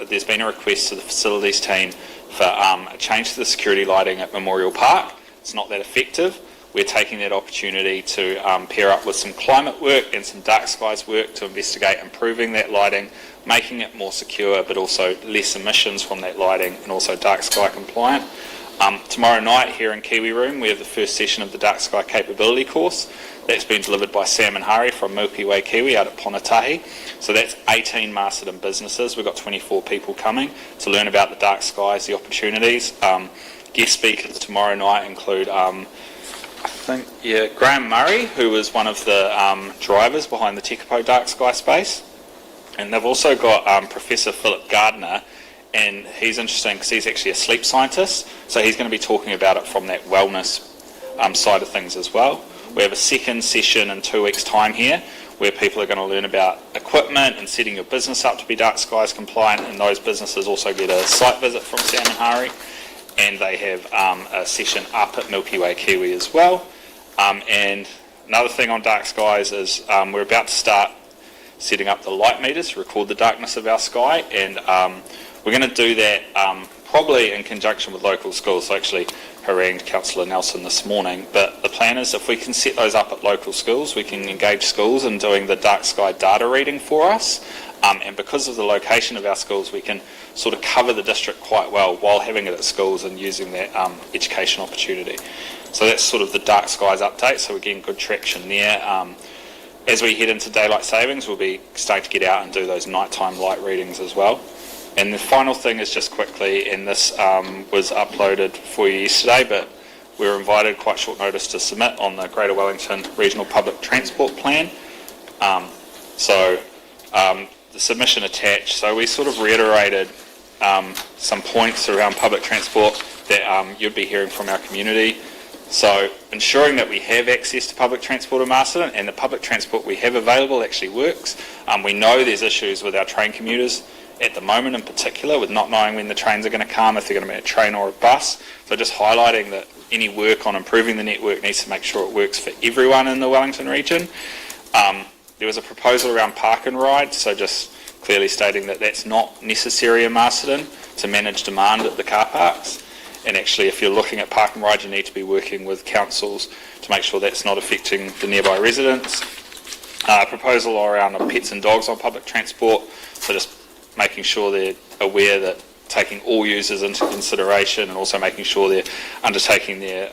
there's been a request to the facilities team for a change to the security lighting at Memorial Park. It's not that effective. We're taking that opportunity to pair up with some climate work and some dark skies work to investigate improving that lighting, making it more secure, but also less emissions from that lighting, and also dark sky compliant. Tomorrow night here in Kiwi Room, we have the first session of the dark sky capability course. That's been delivered by Sam and Hari from Milky Way Kiwi out at Ponatahi. So that's 18 Masterton businesses. We've got 24 people coming to learn about the dark skies, the opportunities. Guest speakers tomorrow night include Graham Murray, who was one of the drivers behind the Tekapo Dark Sky Space. And they've also got Professor Philip Gardner, and he's interesting because he's actually a sleep scientist, so he's going to be talking about it from that wellness side of things as well. We have a second session in 2 weeks' time here, where people are going to learn about equipment and setting your business up to be dark skies compliant, and those businesses also get a site visit from Sam and Hari. And they have a session up at Milky Way Kiwi as well. And another thing on dark skies is we're about to start setting up the light meters to record the darkness of our sky, and we're going to do that probably in conjunction with local schools. So actually harangued Councillor Nelson this morning, but the plan is if we can set those up at local schools, we can engage schools in doing the dark sky data reading for us, and because of the location of our schools, we can sort of cover the district quite well while having it at schools and using that education opportunity. So that's sort of the dark skies update, so we're getting good traction there. As we head into daylight savings, we'll be starting to get out and do those nighttime light readings as well. And the final thing is just quickly, and this was uploaded for you yesterday, but we were invited quite short notice to submit on the Greater Wellington Regional Public Transport Plan. The submission attached, so we sort of reiterated some points around public transport that you'd be hearing from our community. So ensuring that we have access to public transport in Masterton, and the public transport we have available actually works. We know there's issues with our train commuters at the moment, in particular, with not knowing when the trains are going to come, if they're going to be a train or a bus. So just highlighting that any work on improving the network needs to make sure it works for everyone in the Wellington region. There was a proposal around park and ride, so just clearly stating that that's not necessary in Masterton to manage demand at the car parks. And actually, if you're looking at park and ride, you need to be working with councils to make sure that's not affecting the nearby residents. Proposal around pets and dogs on public transport, so just making sure they're aware that taking all users into consideration, and also making sure they're undertaking their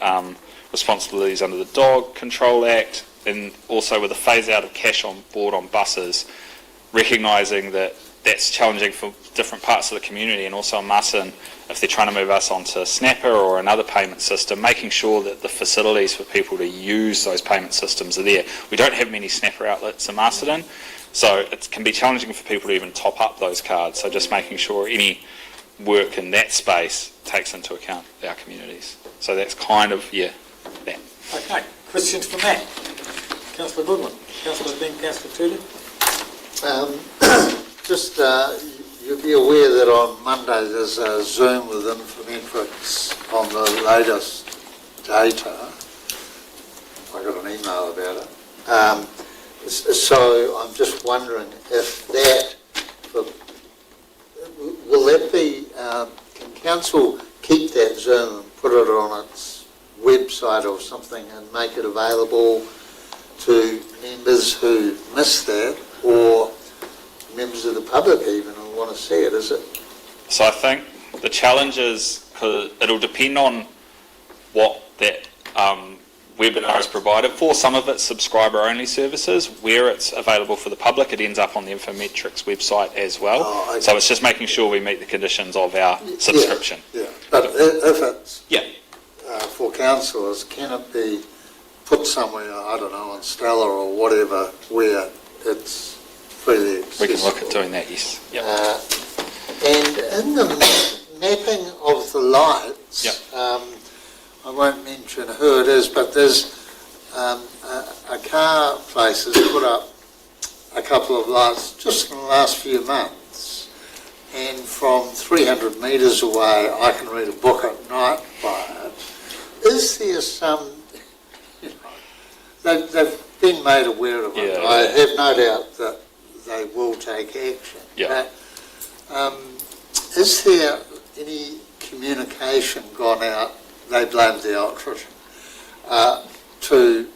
responsibilities under the Dog Control Act, and also with a phase out of cash on board on buses, recognising that that's challenging for different parts of the community, and also in Masterton, if they're trying to move us onto Snapper or another payment system, making sure that the facilities for people to use those payment systems are there. We don't have many Snapper outlets in Masterton, so it can be challenging for people to even top up those cards. So just making sure any work in that space takes into account our communities. So that's kind of, that. Okay, questions for Matt? Councillor Goodwin, Councillor Dean, Councillor Tudor. Just, you'll be aware that on Monday there's a Zoom with Infometrics on the latest data. I got an email about it. So I'm just wondering if that, will that be, can council keep that Zoom and put it on its website or something and make it available to members who missed that, or members of the public even who want to see it, is it? So I think the challenge is, because it'll depend on what that webinar is provided for. Some of it's subscriber-only services. Where it's available for the public, it ends up on the Infometrics website as well. Oh, okay. So it's just making sure we meet the conditions of our subscription. Yeah. But if it's for councillors, can it be put somewhere, I don't know, on Stella or whatever, where it's freely accessible? We can look at doing that, yes. And in the mapping of the lights, I won't mention who it is, but there's a car place has put up a couple of lights just in the last few months, and from 300 metres away I can read a book at night by it. Is there some, they've been made aware of it. I have no doubt that they will take action. But, is there any communication gone out, they blame the electrician, to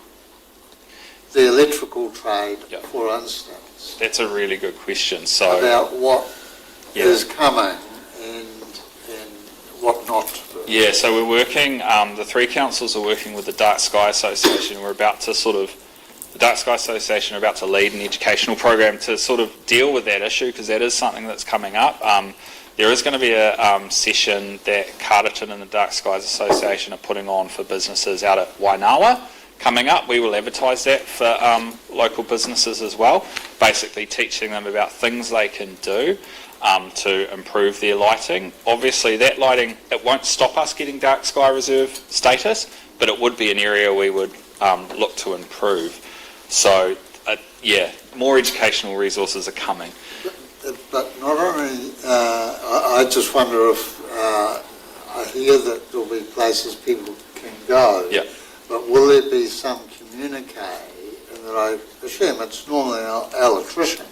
the electrical trade, for instance? That's a really good question. So about what is coming and what not to do. Yeah, so we're working, the three councils are working with the Dark Sky Association. We're about to the Dark Sky Association are about to lead an educational program to sort of deal with that issue, because that is something that's coming up. There is going to be a session that Carterton and the Dark Skies Association are putting on for businesses out at Wainawa coming up. We will advertise that for local businesses as well, basically teaching them about things they can do to improve their lighting. Obviously that lighting, it won't stop us getting Dark Sky Reserve status, but it would be an area we would look to improve. So more educational resources are coming. But not only, I just wonder if, I hear that there'll be places people can go, but will there be some communique, and that I assume it's normally our electrician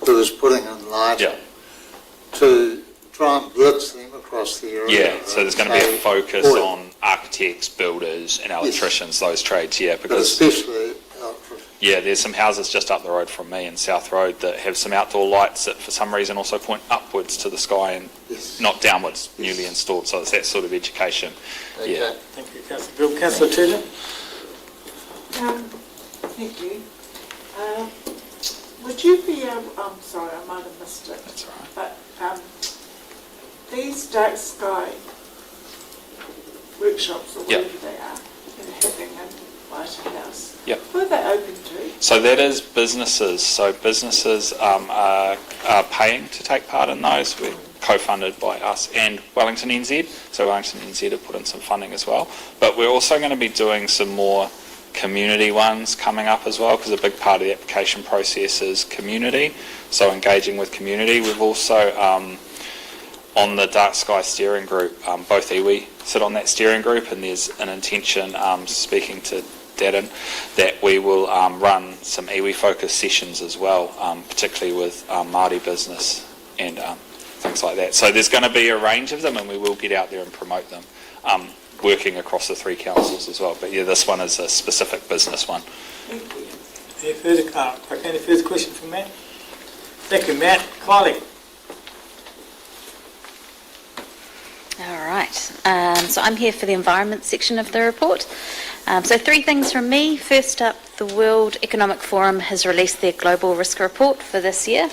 who is putting in lighting, to try and blitz them across the area? Yeah, so there's going to be a focus on architects, builders and electricians, those trades, because... But especially electricians. Yeah, there's some houses just up the road from me in South Road that have some outdoor lights that for some reason also point upwards to the sky and not downwards, newly installed, so it's that sort of education. Okay. Thank you, Councillor Bill. Councillor Tudor? Thank you. Would you be able, I'm sorry, I might have missed it. That's all right. But these dark sky workshops, or whatever they are, in Hipping and Whitehouse, who are they open to? So that is businesses. So businesses are paying to take part in those. We're co-funded by us and Wellington NZ. So Wellington NZ have put in some funding as well. But we're also going to be doing some more community ones coming up as well, because a big part of the application process is community. So engaging with community. We've also, on the Dark Sky Steering Group, both iwi sit on that steering group, and there's an intention, speaking to Darren, that we will run some iwi focused sessions as well, particularly with Māori business and things like that. So there's going to be a range of them, and we will get out there and promote them, working across the three councils as well. But this one is a specific business one. Any further question from Matt? Thank you, Matt. Kylie? All right, so I'm here for the environment section of the report. So 3 things from me. First up, the World Economic Forum has released their Global Risk Report for this year.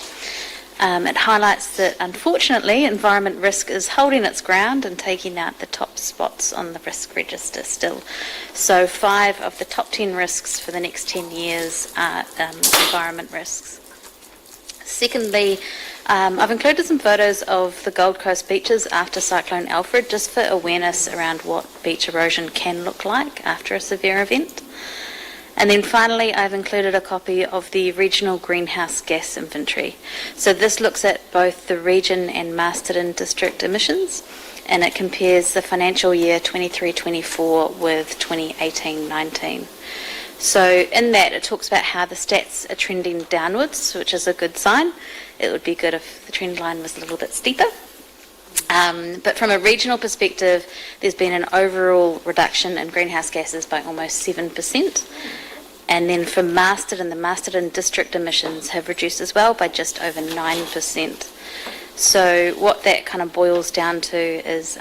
It highlights that, unfortunately, environment risk is holding its ground and taking out the top spots on the risk register still. So 5 of the top 10 risks for the next 10 years are environment risks. Secondly, I've included some photos of the Gold Coast beaches after Cyclone Alfred, just for awareness around what beach erosion can look like after a severe event. And then finally, I've included a copy of the regional greenhouse gas inventory. So this looks at both the region and Masterton district emissions, and it compares the financial year 23-24 with 2018-19. So in that, it talks about how the stats are trending downwards, which is a good sign. It would be good if the trend line was a little bit steeper. But from a regional perspective, there's been an overall reduction in greenhouse gases by almost 7%. And then for Masterton, the Masterton district emissions have reduced as well by just over 9%. So what that kind of boils down to is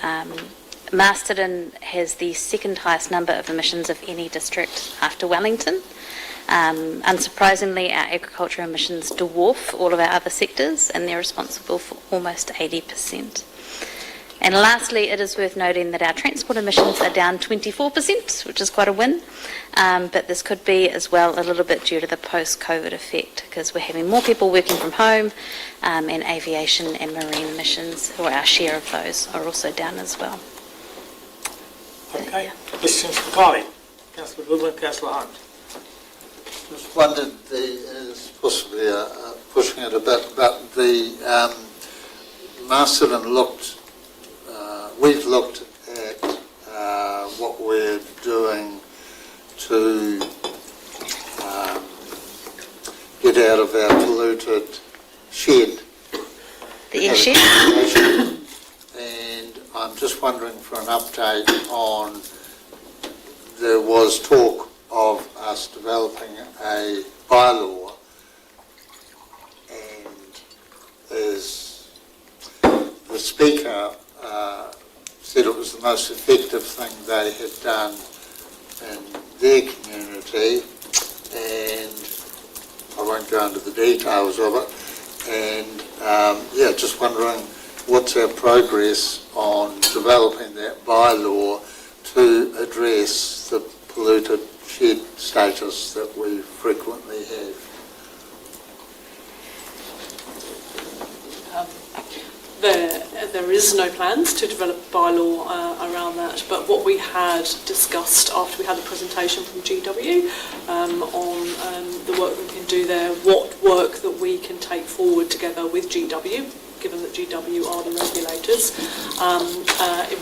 Masterton has the second highest number of emissions of any district after Wellington. Unsurprisingly, our agriculture emissions dwarf all of our other sectors, and they're responsible for almost 80%. And lastly, it is worth noting that our transport emissions are down 24%, which is quite a win. But this could be as well a little bit due to the post-COVID effect, because we're having more people working from home, and aviation and marine emissions, or our share of those, are also down as well. Okay. Questions for Kylie? Councillor Goodwin, Councillor Hunt. Just wondered, is possibly pushing it a bit, but the Masterton we've looked at what we're doing to get out of our polluted shed. The air shed? And I'm just wondering for an update on, there was talk of us developing a bylaw, and as the Speaker said it was the most effective thing they had done in their community, and I won't go into the details of it, and just wondering what's our progress on developing that bylaw to address the polluted shed status that we frequently have. There is no plans to develop a bylaw around that, but what we had discussed after we had the presentation from GW on the work we can do there, what work that we can take forward together with GW, given that GW are the regulators,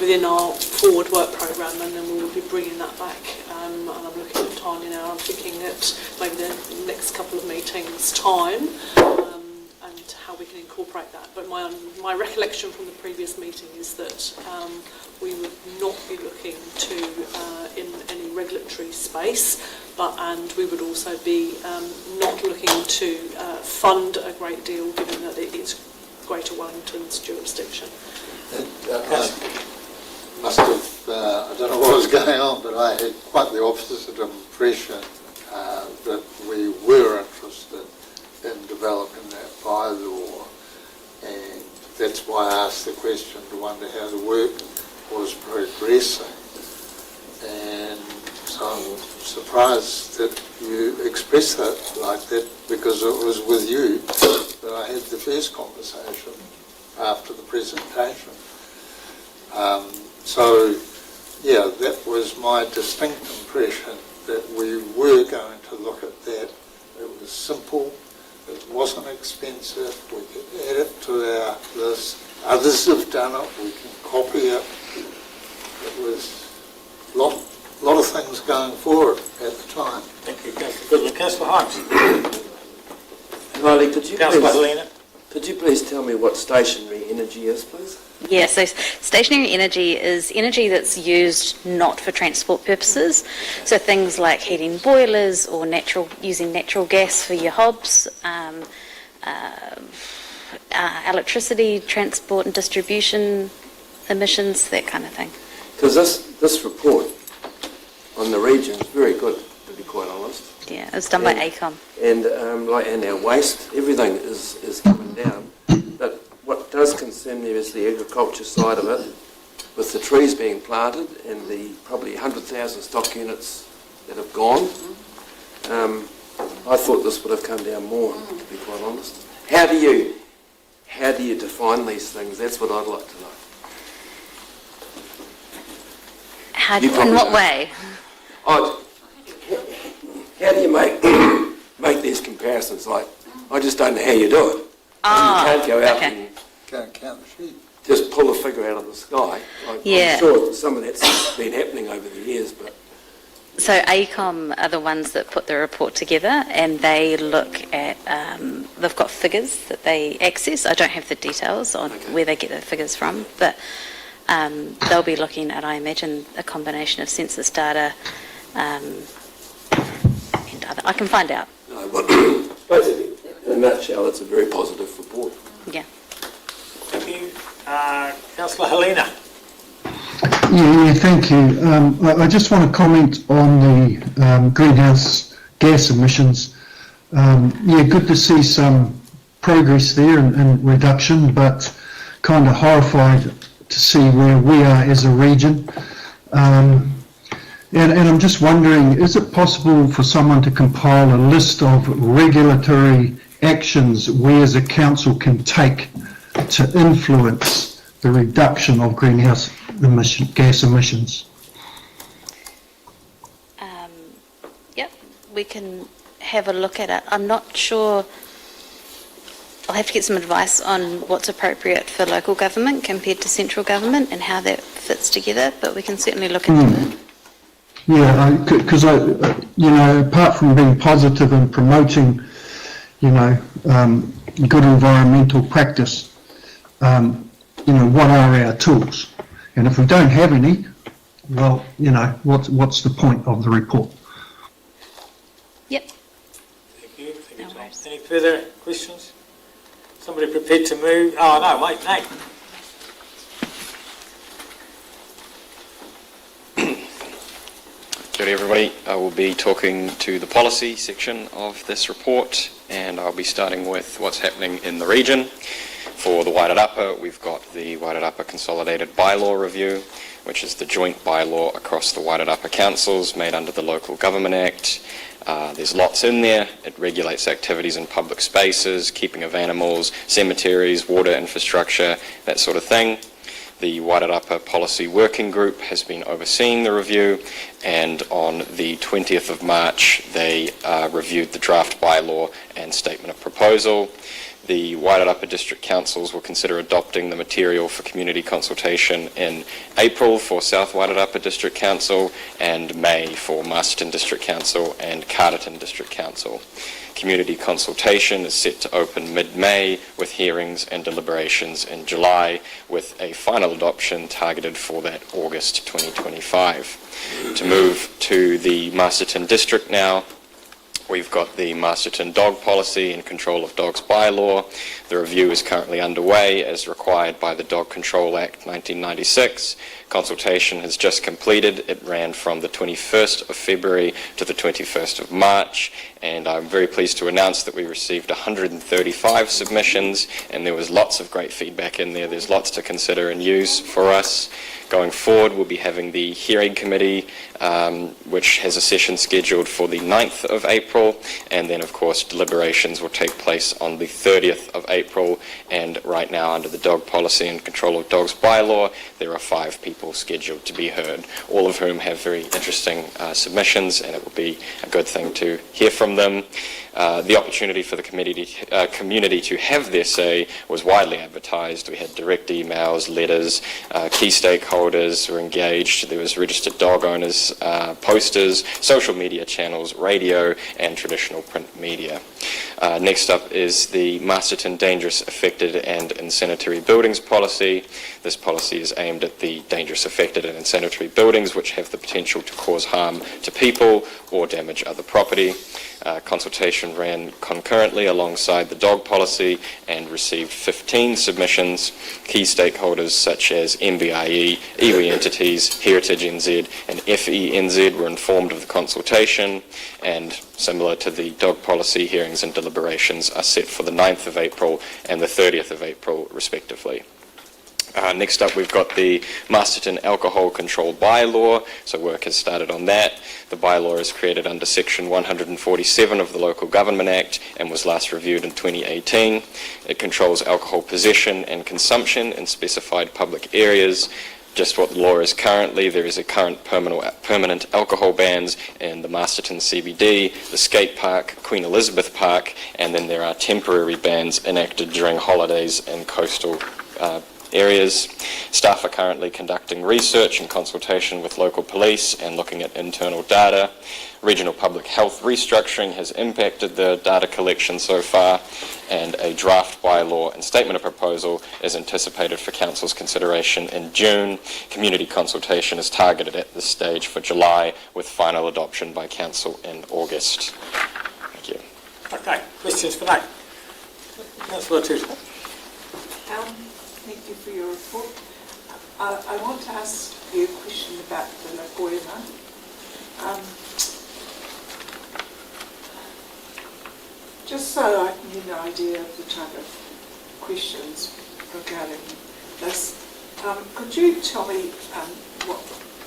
within our forward work programme, and then we will be bringing that back. And I'm looking at Tanya now, I'm thinking at maybe the next couple of meetings' time, and how we can incorporate that. But my recollection from the previous meeting is that we would not be looking to in any regulatory space, and we would also be not looking to fund a great deal, given that it is Greater Wellington's jurisdiction. I must have, I don't know what was going on, but I had quite the opposite impression that we were interested in developing that bylaw, and that's why I asked the question to wonder how the work was progressing. And so I'm surprised that you expressed that like that, because it was with you that I had the first conversation after the presentation. That was my distinct impression, that we were going to look at that. It was simple, it wasn't expensive, we could add it to our list. Others have done it, we can copy it. It was a lot of things going forward at the time. Thank you, Councillor Goodwin. Councillor Hunt. Riley, could you please tell me what stationary energy is, please? Yeah, so stationary energy is energy that's used not for transport purposes. So things like heating boilers or using natural gas for your hobs, electricity, transport and distribution emissions, that kind of thing. Because this report on the region is very good, to be quite honest. Yeah, it was done by ACOM. And our waste, everything is coming down. there is the agriculture side of it, with the trees being planted and the probably 100,000 stock units that have gone. I thought this would have come down more, to be quite honest. How do you define these things? That's what I'd like to know. In what way? How do you make these comparisons? Like, I just don't know how you do it. You can't go out and Can't count the sheep. just pull a figure out of the sky. I'm sure some of that's been happening over the years, but So AECOM are the ones that put the report together, and they look at, they've got figures that they access. I don't have the details on where they get the figures from, but they'll be looking at, I imagine, a combination of census data and other. I can find out. no, but basically, in a nutshell, it's a very positive report. Yeah. Thank you. Councillor Helena. Yeah, thank you. I just want to comment on the greenhouse gas emissions. Good to see some progress there and reduction, but kind of horrified to see where we are as a region. And I'm just wondering, is it possible for someone to compile a list of regulatory actions we as a council can take to influence the reduction of greenhouse gas emissions? Yep, we can have a look at it. I'm not sure. I'll have to get some advice on what's appropriate for local government compared to central government and how that fits together, but we can certainly look into it. Yeah, because apart from being positive and promoting, good environmental practice, what are our tools? And if we don't have any, well, what's the point of the report? Yep. Thank you. Thank you, Tom. Any further questions? Somebody prepared to move? Oh, no, wait, Nate. Kia ora everybody. I will be talking to the policy section of this report, and I'll be starting with what's happening in the region. For the Wairarapa, we've got the Wairarapa Consolidated Bylaw Review, which is the joint bylaw across the Wairarapa councils made under the Local Government Act. There's lots in there. It regulates activities in public spaces, keeping of animals, cemeteries, water infrastructure, that sort of thing. The Wairarapa Policy Working Group has been overseeing the review, and on the 20th of March they reviewed the draft bylaw and statement of proposal. The Wairarapa District Councils will consider adopting the material for community consultation in April for South Wairarapa District Council and May for Masterton District Council and Carterton District Council. Community consultation is set to open mid-May with hearings and deliberations in July, with a final adoption targeted for that August 2025. To move to the Masterton District now, we've got the Masterton Dog Policy and Control of Dogs bylaw. The review is currently underway as required by the Dog Control Act 1996. Consultation has just completed. It ran from the 21st of February to the 21st of March, and I'm very pleased to announce that we received 135 submissions, and there was lots of great feedback in there. There's lots to consider and use for us. Going forward, we'll be having the hearing committee, which has a session scheduled for the 9th of April, and then of course deliberations will take place on the 30th of April, and right now under the Dog Policy and Control of Dogs bylaw, there are 5 people scheduled to be heard, all of whom have very interesting submissions, and it will be a good thing to hear from them. The opportunity for the community to have their say was widely advertised. We had direct emails, letters, key stakeholders were engaged. There was registered dog owners, posters, social media channels, radio, and traditional print media. Next up is the Masterton Dangerous, Affected and Incendiary Buildings Policy. This policy is aimed at the dangerous, affected and incendiary buildings which have the potential to cause harm to people or damage other property. Consultation ran concurrently alongside the dog policy and received 15 submissions. Key stakeholders such as MBIE, iwi entities, Heritage NZ and FENZ were informed of the consultation, and similar to the dog policy, hearings and deliberations are set for the 9th of April and the 30th of April respectively. Next up, we've got the Masterton Alcohol Control Bylaw, so work has started on that. The bylaw is created under Section 147 of the Local Government Act and was last reviewed in 2018. It controls alcohol possession and consumption in specified public areas. Just what the law is currently, there is a current permanent alcohol bans in the Masterton CBD, the skate park, Queen Elizabeth Park, and then there are temporary bans enacted during holidays in coastal areas. Staff are currently conducting research in consultation with local police and looking at internal data. Regional public health restructuring has impacted the data collection so far, and a draft bylaw and statement of proposal is anticipated for Council's consideration in June. Community consultation is targeted at this stage for July, with final adoption by Council in August. Thank you. Okay, questions for Nate? Councillor Tutor. Thank you for your report. I want to ask you a question about the Lagoima. Just so I can get an idea of the type of questions regarding this, could you tell me what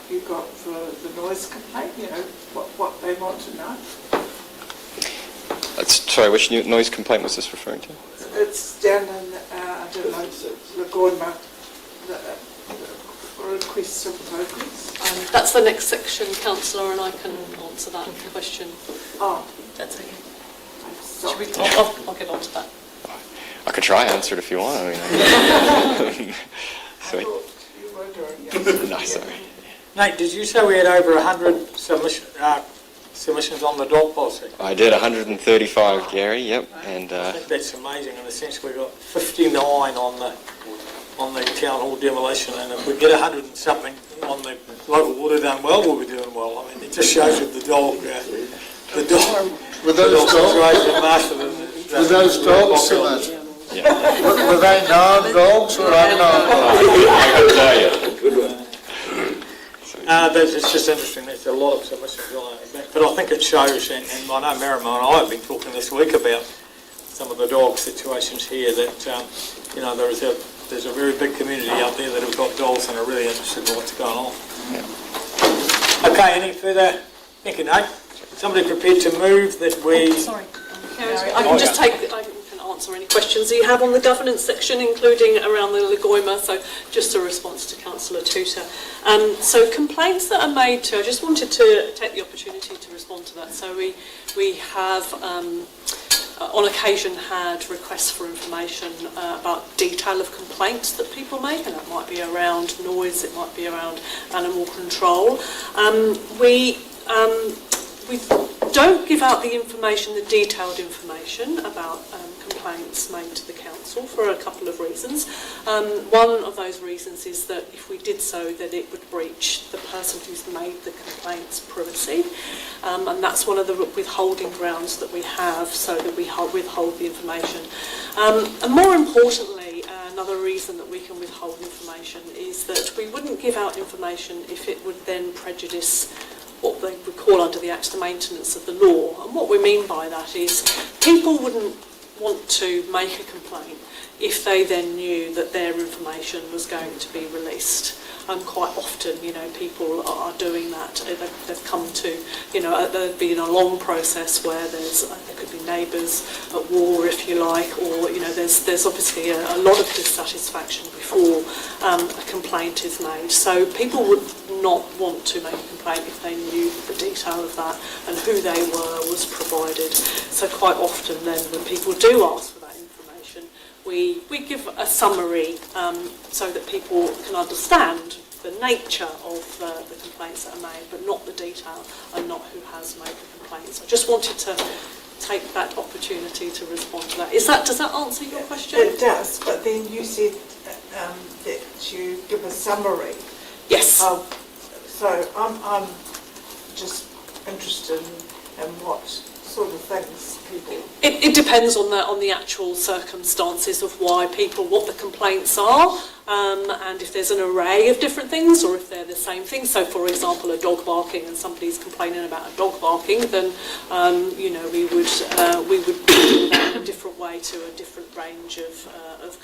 you got for the noise complaint, what they want to know? Sorry, which noise complaint was this referring to? It's down in, I don't know, Lagoima, the request of progress. That's the next section, Councillor, and I can answer that question. Oh. That's okay. Should we, I'll get on to that. I could try answer it if you want. Sorry. No, sorry. Nate, did you say we had over 100 submissions on the dog policy? I did 135, Gary. Yep, and I think that's amazing. In a sense, we got 59 on the town hall demolition, and if we get 100 and something on the local water done well, we'll be doing well. I mean, it just shows that the dog. Were those dogs, Simon? Yeah. Were they known dogs or unknown? I can tell you. It's just interesting. There's a lot of submissions on it. But I think it shows, and I know Merriman and I have been talking this week about some of the dog situations here, that there's a very big community out there that have got dogs and are really interested in what's going on. Yeah. Okay, any further? Thank you, Nate. Somebody prepared to move that we... Sorry, I can just I can answer any questions you have on the governance section, including around the Lagoima, so just a response to Councillor Tutor. So complaints that are made to, I just wanted to take the opportunity to respond to that. So we have on occasion had requests for information about detail of complaints that people make, and that might be around noise, it might be around animal control. We don't give out the information, the detailed information about complaints made to the council for a couple of reasons. One of those reasons is that if we did so, that it would breach the person who's made the complaint's privacy, and that's one of the withholding grounds that we have, so that we withhold the information. And more importantly, another reason that we can withhold information is that we wouldn't give out information if it would then prejudice what they would call under the Act the maintenance of the law. And what we mean by that is people wouldn't want to make a complaint if they then knew that their information was going to be released. Quite often, people are doing that. They've come to, there's been a long process where there could be neighbours at war, if you like, or, there's obviously a lot of dissatisfaction before a complaint is made. So people would not want to make a complaint if they knew the detail of that and who they were was provided. So quite often then, when people do ask for that information, we give a summary so that people can understand the nature of the complaints that are made, but not the detail and not who has made the complaints. I just wanted to take that opportunity to respond to that. Does that answer your question? It does, but then you said that you give a summary. Yes. So I'm just interested in what sort of things people... It depends on the actual circumstances of why people, what the complaints are. and if there's an array of different things or if they're the same thing. So, for example, a dog barking and somebody's complaining about a dog barking, then we would do that in a different way to a different range of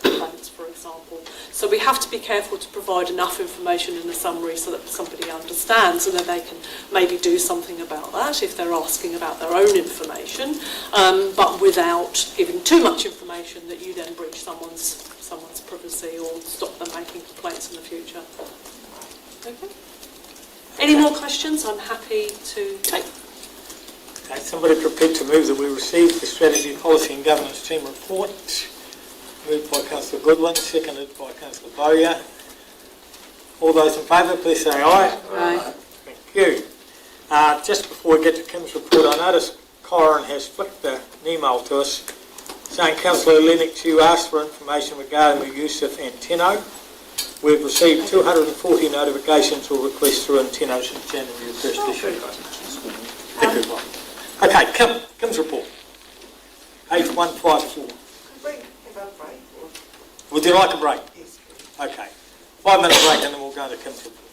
complaints, for example. So we have to be careful to provide enough information in the summary so that somebody understands, so that they can maybe do something about that if they're asking about their own information, but without giving too much information that you then breach someone's privacy or stop them making complaints in the future. Okay. Any more questions? I'm happy to take. Okay, somebody prepared to move that we receive the Strategy, Policy and Governance Team report. Moved by Councillor Goodwin, seconded by Councillor Bowyer. All those in favour, please say aye. Aye. Thank you. Just before we get to Kim's report, I noticed Corin has flicked an email to us saying, Councillor Lennox, you asked for information regarding the use of Antenno. We've received 240 notifications or requests through Antenno since January the 1st this year. Okay, Kim's report. Page 154. Would you like a break? Yes. Okay. 5-minute break and then we'll go to Kim's report.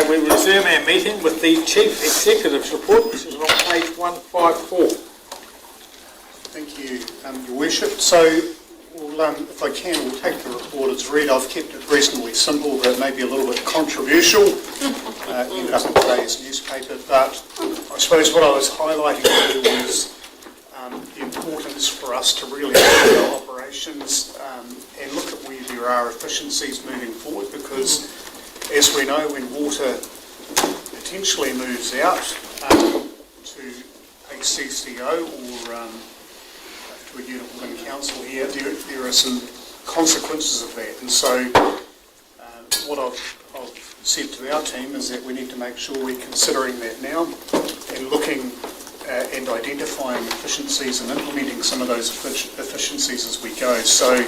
we resume our meeting with the Chief Executive's report, which is on page 154. Thank you, Your Worship. So, if I can, we'll take the report as read. I've kept it reasonably simple, but maybe a little bit controversial in today's newspaper. But I suppose what I was highlighting here was the importance for us to really look at our operations and look at where there are efficiencies moving forward, because as we know, when water potentially moves out to a CCO or to a unit within council here, there are some consequences of that. And so what I've said to our team is that we need to make sure we're considering that now and looking and identifying efficiencies and implementing some of those efficiencies as we go. So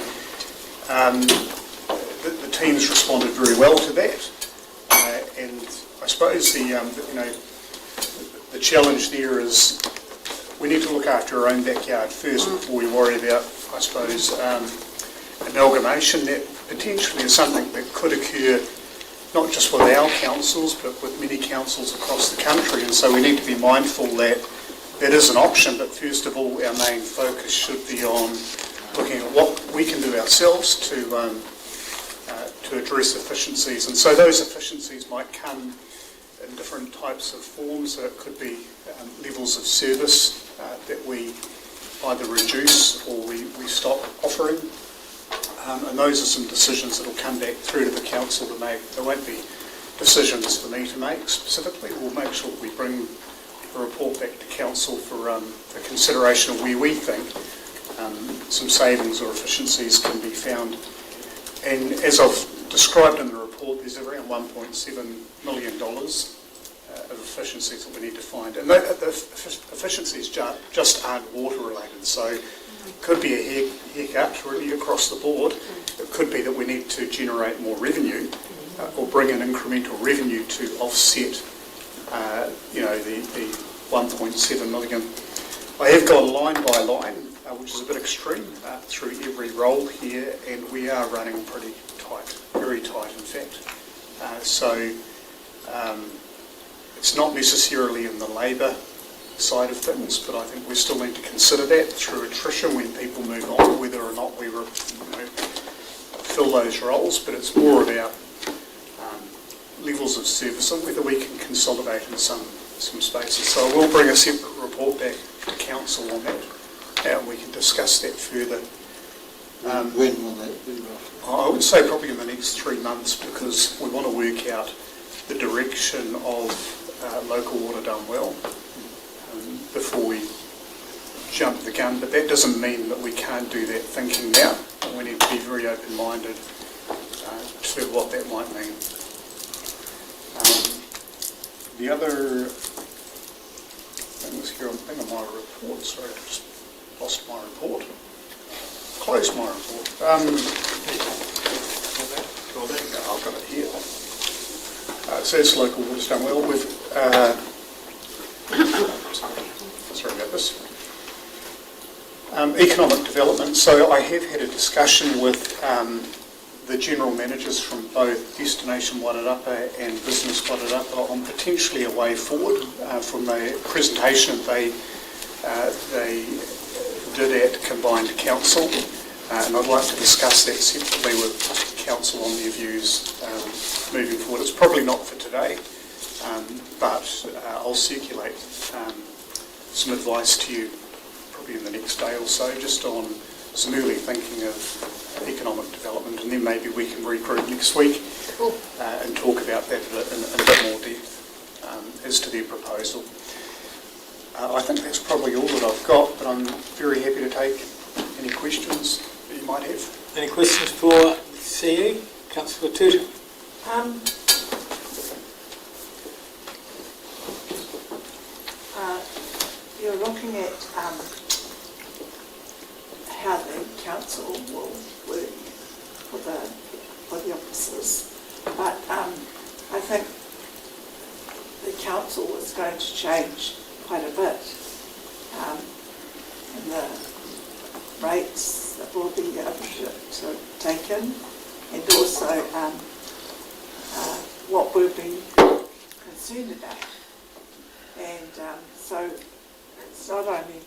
the team's responded very well to that, and I suppose the challenge there is we need to look after our own backyard first before we worry about, I suppose, amalgamation. That potentially is something that could occur not just with our councils but with many councils across the country, and so we need to be mindful that that is an option, but first of all our main focus should be on looking at what we can do ourselves to address efficiencies. And so those efficiencies might come in different types of forms. So it could be levels of service that we either reduce or we stop offering. And those are some decisions that will come back through to the council to make. There won't be decisions for me to make specifically. We'll make sure that we bring a report back to council for consideration of where we think some savings or efficiencies can be found. And as I've described in the report, there's around $1.7 million of efficiencies that we need to find. And the efficiencies just aren't water related, so it could be a haircut really across the board. It could be that we need to generate more revenue or bring in incremental revenue to offset the 1.7 million. I have gone line by line, which is a bit extreme, through every role here, and we are running pretty tight, very tight in fact. So it's not necessarily in the labour side of things, but I think we still need to consider that through attrition when people move on, whether or not we fill those roles, but it's more about levels of service and whether we can consolidate in some spaces. So I will bring a separate report back to council on that, and we can discuss that further. When will that be roughly? I would say probably in the next 3 months, because we want to work out the direction of local water done well before we jump the gun. But that doesn't mean that we can't do that thinking now, and we need to be very open-minded to what that might mean. The other thing was here on my report. Sorry, I just lost my report. Closed my report. I've got it here. So it's local water's done well. We've sorry about this. Economic development. So I have had a discussion with the general managers from both Destination Wairarapa and Business Wairarapa on potentially a way forward from the presentation they did at Combined Council, and I'd like to discuss that separately with Council on their views moving forward. It's probably not for today, but I'll circulate some advice to you probably in the next day or so, just on some early thinking of economic development, and then maybe we can regroup next week and talk about that in a bit more depth as to their proposal. I think that's probably all that I've got, but I'm very happy to take any questions that you might have. Any questions for CE? Councillor Tutu. You're looking at how the council will work for the officers, but I think the council is going to change quite a bit, and the rates that will be able to take in, and also what will be concerned about. And so it's not only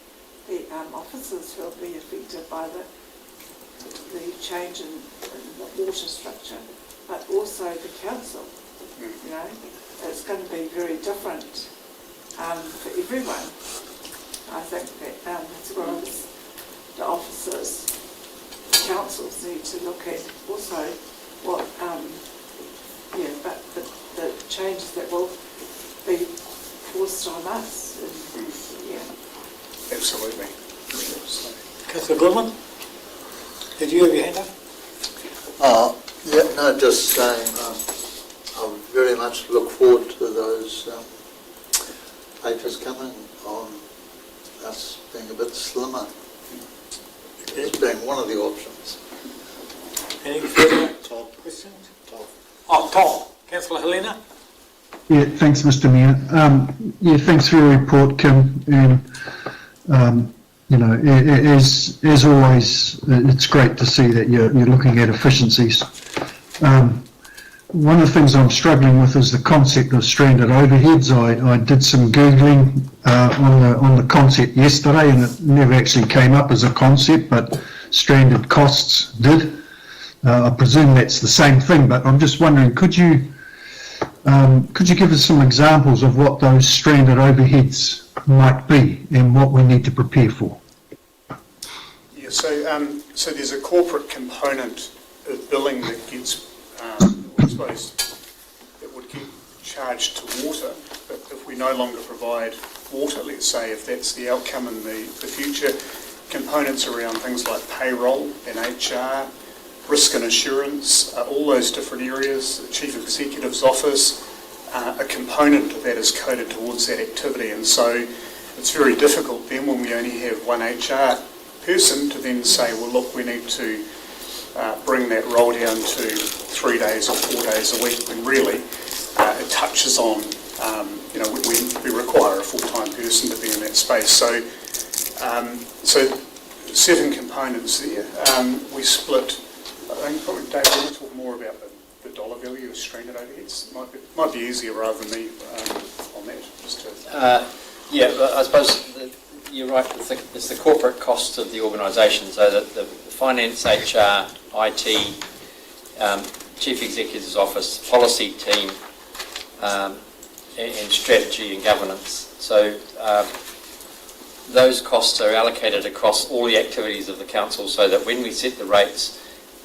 the officers who will be affected by the change in the water structure, but also the council. You know, it's going to be very different for everyone. I think that as well as the officers, the councils need to look at also what, but the changes that will be forced on us. Absolutely. Councillor Goodman, did you have your hand up? Just saying, I very much look forward to those papers coming on us being a bit slimmer as being one of the options. Any further questions? Oh, Tom. Councillor Helena? Yeah, thanks, Mr. Mayor. Thanks for your report, Kim. And, as always, it's great to see that you're looking at efficiencies. One of the things I'm struggling with is the concept of stranded overheads. I did some Googling on the concept yesterday, and it never actually came up as a concept, but stranded costs did. I presume that's the same thing, but I'm just wondering, could you give us some examples of what those stranded overheads might be and what we need to prepare for? Yeah, so there's a corporate component of billing that gets, I suppose, that would get charged to water. But if we no longer provide water, let's say, if that's the outcome in the future, components around things like payroll and HR, risk and assurance, all those different areas, the Chief Executive's office, a component of that is coded towards that activity. And so it's very difficult then when we only have one HR person to then say, well, look, we need to bring that role down to 3 days or 4 days a week, when really it touches on, we require a full-time person to be in that space. So 7 components there. We split, I think probably Dave, you want to talk more about the dollar value of stranded overheads? Might be easier rather than me on that. Just to... I suppose you're right. It's the corporate costs of the organisation, so that the finance, HR, IT, Chief Executive's office, policy team, and strategy and governance. So those costs are allocated across all the activities of the council, so that when we set the rates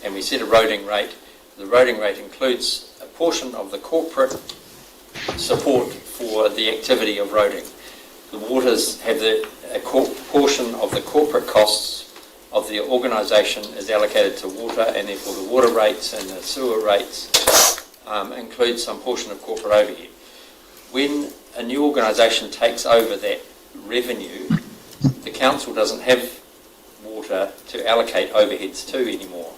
and we set a roading rate, the roading rate includes a portion of the corporate support for the activity of roading. The waters have a portion of the corporate costs of the organisation is allocated to water, and therefore the water rates and the sewer rates include some portion of corporate overhead. When a new organisation takes over that revenue, the council doesn't have water to allocate overheads to anymore.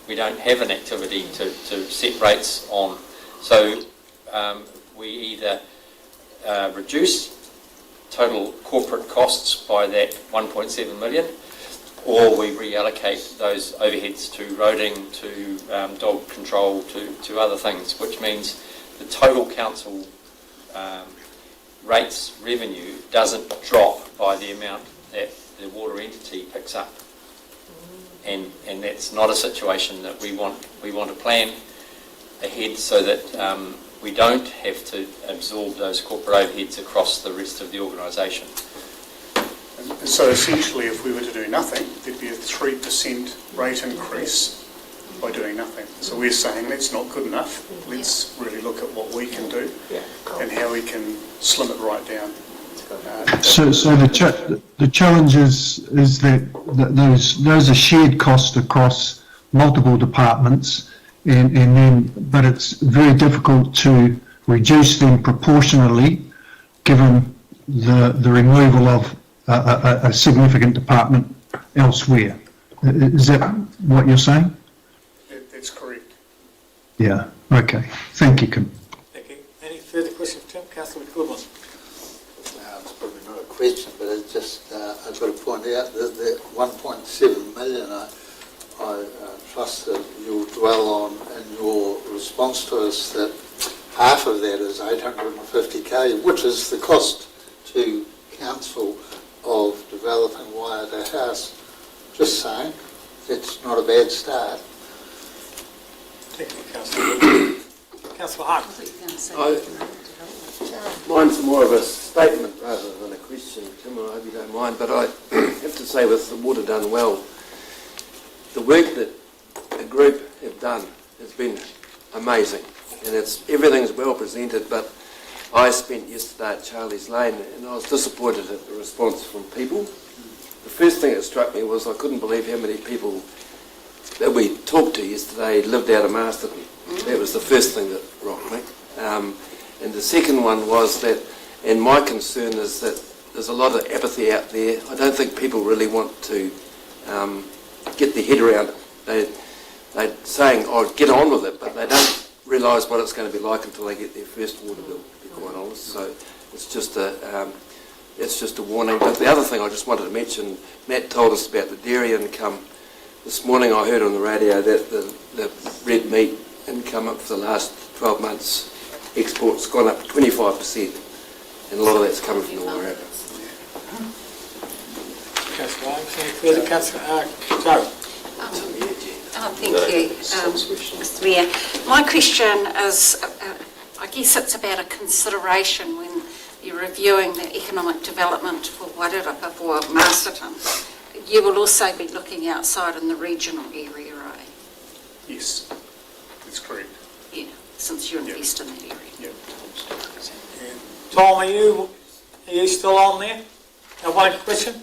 We don't have an activity to set rates on. So we either reduce total corporate costs by that 1.7 million, or we reallocate those overheads to roading, to dog control, to other things, which means the total council rates revenue doesn't drop by the amount that the water entity picks up. And that's not a situation that we want. We want to plan ahead so that we don't have to absorb those corporate overheads across the rest of the organisation. And so essentially, if we were to do nothing, there'd be a 3% rate increase by doing nothing. So we're saying that's not good enough. Let's really look at what we can do and how we can slim it right down. So the challenge is that those are shared costs across multiple departments, but it's very difficult to reduce them proportionally, given the removal of a significant department elsewhere. Is that what you're saying? That's correct. Yeah. Okay. Thank you, Kim. Thank you. Any further questions, Tim? Councillor Goodman. It's probably not a question, but it's just I've got to point out that the 1.7 million I trust that you'll dwell on in your response to us, that half of that is 850k, which is the cost to council of developing Waiata House. Just saying, that's not a bad start. Thank you, Councillor. Councillor Hart. Mine's more of a statement rather than a question, Tim, I hope you don't mind, but I have to say with the water done well, the work that the group have done has been amazing, and everything's well presented, but I spent yesterday at Charlie's Lane and I was disappointed at the response from people. The first thing that struck me was I couldn't believe how many people that we talked to yesterday lived out of Masterton. That was the first thing that rocked me. And the second one was that, and my concern is that there's a lot of apathy out there. I don't think people really want to get their head around it. They're saying, oh, get on with it, but they don't realise what it's going to be like until they get their first water bill, to be quite honest. So it's just a warning. But the other thing I just wanted to mention, Matt told us about the dairy income. This morning I heard on the radio that the red meat income for the last 12 months, exports gone up 25%, and a lot of that's coming from the Wairarapa. Councillor Holmes, any further? Councillor Joe. Thank you, Mr Mayor. My question is, I guess it's about a consideration when you're reviewing the economic development for Wairarapa for Masterton. You will also be looking outside in the regional area, right? Yes, that's correct. Yeah, since you invest in that area. Yep. Tom, are you still on there? One question?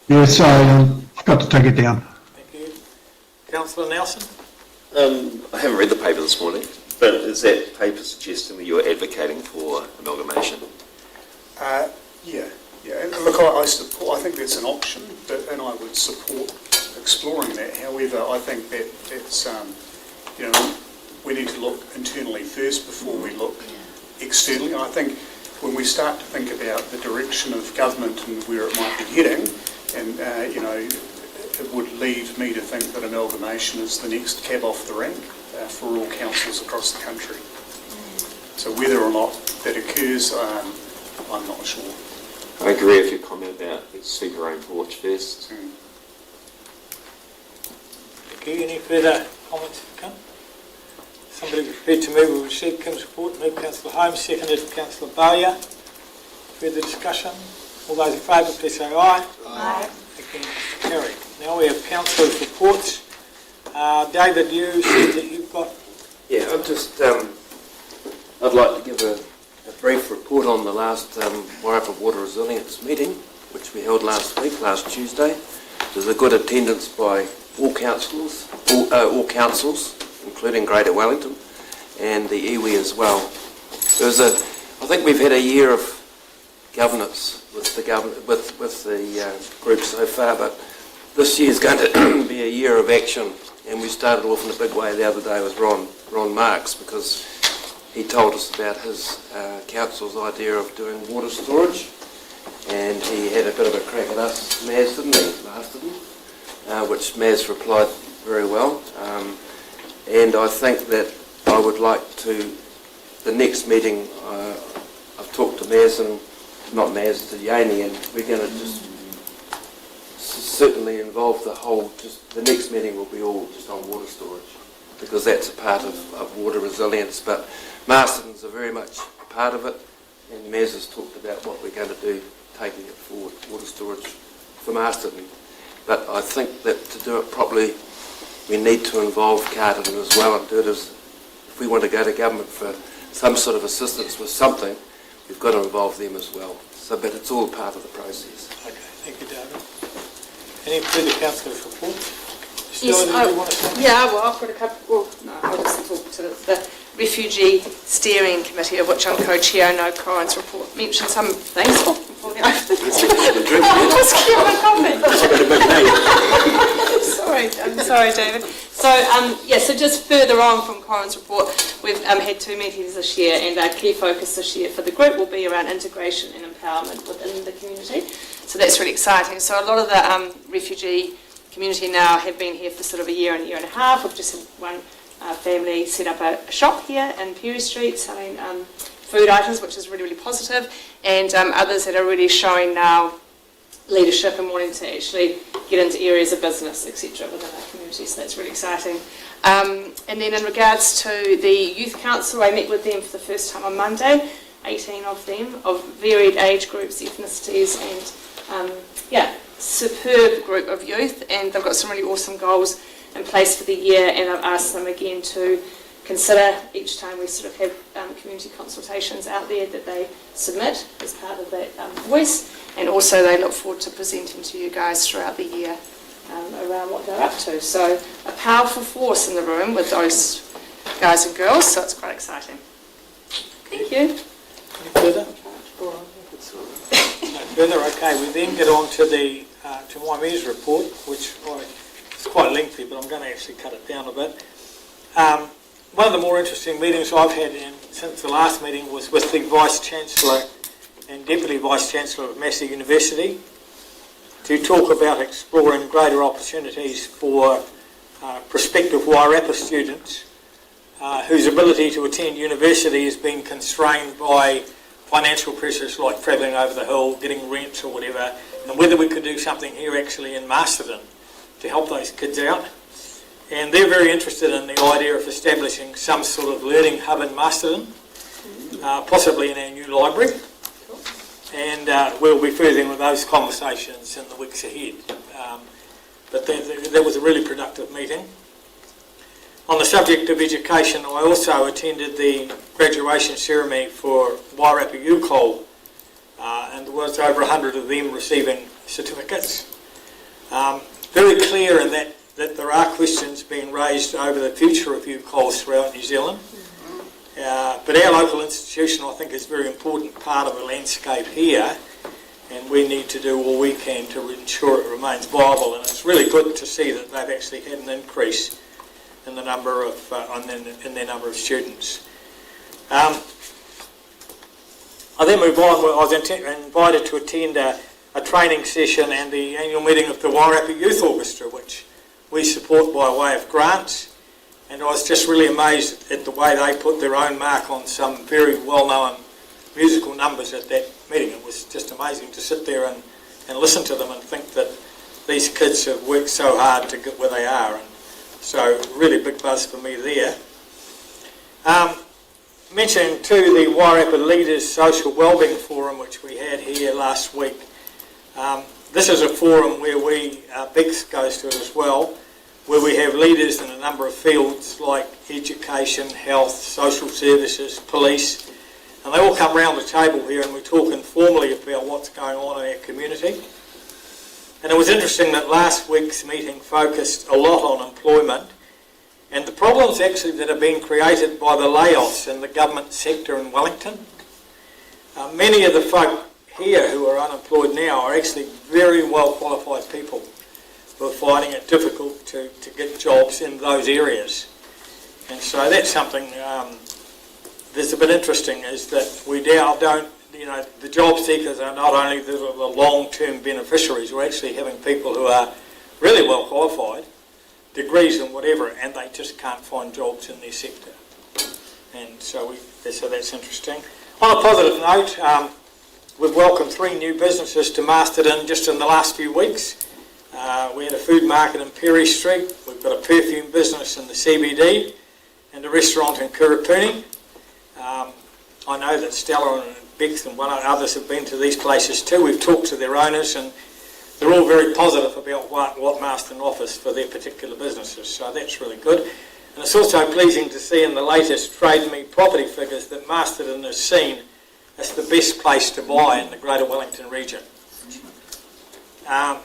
Yes, I got to take it down. Thank you. Councillor Nelson? I haven't read the paper this morning, but is that paper suggesting that you're advocating for amalgamation? Yeah. Look, I support. I think that's an option, and I would support exploring that. However, I think that it's we need to look internally first before we look externally. I think when we start to think about the direction of government and where it might be heading, and it would lead me to think that amalgamation is the next cab off the rank for all councils across the country. So whether or not that occurs, I'm not sure. I agree with your comment about let's sweep your own porch first. Thank you. Any further comments? Come. Somebody prepared to move, we received Kim's report. Moved Councillor Holmes, seconded Councillor Bowyer. Further discussion? All those in favour, please say aye. Aye. Again, carried. Now we have councillors' reports. David, you said that you've got... Yeah, I'd like to give a brief report on the last Wairarapa Water Resilience meeting, which we held last Tuesday. There's a good attendance by all councils, including Greater Wellington, and the iwi as well. I think we've had a year of governance with the group so far, but this year's going to be a year of action, and we started off in a big way the other day with Ron Marks, because he told us about his council's idea of doing water storage, and he had a bit of a crack at us, Maz, didn't he, Masterton, which Maz replied very well. And I think that I would like to, the next meeting, I've talked to Maz and, not Maz, to Yoni, and we're going to just certainly involve the next meeting will be all just on water storage, because that's a part of water resilience, but Masterton's are very much a part of it, and Maz has talked about what we're going to do, taking it forward, water storage for Masterton. But I think that to do it properly, we need to involve Carterton as well, and do it as, if we want to go to government for some sort of assistance with something, we've got to involve them as well. So, but it's all part of the process. Okay, thank you, David. Any further councillors' reports? Yes, I've got a couple. I'll just talk to the Refugee Steering Committee, of which I'm co-chair. I know Corin's report mentioned some things. I'm sorry, David. So just further on from Corin's report, we've had 2 meetings this year, and our key focus this year for the group will be around integration and empowerment within the community. So that's really exciting. So a lot of the refugee community now have been here for sort of a year and a half. We've just had one family set up a shop here in Perry Street selling food items, which is really, really positive, and others that are really showing now leadership and wanting to actually get into areas of business, etc. within our community, so that's really exciting. And then in regards to the Youth Council, I met with them for the first time on Monday, 18 of them, of varied age groups, ethnicities, and superb group of youth, and they've got some really awesome goals in place for the year, and I've asked them again to consider each time we sort of have community consultations out there that they submit as part of that voice, and also they look forward to presenting to you guys throughout the year around what they're up to. So a powerful force in the room with those guys and girls, so it's quite exciting. Thank you. Any further? No further, okay. We then get on to the to my mayor's report, which is quite lengthy, but I'm going to actually cut it down a bit. One of the more interesting meetings I've had since the last meeting was with the Vice-Chancellor and Deputy Vice-Chancellor of Massey University to talk about exploring greater opportunities for prospective Wairarapa students whose ability to attend university has been constrained by financial pressures like travelling over the hill, getting rents or whatever, and whether we could do something here actually in Masterton to help those kids out. And they're very interested in the idea of establishing some sort of learning hub in Masterton, possibly in our new library. And we'll be furthering with those conversations in the weeks ahead. But that was a really productive meeting. On the subject of education, I also attended the graduation ceremony for Wairarapa UCOL, and there was over 100 of them receiving certificates. Very clear in that there are questions being raised over the future of UCOLs throughout New Zealand. But our local institution, I think, is a very important part of the landscape here, and we need to do all we can to ensure it remains viable. And it's really good to see that they've actually had an increase in the number of in their number of students. I then move on. I was invited to attend a training session and the annual meeting of the Wairarapa Youth Orchestra, which we support by way of grants. And I was just really amazed at the way they put their own mark on some very well-known musical numbers at that meeting. It was just amazing to sit there and listen to them and think that these kids have worked so hard to get where they are. And so really big buzz for me there. Mentioning too the Wairarapa Leaders Social Wellbeing Forum, which we had here last week. This is a forum where Bex goes to it as well, where we have leaders in a number of fields like education, health, social services, police, and they all come round the table here and we talk informally about what's going on in our community. And it was interesting that last week's meeting focused a lot on employment and the problems actually that are being created by the layoffs in the government sector in Wellington. Many of the folk here who are unemployed now are actually very well qualified people who are finding it difficult to get jobs in those areas. And so that's something that's a bit interesting, is that we now don't, the job seekers are not only the long-term beneficiaries, we're actually having people who are really well qualified, degrees and whatever, and they just can't find jobs in their sector. And so that's interesting. On a positive note, we've welcomed 3 new businesses to Masterton just in the last few weeks. We had a food market in Perry Street, we've got a perfume business in the CBD, and a restaurant in Kurupuni. I know that Stella and Bex and others have been to these places too. We've talked to their owners and they're all very positive about what Masterton offers for their particular businesses, so that's really good. And it's also pleasing to see in the latest Trade Me property figures that Masterton is seen as the best place to buy in the Greater Wellington region.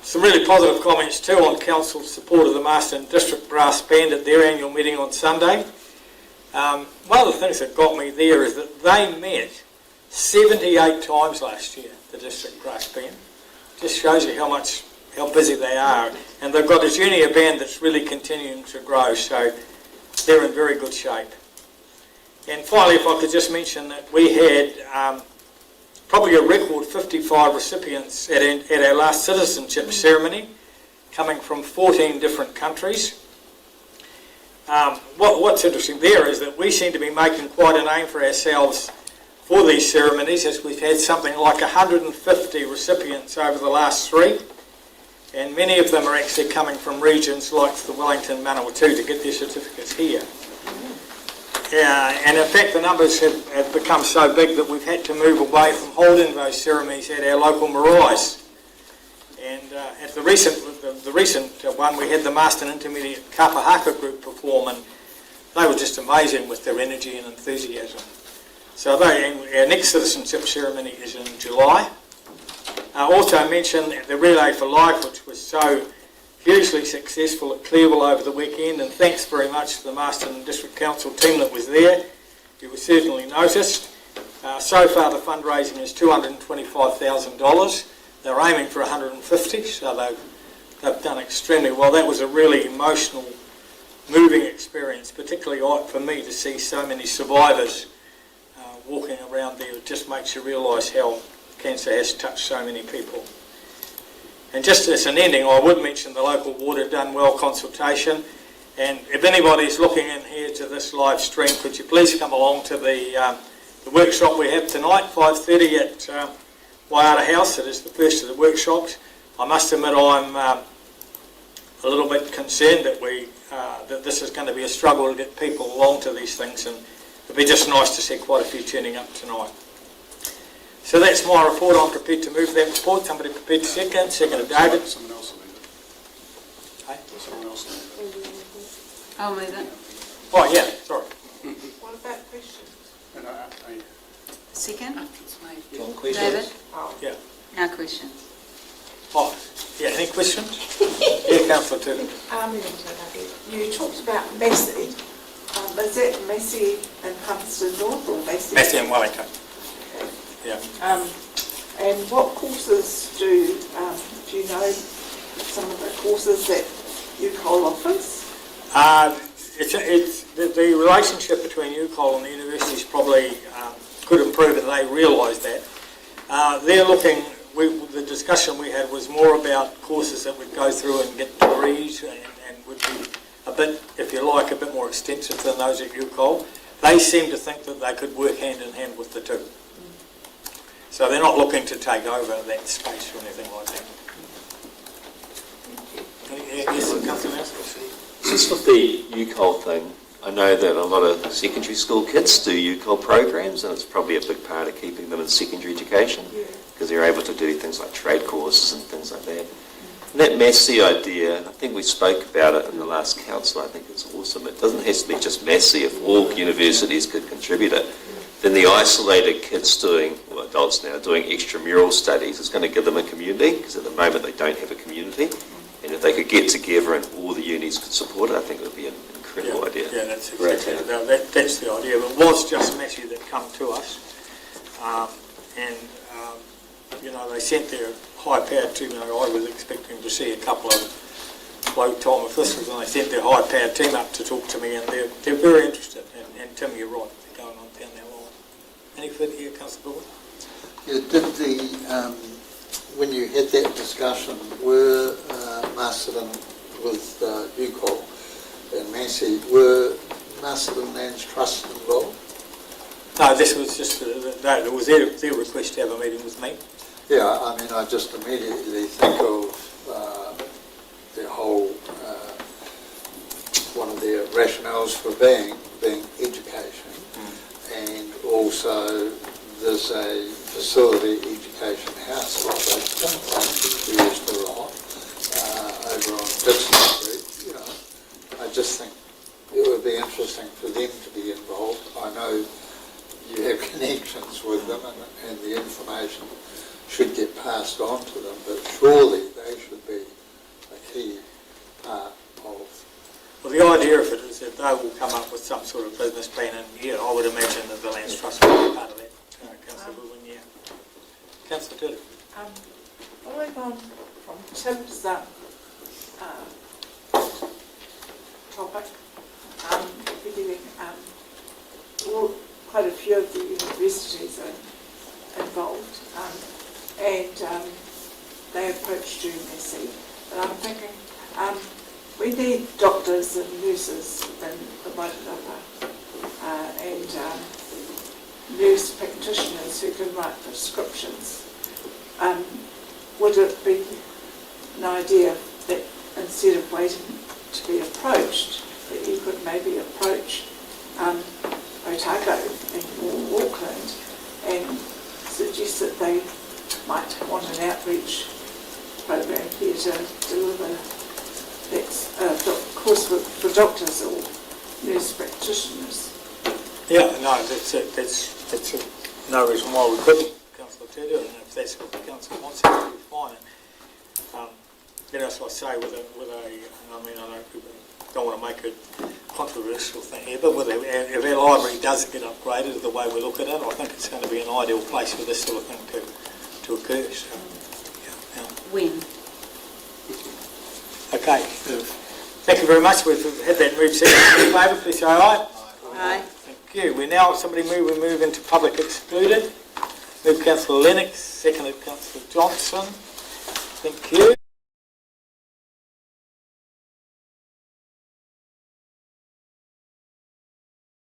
Some really positive comments too on Council's support of the Masterton District Brass Band at their annual meeting on Sunday. One of the things that got me there is that they met 78 times last year, the District Brass Band. Just shows you how busy they are. And they've got a junior band that's really continuing to grow, so they're in very good shape. And finally, if I could just mention that we had probably a record 55 recipients at our last citizenship ceremony, coming from 14 different countries. What's interesting there is that we seem to be making quite a name for ourselves for these ceremonies, as we've had something like 150 recipients over the last 3, and many of them are actually coming from regions like the Wellington Manawatu to get their certificates here. And in fact the numbers have become so big that we've had to move away from holding those ceremonies at our local maraes. And at the recent one, we had the Masterton Intermediate Kapahaka group perform, and they were just amazing with their energy and enthusiasm. So our next citizenship ceremony is in July. I also mentioned the Relay for Life, which was so hugely successful at Clearville over the weekend, and thanks very much to the Masterton District Council team that was there. You were certainly noticed. So far the fundraising is $225,000. They're aiming for 150, so they've done extremely well. That was a really emotional, moving experience, particularly for me to see so many survivors walking around there. It just makes you realise how cancer has touched so many people. And just as an ending, I would mention the local water done well consultation. And if anybody's looking in here to this live stream, could you please come along to the workshop we have tonight, 5:30 at Waiata House. It is the first of the workshops. I must admit I'm a little bit concerned that that this is going to be a struggle to get people along to these things, and it'd be just nice to see quite a few turning up tonight. So that's my report. I'm prepared to move that report. Somebody prepared to second? Second, David. Someone else will move it. Hey? Someone else will move it. I'll move it. Oh, yeah, sorry. What about questions? And Second? John, questions? David? Yeah. No questions. Oh, yeah, any questions? Yeah, Councillor Turner. You talked about Massey. Is that Massey and Palmerston North or Massey? Massey and Wellington. Yeah. And what courses do you know some of the courses that UCOL offers? It's the relationship between UCOL and the universities probably could improve, and they realise that. They're looking, the discussion we had was more about courses that would go through and get degrees and would be a bit, if you like, a bit more extensive than those at UCOL. They seem to think that they could work hand in hand with the two. So they're not looking to take over that space or anything like that. Yes, Councillor Mouse? Just with the UCOL thing, I know that a lot of secondary school kids do UCOL programs, and it's probably a big part of keeping them in secondary education, because they're able to do things like trade courses and things like that. And that Massey idea, I think we spoke about it in the last council. I think it's awesome. It doesn't have to be just Massey. If all universities could contribute it, then the isolated kids doing, well, adults now, doing extramural studies is going to give them a community, because at the moment they don't have a community. And if they could get together and all the unis could support it, I think it would be an incredible idea. Yeah, that's exactly that's the idea. It was just Massey that come to us, you know, they sent their high-powered team. You know, I was expecting to see a couple of low-time officials, and they sent their high-powered team up to talk to me, and they're very interested. And Tim, you're right, they're going on down that line. Any further here, Councillor Boyd? Yeah, did when you had that discussion, were Masterton with UCOL and Massey, were Masterton Lands Trust involved? No, this was just it was their request to have a meeting with me. Yeah, I mean, I just immediately think of their whole, one of their rationales for being education, and also there's a facility education house like that we used to run over on Dixon Street. You know, I just think it would be interesting for them to be involved. I know you have connections with them, and the information should get passed on to them, but surely they should be a key part of. Well, the idea of it is that they will come up with some sort of business plan, and yeah, I would imagine that the Lands Trust will be part of that. Councillor Goodwin, yeah. Councillor Tilly. Following on from Tim's topic, quite a few of the universities are involved, and they approached you, Massey. But I'm thinking, we need doctors and nurses in the Wairarapa and nurse practitioners who can write prescriptions. Would it be an idea that instead of waiting to be approached, that you could maybe approach Otago and Auckland and suggest that they might want an outreach program here to deliver that course for doctors or nurse practitioners? Yeah, no, that's no reason why we couldn't, Councillor Tudu, and if that's what the council wants, it would be fine. As I say, with a, I mean, I don't want to make a controversial thing here, but if our library does get upgraded the way we look at it, I think it's going to be an ideal place for this sort of thing to occur. So, yeah. When? Okay. Thank you very much. We've had that move second in favour. Please say aye. Aye. Thank you. We now, somebody we move into public excluded. Move Councillor Lennox, seconded Councillor Johnson. Thank you.